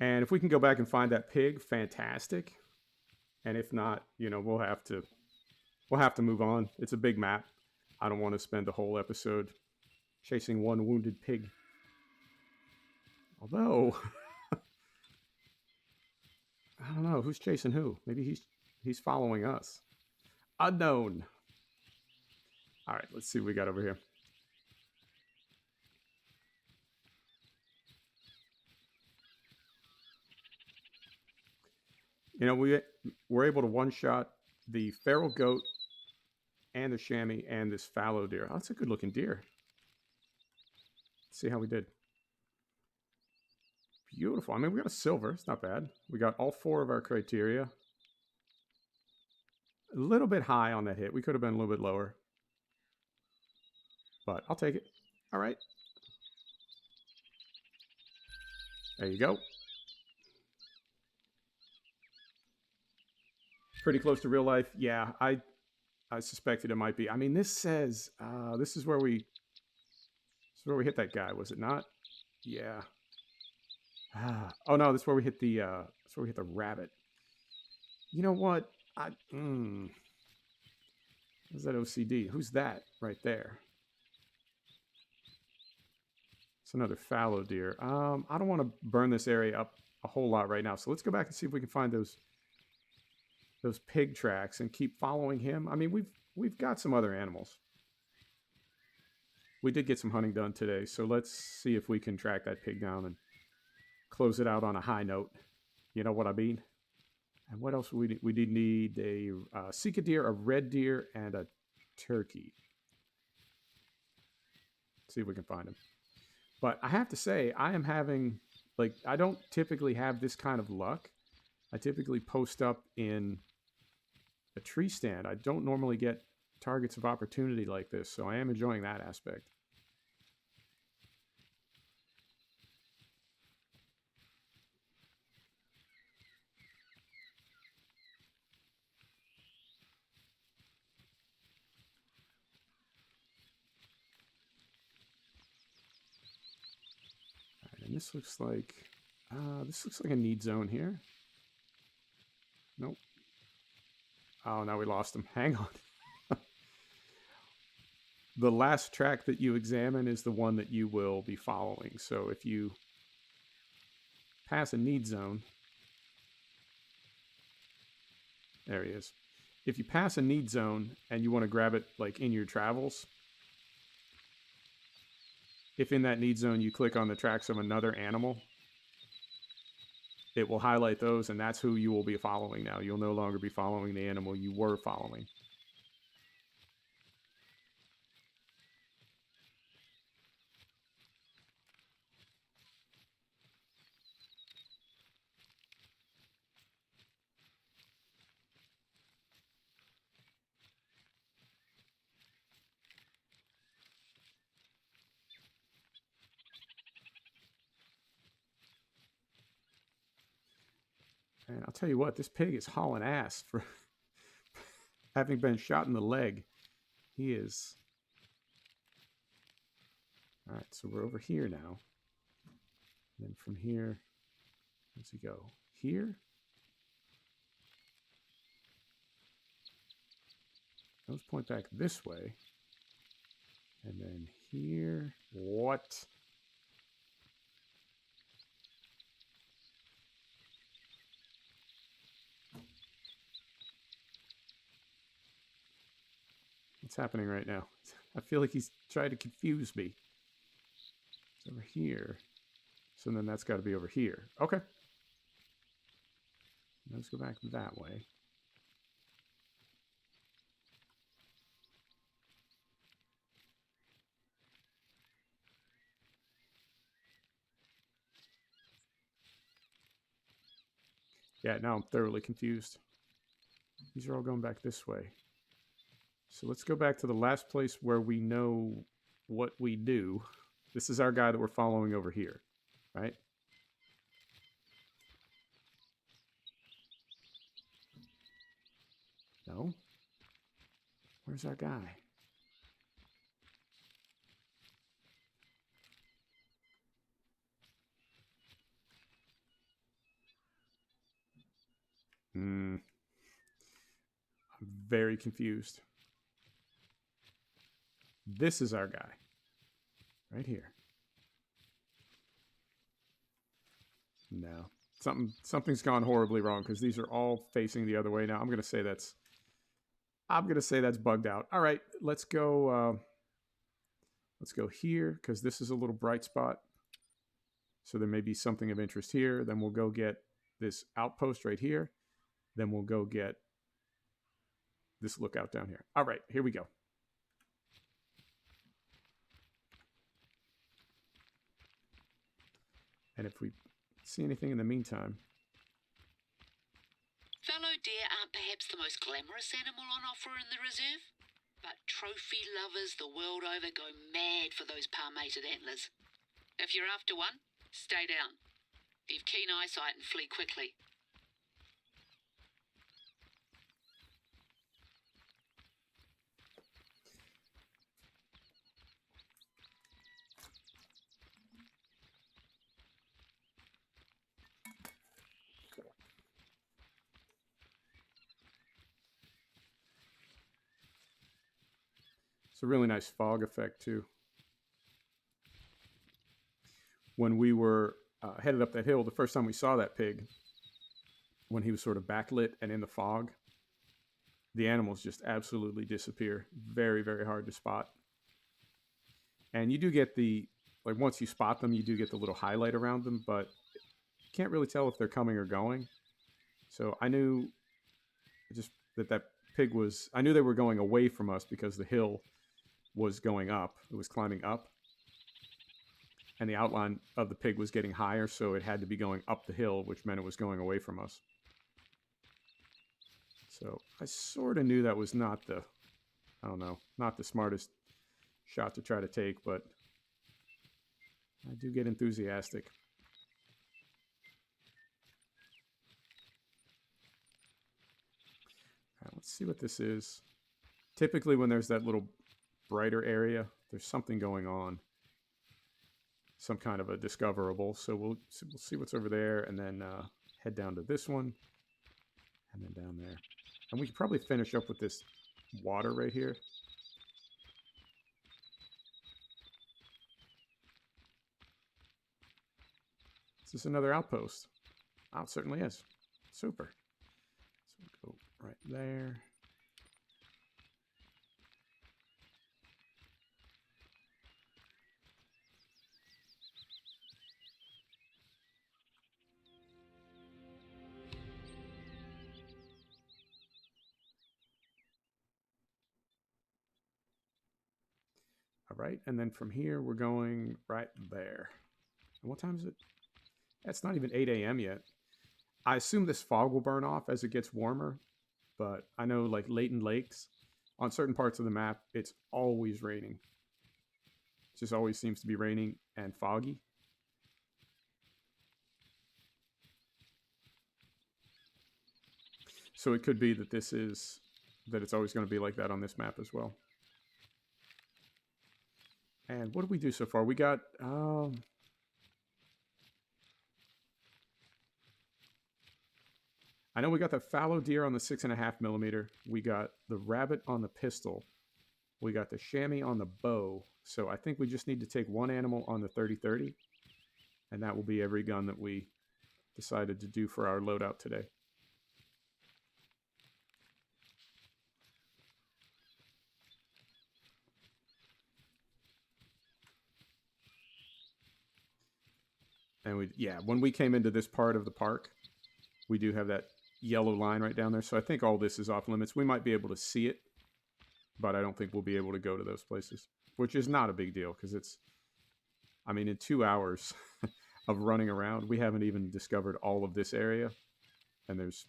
And if we can go back and find that pig, fantastic. And if not, you know, we'll have to move on. It's a big map. I don't want to spend the whole episode chasing one wounded pig. Although, I don't know who's chasing who. Maybe he's following us. Unknown. All right, let's see what we got over here. You know, we're able to one-shot the feral goat and the chamois and this fallow deer. Oh, that's a good-looking deer. Let's see how we did. Beautiful. I mean, we got a silver. It's not bad. We got all 4 of our criteria. A little bit high on that hit. We could have been a little bit lower. But I'll take it. All right. There you go. Pretty close to real life. Yeah, I suspected it might be. I mean, this says this is where we hit that guy, was it not? Yeah. Oh no, this is where we hit the rabbit. You know what? What's that OCD? Who's that right there? It's another fallow deer. I don't want to burn this area up a whole lot right now, so let's go back and see if we can find those pig tracks and keep following him. I mean, we've got some other animals. we did get some hunting done today, so let's see if we can track that pig down and close it out on a high note. You know what I mean? And what else we did need? A Seeka deer, a red deer, and a turkey. See if we can find them. But I have to say, I am having, like, I don't typically have this kind of luck. I typically post up in a tree stand. I don't normally get targets of opportunity like this, so I am enjoying that aspect. All right, and this looks like a need zone here. Nope. Oh, now we lost him. Hang on. The last track that you examine is the one that you will be following. So if you pass a need zone, there he is. If you pass a need zone and you want to grab it like in your travels, if in that need zone you click on the tracks of another animal, it will highlight those, and that's who you will be following now. You'll no longer be following the animal you were following. And I'll tell you what, this pig is hauling ass for having been shot in the leg. He is. All right, so we're over here now. And then from here, where's he go? Here? Those point back this way. And then here. What? What's happening right now? I feel like he's trying to confuse me. It's over here. So then that's got to be over here. Okay. Let's go back that way. Yeah, now I'm thoroughly confused. These are all going back this way. So let's go back to the last place where we know what we do. This is our guy that we're following over here, right? No? Where's our guy? I'm very confused. This is our guy. Right here. No. Something's gone horribly wrong because these are all facing the other way now. I'm gonna say that's bugged out. All right, let's go here because this is a little bright spot. So there may be something of interest here. Then we'll go get this outpost right here. Then we'll go get this lookout down here. All right, here we go. And if we see anything in the meantime. Fallow deer aren't perhaps the most glamorous animal on offer in the reserve, but trophy lovers the world over go mad for those palmated antlers. If you're after one, stay down. You've keen eyesight and flee quickly. It's a really nice fog effect too. When we were headed up that hill, the first time we saw that pig, when he was sort of backlit and in the fog, the animals just absolutely disappear. Very, very hard to spot. And you do get the, like, once you spot them, you do get the little highlight around them, but you can't really tell if they're coming or going. So I knew just that pig was, I knew they were going away from us because the hill was going up. It was climbing up. And the outline of the pig was getting higher, so it had to be going up the hill, which meant it was going away from us. So I sort of knew that was not the, I don't know, not the smartest shot to try to take, but I do get enthusiastic. All right, let's see what this is. Typically when there's that little brighter area, there's something going on. Some kind of a discoverable. So we'll see what's over there, and then head down to this one, and then down there. And we could probably finish up with this water right here. Is this another outpost? Oh, it certainly is. Super. So we'll go right there. All right, and then from here, we're going right there. And what time is it? It's not even 8 a.m. yet. I assume this fog will burn off as it gets warmer, but I know like Layton Lakes, on certain parts of the map, it's always raining. It just always seems to be raining and foggy. So it could be that this is, that it's always going to be like that on this map as well. And what did we do so far? We got, I know we got the fallow deer on the 6.5mm. We got the rabbit on the pistol. We got the chamois on the bow. So I think we just need to take one animal on the 30-30. And that will be every gun that we decided to do for our loadout today. And when we came into this part of the park, we do have that yellow line right down there. So I think all this is off limits. We might be able to see it, but I don't think we'll be able to go to those places, which is not a big deal because it's, I mean, in 2 hours of running around, we haven't even discovered all of this area, and there's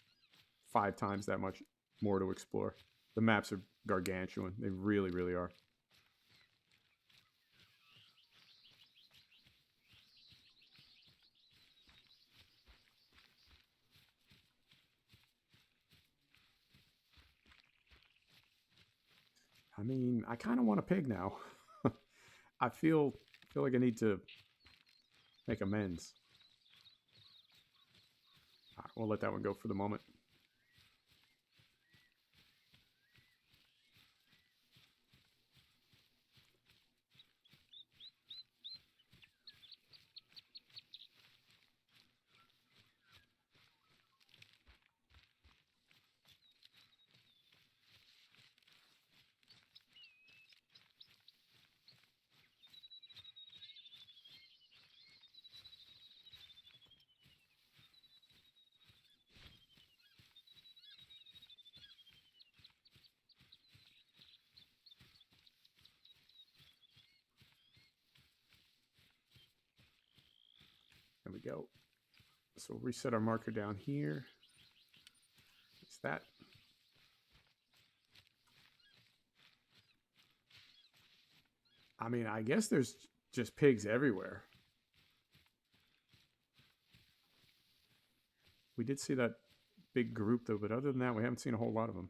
5 times that much more to explore. The maps are gargantuan. They really, really are. I mean, I kind of want a pig now. I feel like I need to make amends. All right, we'll let that one go for the moment. There we go. So we'll reset our marker down here. It's that. I mean, I guess there's just pigs everywhere. We did see that big group though, but other than that, we haven't seen a whole lot of them.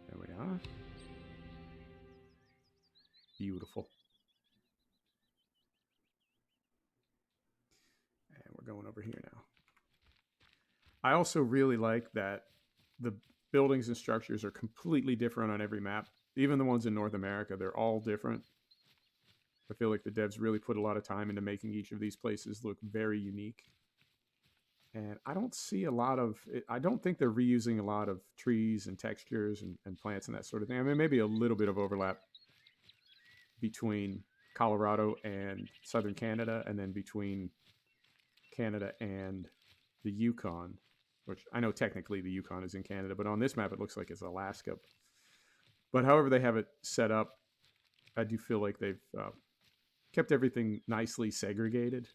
There we are. Beautiful. And we're going over here now. I also really like that the buildings and structures are completely different on every map. Even the ones in North America, they're all different. I feel like the devs really put a lot of time into making each of these places look very unique. And I don't see a lot of, I don't think they're reusing a lot of trees and textures and plants and that sort of thing. I mean, maybe a little bit of overlap between Colorado and southern Canada, and then between Canada and the Yukon, which I know technically the Yukon is in Canada, but on this map it looks like it's Alaska. But however they have it set up, I do feel like they've kept everything nicely segregated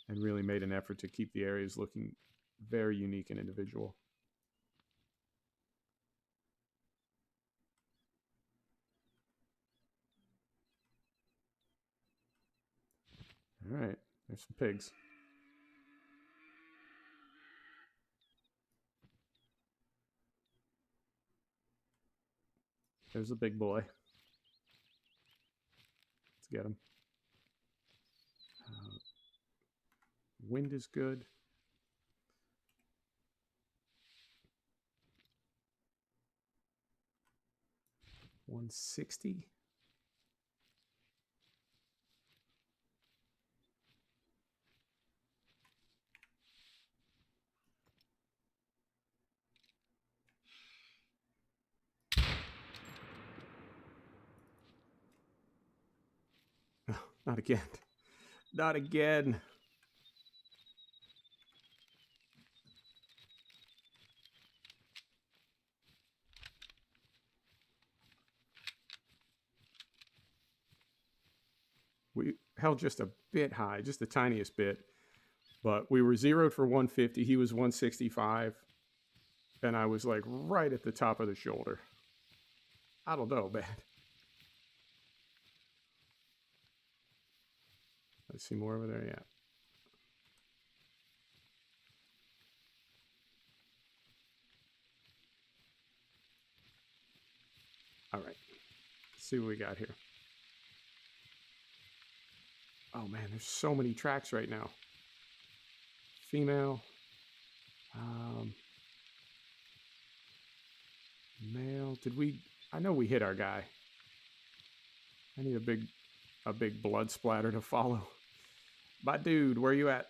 and really made an effort to keep the areas looking very unique and individual. All right, there's some pigs. There's a big boy. Let's get him. Wind is good. $160. Oh, not again. Not again. We held just a bit high, just the tiniest bit, but we were zeroed for 150. He was 165, and I was like right at the top of the shoulder. I don't know, man. Let's see more over there. Yeah. All right. Let's see what we got here. Oh man, there's so many tracks right now. Female. Male. Did we? I know we hit our guy. I need a big blood splatter to follow. My dude, where you at?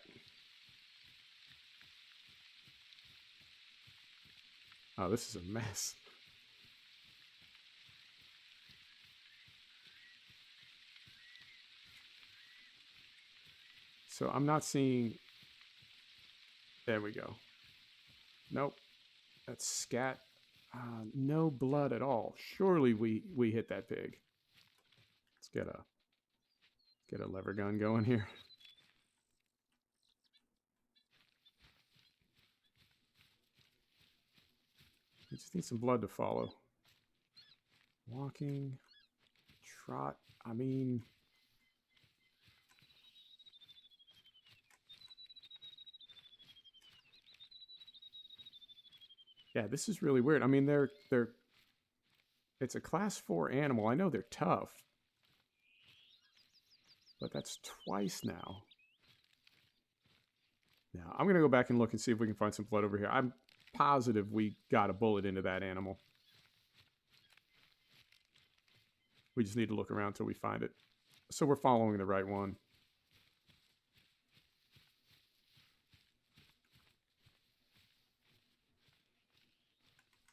Oh, this is a mess. So I'm not seeing. There we go. Nope. That's scat. No blood at all. Surely we hit that pig. Let's get a lever gun going here. We just need some blood to follow. Walking, trot. I mean, yeah, this is really weird. I mean, they're it's a class 4 animal. I know they're tough, but that's twice now. Now, I'm going to go back and look and see if we can find some blood over here. I'm positive we got a bullet into that animal. We just need to look around till we find it. So we're following the right one.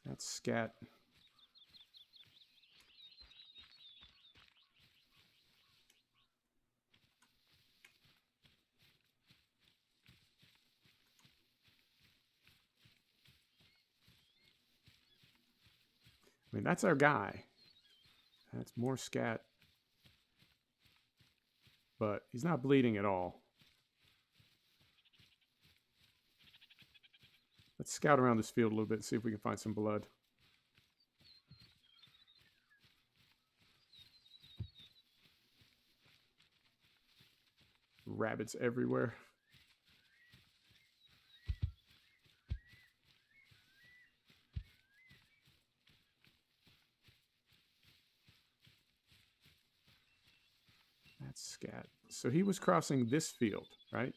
That's scat. I mean, that's our guy. That's more scat. But he's not bleeding at all. Let's scout around this field a little bit and see if we can find some blood. Rabbits everywhere. That's scat. So he was crossing this field, right?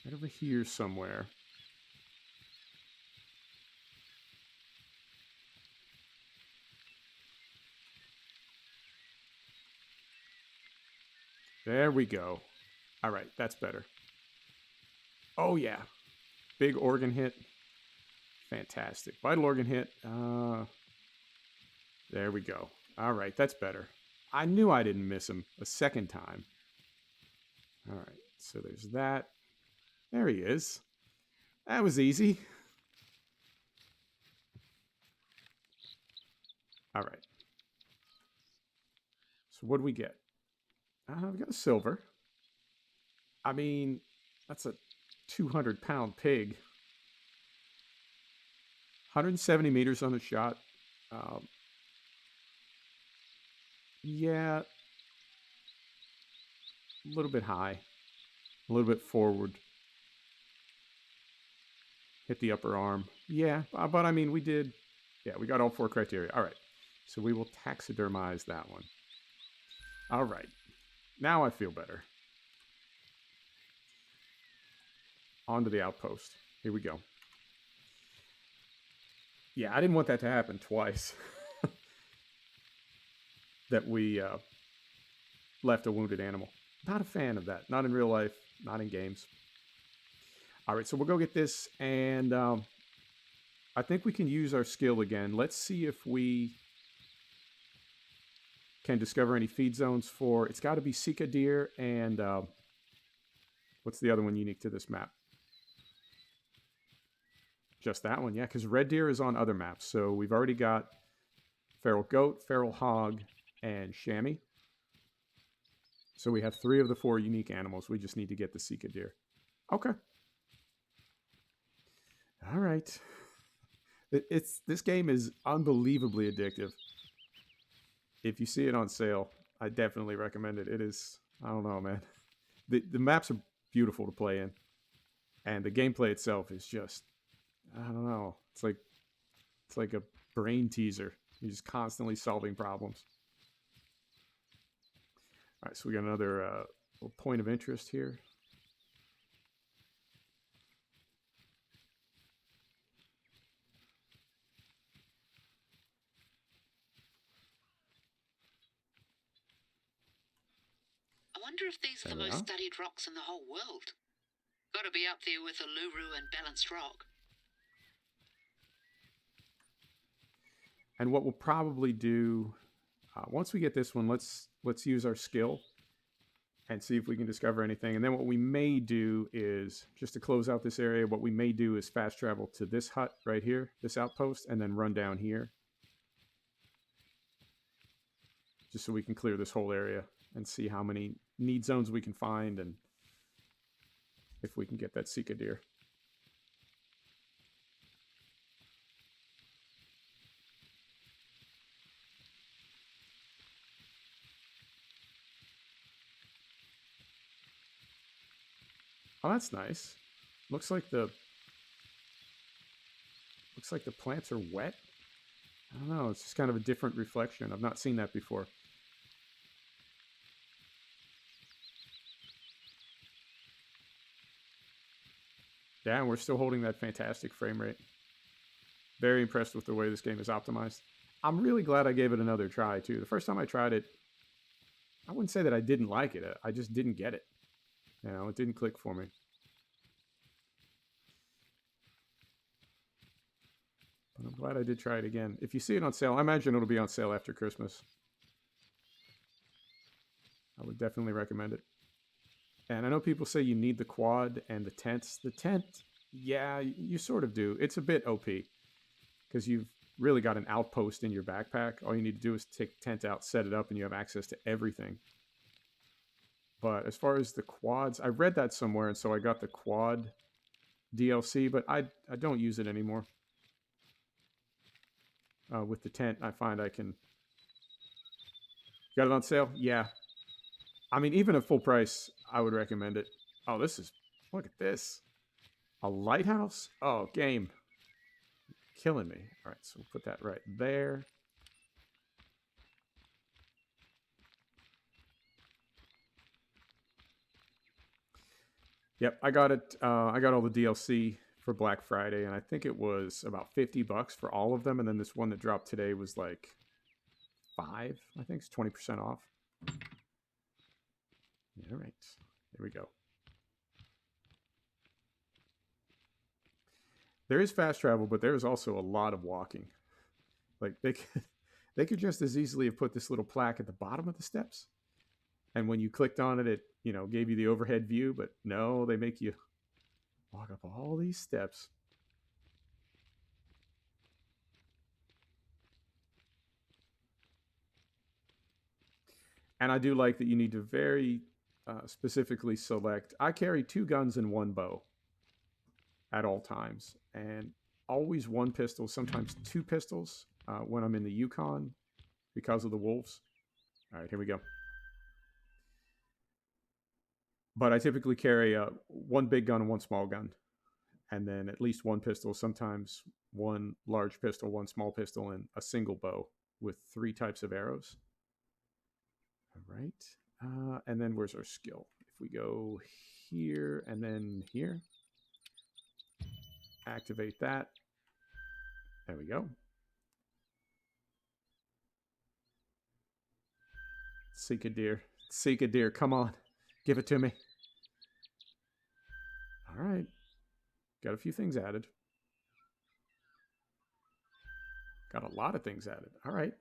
Right over here somewhere. There we go. All right, that's better. Oh, yeah. Big organ hit. Fantastic. Vital organ hit. There we go. All right, that's better. I knew I didn't miss him a second time. All right, so there's that. There he is. That was easy. All right. So what do we get? We got a silver. I mean, that's a 200-pound pig. 170 meters on the shot. Yeah, a little bit high. A little bit forward. Hit the upper arm. Yeah, but I mean, we did. Yeah, we got all 4 criteria. All right. So we will taxidermize that one. All right. Now I feel better. On to the outpost. Here we go. Yeah, I didn't want that to happen twice. That we left a wounded animal. Not a fan of that. Not in real life. Not in games. All right, so we'll go get this. And I think we can use our skill again. Let's see if we can discover any feed zones for... It's got to be Seeka deer and... what's the other one unique to this map? Just that one, yeah, because red deer is on other maps. So we've already got feral goat, feral hog, and chamois. So we have 3 of the 4 unique animals. We just need to get the Seeka deer. Okay. All right. This game is unbelievably addictive. If you see it on sale, I definitely recommend it. It is, I don't know, man. The maps are beautiful to play in. And the gameplay itself is just, I don't know. It's like a brain teaser. You're just constantly solving problems. All right, so we got another little point of interest here. I wonder if these are the most studied rocks in the whole world. Got to be up there with Uluru and Balanced Rock. And what we'll probably do, once we get this one, let's use our skill and see if we can discover anything. And then what we may do is, just to close out this area, what we may do is fast travel to this hut right here, this outpost, and then run down here. Just so we can clear this whole area and see how many need zones we can find and if we can get that Seeka deer. Oh, that's nice. Looks like the plants are wet. I don't know. It's just kind of a different reflection. I've not seen that before. Yeah, and we're still holding that fantastic frame rate. Very impressed with the way this game is optimized. I'm really glad I gave it another try, too. The first time I tried it, I wouldn't say that I didn't like it. I just didn't get it. You know, it didn't click for me. But I'm glad I did try it again. If you see it on sale, I imagine it'll be on sale after Christmas. I would definitely recommend it. And I know people say you need the quad and the tents. The tent, yeah, you sort of do. It's a bit OP because you've really got an outpost in your backpack. All you need to do is take the tent out, set it up, and you have access to everything. But as far as the quads, I read that somewhere, and so I got the quad DLC, but I don't use it anymore. With the tent, I find I can... Got it on sale? Yeah. I mean, even at full price, I would recommend it. Oh, this is... Look at this. A lighthouse? Oh, game. Killing me. All right, so we'll put that right there. Yep, I got it. I got all the DLC for Black Friday, and I think it was about $50 for all of them. And then this one that dropped today was like $5. I think it's 20% off. All right, here we go. There is fast travel, but there is also a lot of walking. Like they could just as easily have put this little plaque at the bottom of the steps, and when you clicked on it, it gave you the overhead view. But no, they make you walk up all these steps. And I do like that you need to very specifically select. I carry 2 guns and 1 bow at all times, and always 1 pistol, sometimes 2 pistols when I'm in the Yukon because of the wolves. All right, here we go. But I typically carry 1 big gun and 1 small gun, and then at least 1 pistol, sometimes 1 large pistol, 1 small pistol, and a single bow with 3 types of arrows. All right. And then where's our skill? If we go here and then here, activate that. There we go. Seeka deer. Seeka deer, come on. Give it to me. All right. Got a few things added. Got a lot of things added. All right.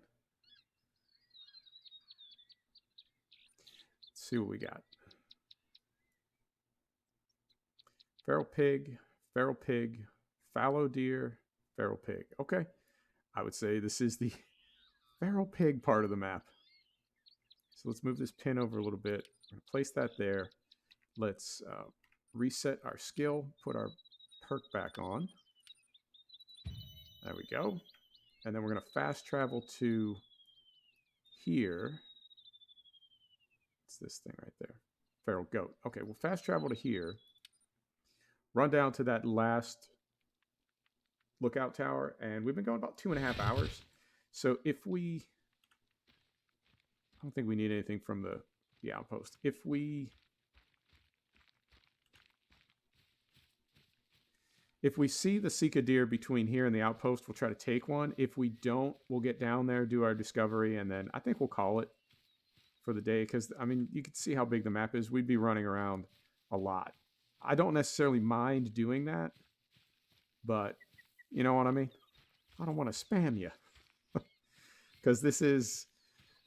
Let's see what we got. Feral pig, fallow deer, feral pig. Okay. I would say this is the feral pig part of the map. So let's move this pin over a little bit. We're going to place that there. Let's reset our skill, put our perk back on. There we go. And then we're going to fast travel to here. It's this thing right there. Feral goat. Okay, we'll fast travel to here. Run down to that last lookout tower. And we've been going about 2.5 hours. So if we... I don't think we need anything from the outpost. If we see the Seeka deer between here and the outpost, we'll try to take one. If we don't, we'll get down there, do our discovery, and then I think we'll call it for the day. Because, I mean, you can see how big the map is. We'd be running around a lot. I don't necessarily mind doing that, but you know what I mean? I don't want to spam you. Because this is...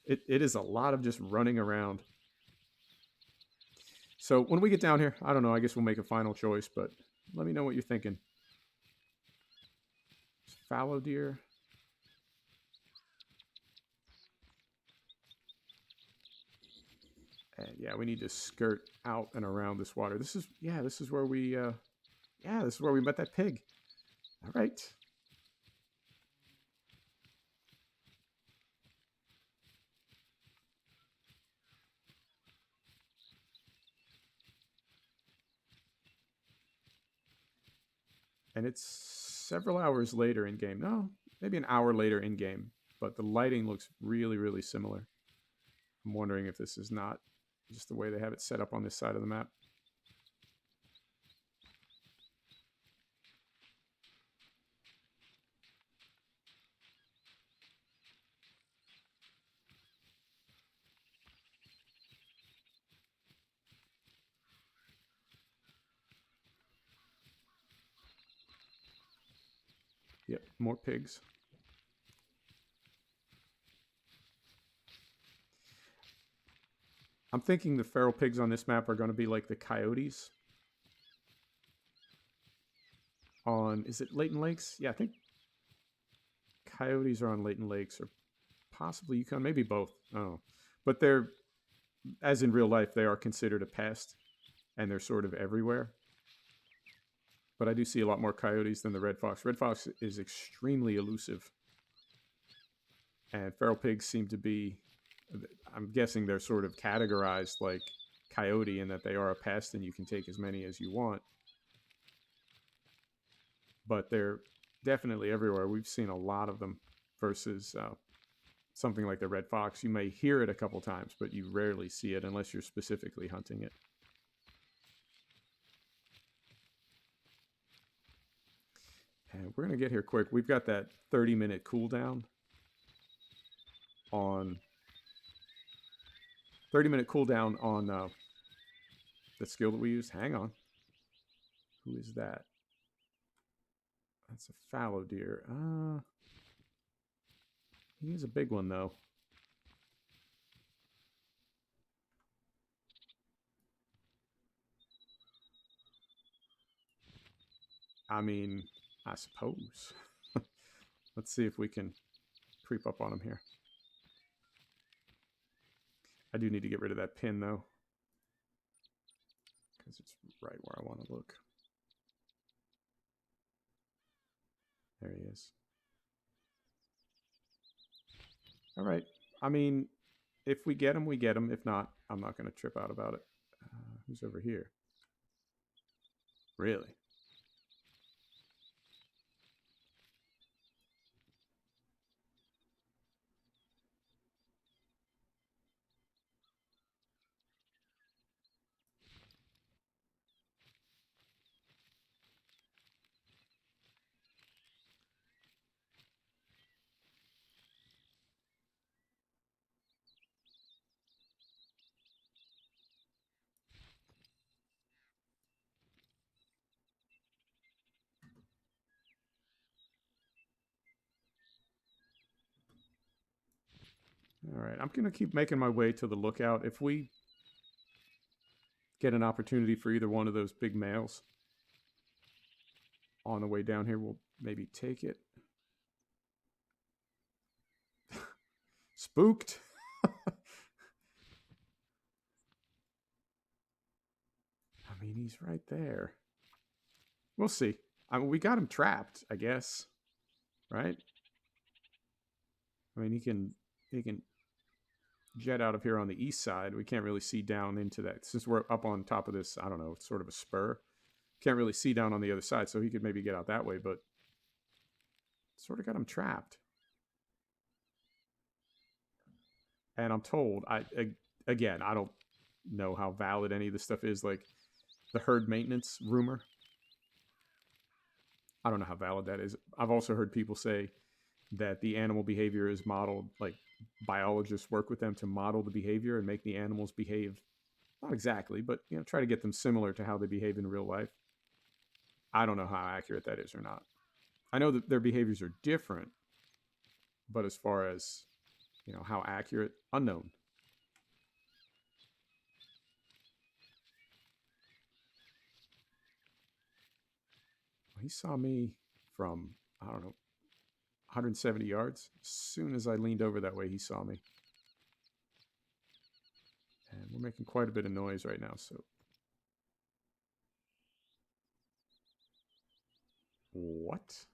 It is a lot of just running around. So when we get down here, I don't know, I guess we'll make a final choice, but let me know what you're thinking. Fallow deer. And yeah, we need to skirt out and around this water. This is where we, this is where we met that pig. All right. And it's several hours later in game. No, maybe an hour later in game. But the lighting looks really, really similar. I'm wondering if this is not just the way they have it set up on this side of the map. Yep, more pigs. I'm thinking the feral pigs on this map are going to be like the coyotes on, is it Layton Lakes? Yeah, I think coyotes are on Layton Lakes, or possibly Yukon, maybe both. I don't know. But they're, as in real life, they are considered a pest, and they're sort of everywhere. But I do see a lot more coyotes than the red fox. Red fox is extremely elusive. And feral pigs seem to be, I'm guessing they're sort of categorized like coyote in that they are a pest and you can take as many as you want. But they're definitely everywhere. We've seen a lot of them versus something like the red fox. You may hear it a couple times, but you rarely see it unless you're specifically hunting it. And we're going to get here quick. We've got that 30-minute cooldown on... 30-minute cooldown on the the skill that we used. Hang on. Who is that? That's a fallow deer. He is a big one, though. I mean, I suppose. Let's see if we can creep up on him here. I do need to get rid of that pin, though, because it's right where I want to look. There he is. All right. I mean, if we get him, we get him. If not, I'm not going to trip out about it. Who's over here? Really? All right, I'm going to keep making my way to the lookout. If we get an opportunity for either one of those big males on the way down here, we'll maybe take it. Spooked. I mean, he's right there. We'll see. I mean, we got him trapped, I guess. Right? I mean, he can jet out of here on the east side. We can't really see down into that. Since we're up on top of this, I don't know, it's sort of a spur. Can't really see down on the other side, so he could maybe get out that way, but sort of got him trapped. And I'm told, again, I don't know how valid any of this stuff is, like the herd maintenance rumor. I don't know how valid that is. I've also heard people say that the animal behavior is modeled, like biologists work with them to model the behavior and make the animals behave, not exactly, but try to get them similar to how they behave in real life. I don't know how accurate that is or not. I know that their behaviors are different, but as far as how accurate, unknown. He saw me from, I don't know, 170 yards. As soon as I leaned over that way, he saw me. And we're making quite a bit of noise right now, so. What?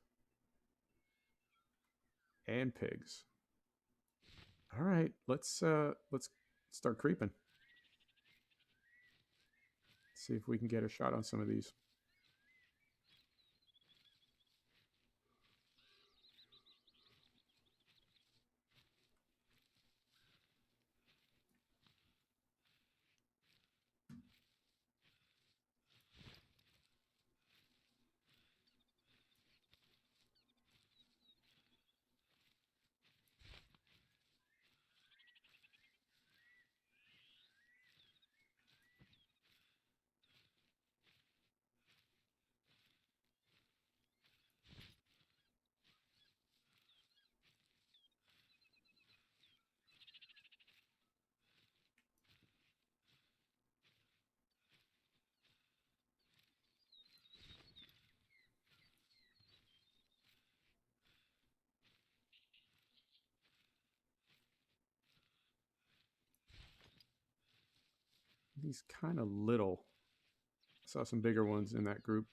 And pigs. All right, let's start creeping. See if we can get a shot on some of these. He's kind of little. I saw some bigger ones in that group.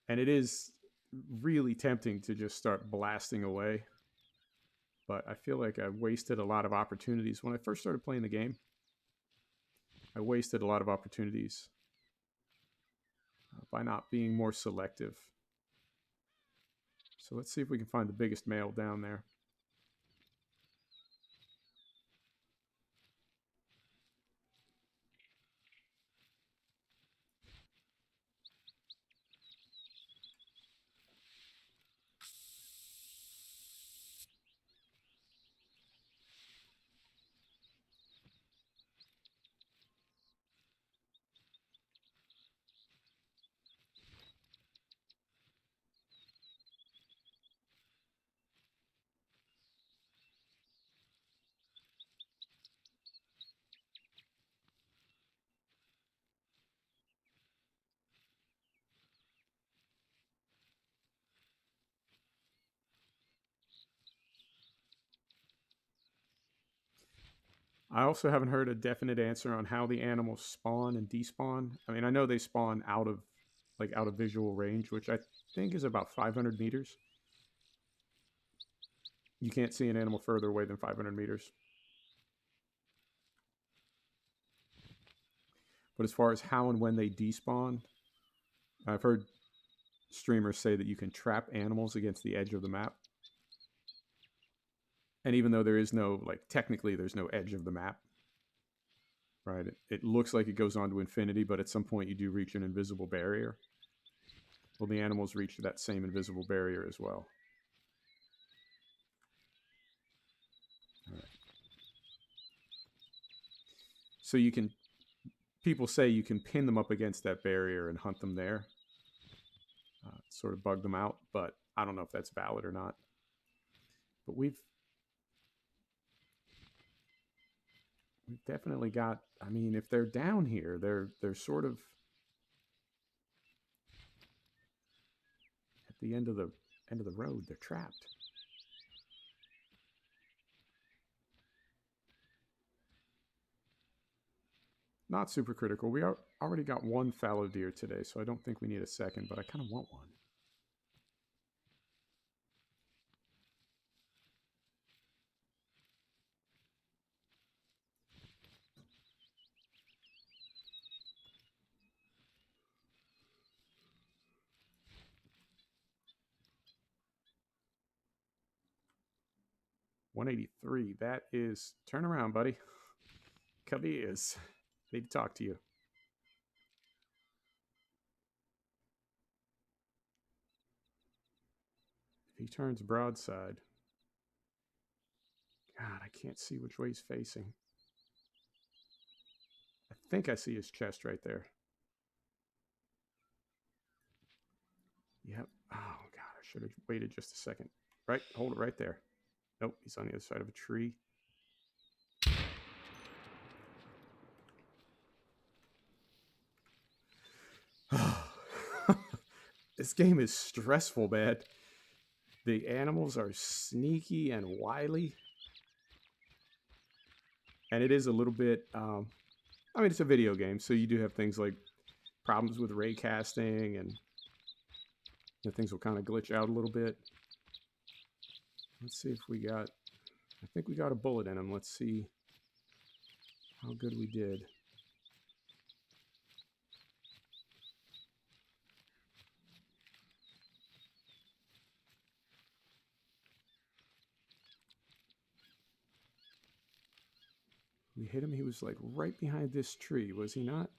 And it is really tempting to just start blasting away. But I feel like I wasted a lot of opportunities. When I first started playing the game, I wasted a lot of opportunities by not being more selective. So let's see if we can find the biggest male down there. I also haven't heard a definite answer on how the animals spawn and despawn. I mean, I know they spawn out of visual range, which I think is about 500 meters. You can't see an animal further away than 500 meters. But as far as how and when they despawn, I've heard streamers say that you can trap animals against the edge of the map. And even though there is no, like, technically there's no edge of the map, right? It looks like it goes on to infinity, but at some point you do reach an invisible barrier. Well, the animals reach that same invisible barrier as well. All right. So you can, people say you can pin them up against that barrier and hunt them there, sort of bug them out, but I don't know if that's valid or not. But we've definitely got, I mean, if they're down here, they're sort of at the end of the road. They're trapped. Not super critical. We already got one fallow deer today, so I don't think we need a second, but I kind of want one. $183. That is, turn around, buddy. Cubby is. Need to talk to you. If he turns broadside. God, I can't see which way he's facing. I think I see his chest right there. Yep. Oh, God, I should have waited just a second. Right, hold it right there. Nope, he's on the other side of a tree. This game is stressful, man. The animals are sneaky and wily. And it is a little bit, I mean, it's a video game, so you do have things like problems with ray casting, and things will kind of glitch out a little bit. Let's see if we got, I think we got a bullet in him. Let's see how good we did. We hit him. He was like right behind this tree, was he not?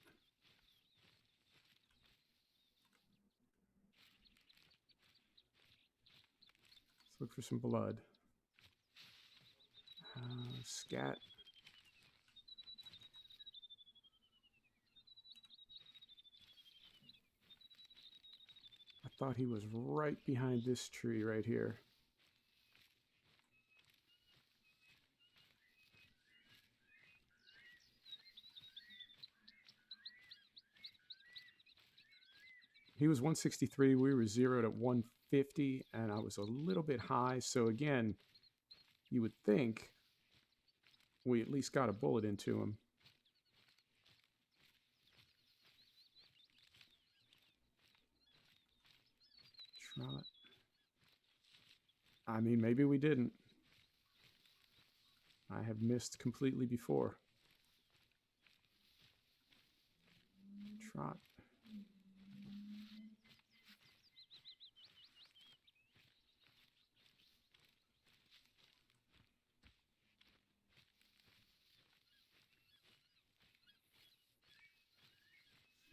Let's look for some blood. Scat. I thought he was right behind this tree right here. He was 163. We were zeroed at 150, and I was a little bit high. So again, you would think we at least got a bullet into him. Trot. I mean, maybe we didn't. I have missed completely before. Trot.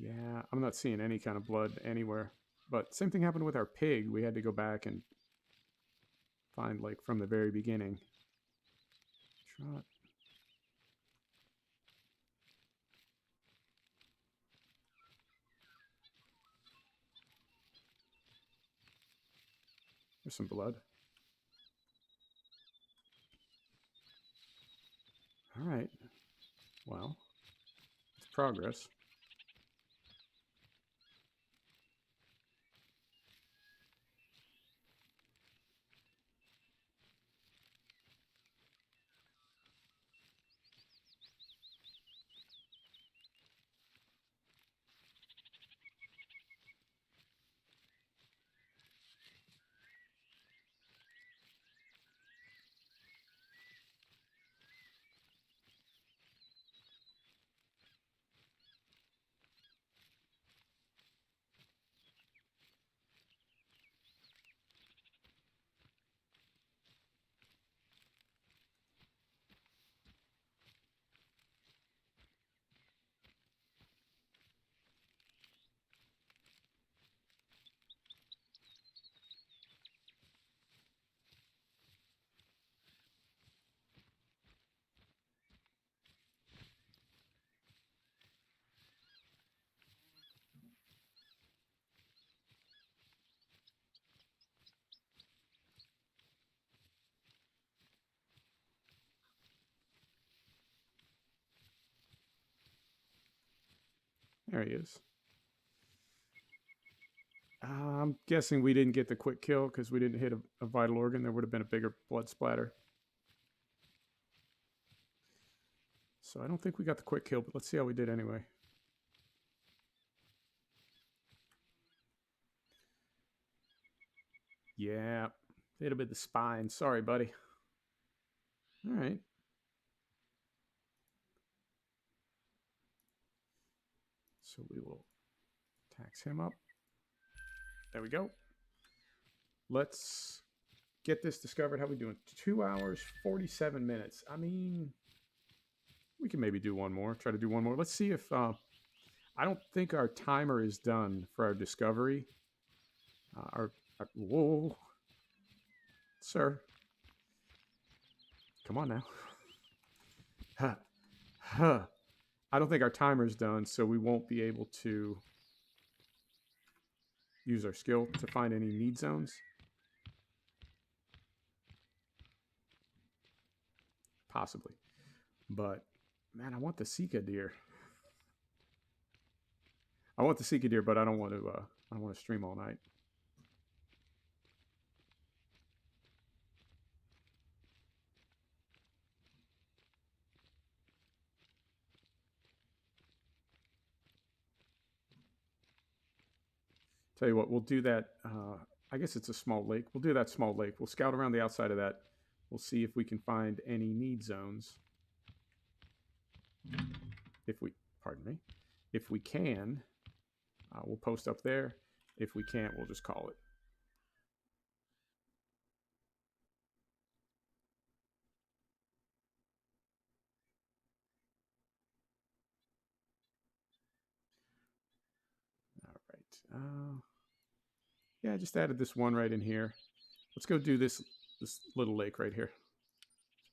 Yeah, I'm not seeing any kind of blood anywhere. But same thing happened with our pig. We had to go back and find, like, from the very beginning. Trot. There's some blood. All right. Well, it's progress. There he is. I'm guessing we didn't get the quick kill because we didn't hit a vital organ. There would have been a bigger blood splatter. So I don't think we got the quick kill, but let's see how we did anyway. Yeah, hit a bit the spine. Sorry, buddy. All right. So we will tax him up. There we go. Let's get this discovered. How are we doing? 2 hours, 47 minutes. I mean, we can maybe do one more. Try to do one more. Let's see if... I don't think our timer is done for our discovery. Whoa. Sir. Come on now. Huh. Huh. I don't think our timer's done, so we won't be able to use our skill to find any need zones. Possibly. But, man, I want the Seeka deer. I want the Seeka deer, but I don't want to stream all night. Tell you what, we'll do that. I guess it's a small lake. We'll do that small lake. We'll scout around the outside of that. We'll see if we can find any need zones. If we can, we'll post up there. If we can't, we'll just call it. All right. Yeah, I just added this one right in here. Let's go do this little lake right here.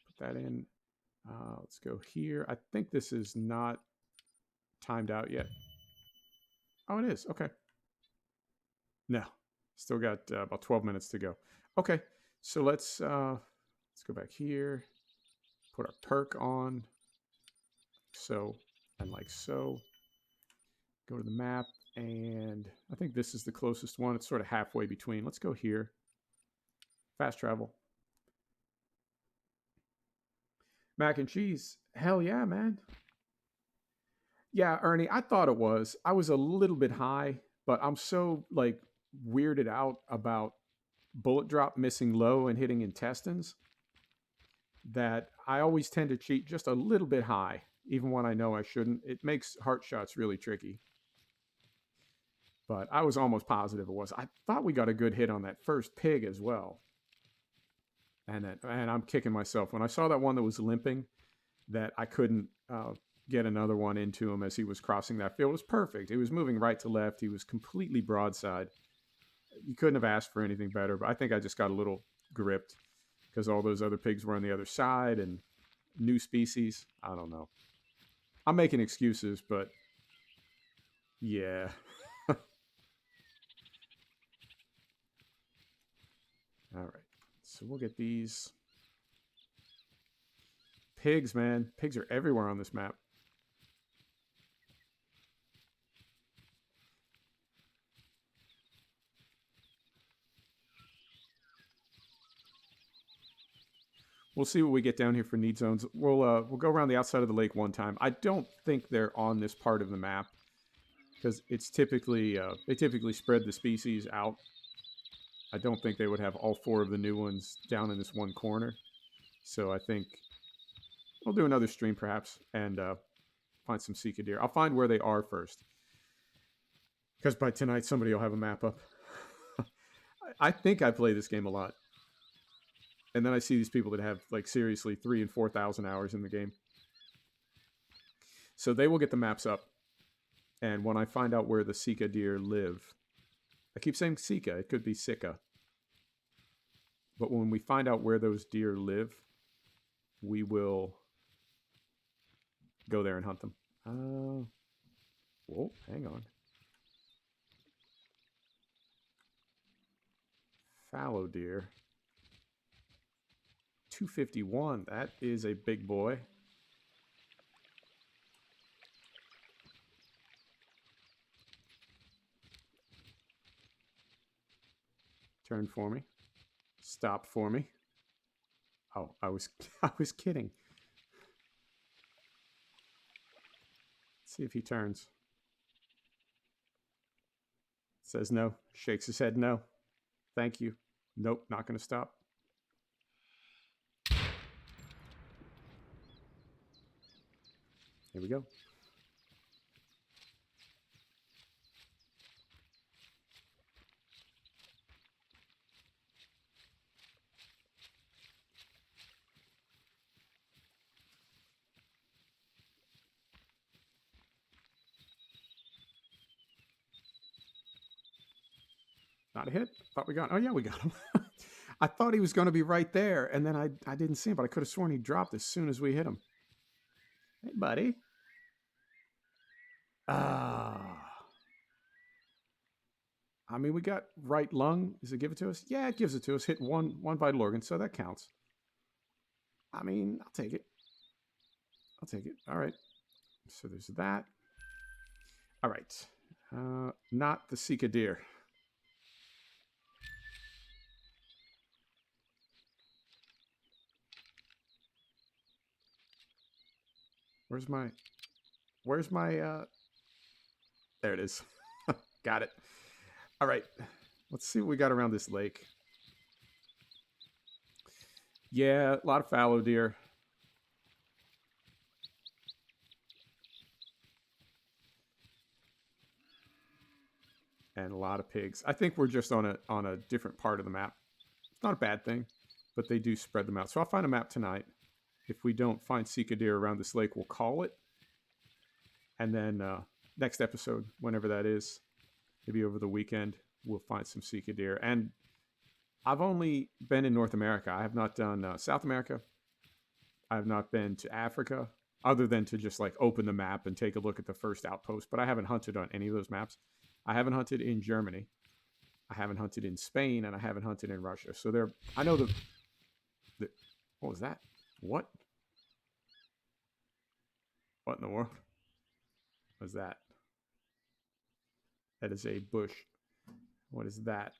Put that in. Let's go here. I think this is not timed out yet. Oh, it is. Okay. No, still got about 12 minutes to go. Okay, so let's go back here. Put our perk on. So, and like so. Go to the map, and I think this is the closest one. It's sort of halfway between. Let's go here. Fast travel. Mac and cheese. Hell yeah, man. Yeah, Ernie, I thought it was. I was a little bit high, but I'm so like weirded out about bullet drop missing low and hitting intestines that I always tend to cheat just a little bit high, even when I know I shouldn't. It makes heart shots really tricky. But I was almost positive it was. I thought we got a good hit on that first pig as well. And I'm kicking myself. When I saw that one that was limping, that I couldn't get another one into him as he was crossing that field, it was perfect. He was moving right to left. He was completely broadside. You couldn't have asked for anything better. But I think I just got a little gripped because all those other pigs were on the other side and new species. I don't know. I'm making excuses, but yeah. All right, so we'll get these pigs, man. Pigs are everywhere on this map. We'll see what we get down here for need zones. We'll go around the outside of the lake one time. I don't think they're on this part of the map because it's typically they typically spread the species out. I don't think they would have all 4 of the new ones down in this one corner. So I think we'll do another stream perhaps and find some Seeka deer. I'll find where they are first. Because by tonight, somebody will have a map up. I think I play this game a lot. And then I see these people that have like seriously 3,000 and 4,000 hours in the game. So they will get the maps up. And when I find out where the Seeka deer live, I keep saying Seeka, it could be Seeka. But when we find out where those deer live, we will go there and hunt them. Whoa, hang on. Fallow deer. 251, that is a big boy. Turn for me. Stop for me. Oh, I was kidding. Let's see if he turns. Says no. Shakes his head no. Thank you. Nope, not going to stop. Here we go. Not a hit. Thought we got. Oh yeah, we got him. I thought he was going to be right there, and then I didn't see him, but I could have sworn he dropped as soon as we hit him. Hey, buddy. I mean, we got right lung. Does it give it to us? Yeah, it gives it to us. Hit one vital organ, so that counts. I mean, I'll take it. I'll take it. All right. So there's that. All right. Not the Seeka deer. Where's my there it is. Got it. All right. Let's see what we got around this lake. Yeah, a lot of fallow deer. And a lot of pigs. I think we're just on a different part of the map. It's not a bad thing, but they do spread them out. So I'll find a map tonight. If we don't find Seeka deer around this lake, we'll call it. And then next episode, whenever that is, maybe over the weekend, we'll find some Seeka deer. And I've only been in North America. I have not done South America. I have not been to Africa, other than to just like open the map and take a look at the first outpost. But I haven't hunted on any of those maps. I haven't hunted in Germany. I haven't hunted in Spain, and I haven't hunted in Russia. So there, I know the what was that? What? What in the world was that? That is a bush. What is that?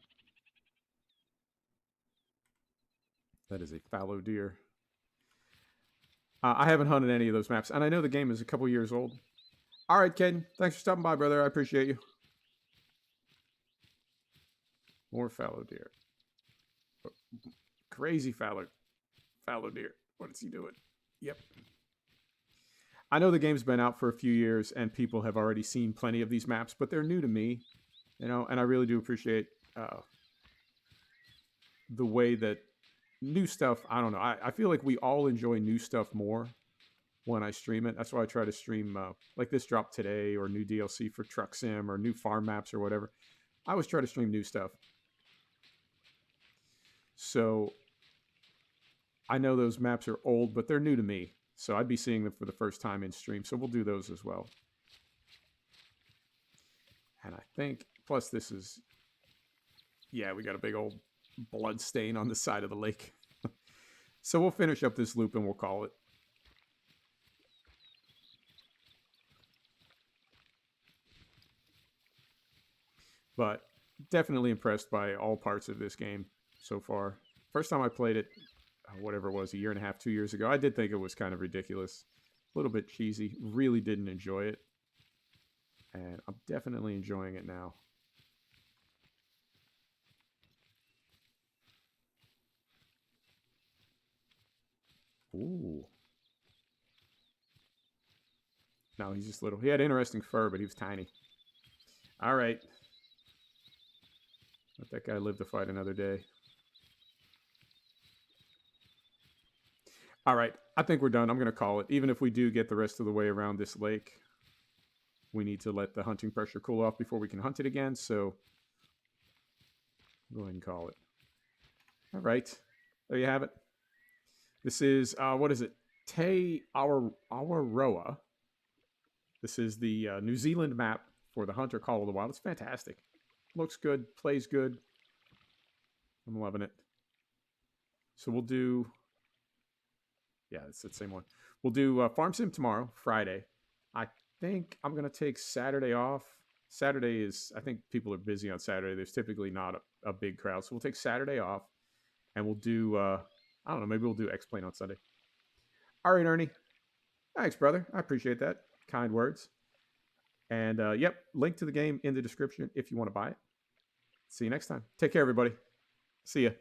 That is a fallow deer. I haven't hunted any of those maps, and I know the game is a couple years old. All right, Caden. Thanks for stopping by, brother. I appreciate you. More fallow deer. Crazy fallow deer. What is he doing? Yep. I know the game's been out for a few years, and people have already seen plenty of these maps, but they're new to me, you know, and I really do appreciate the way that new stuff, I don't know, I feel like we all enjoy new stuff more when I stream it. That's why I try to stream like this drop today, or new DLC for Truck Sim, or new farm maps, or whatever. I always try to stream new stuff. So I know those maps are old, but they're new to me. So I'd be seeing them for the first time in stream. So we'll do those as well. And I think, plus this is, yeah, we got a big old blood stain on the side of the lake. So we'll finish up this loop and we'll call it. But definitely impressed by all parts of this game so far. First time I played it, whatever it was, a year and a half, 2 years ago, I did think it was kind of ridiculous. A little bit cheesy. Really didn't enjoy it. And I'm definitely enjoying it now. Ooh. No, he's just little. He had interesting fur, but he was tiny. All right. Let that guy live to fight another day. All right. I think we're done. I'm going to call it. Even if we do get the rest of the way around this lake, we need to let the hunting pressure cool off before we can hunt it again. So go ahead and call it. All right. There you have it. This is, what is it? Awaroa. This is the New Zealand map for the Hunter Call of the Wild. It's fantastic. Looks good. Plays good. I'm loving it. So we'll do... Yeah, it's the same one. We'll do Farm Sim tomorrow, Friday. I think I'm going to take Saturday off Saturday is, I think people are busy on Saturday. There's typically not a big crowd. So we'll take Saturday off and we'll do, I don't know, maybe we'll do X-Plane on Sunday. All right, Ernie. Thanks, brother. I appreciate that. Kind words. And yep, link to the game in the description if you want to buy it. See you next time. Take care, everybody. See ya.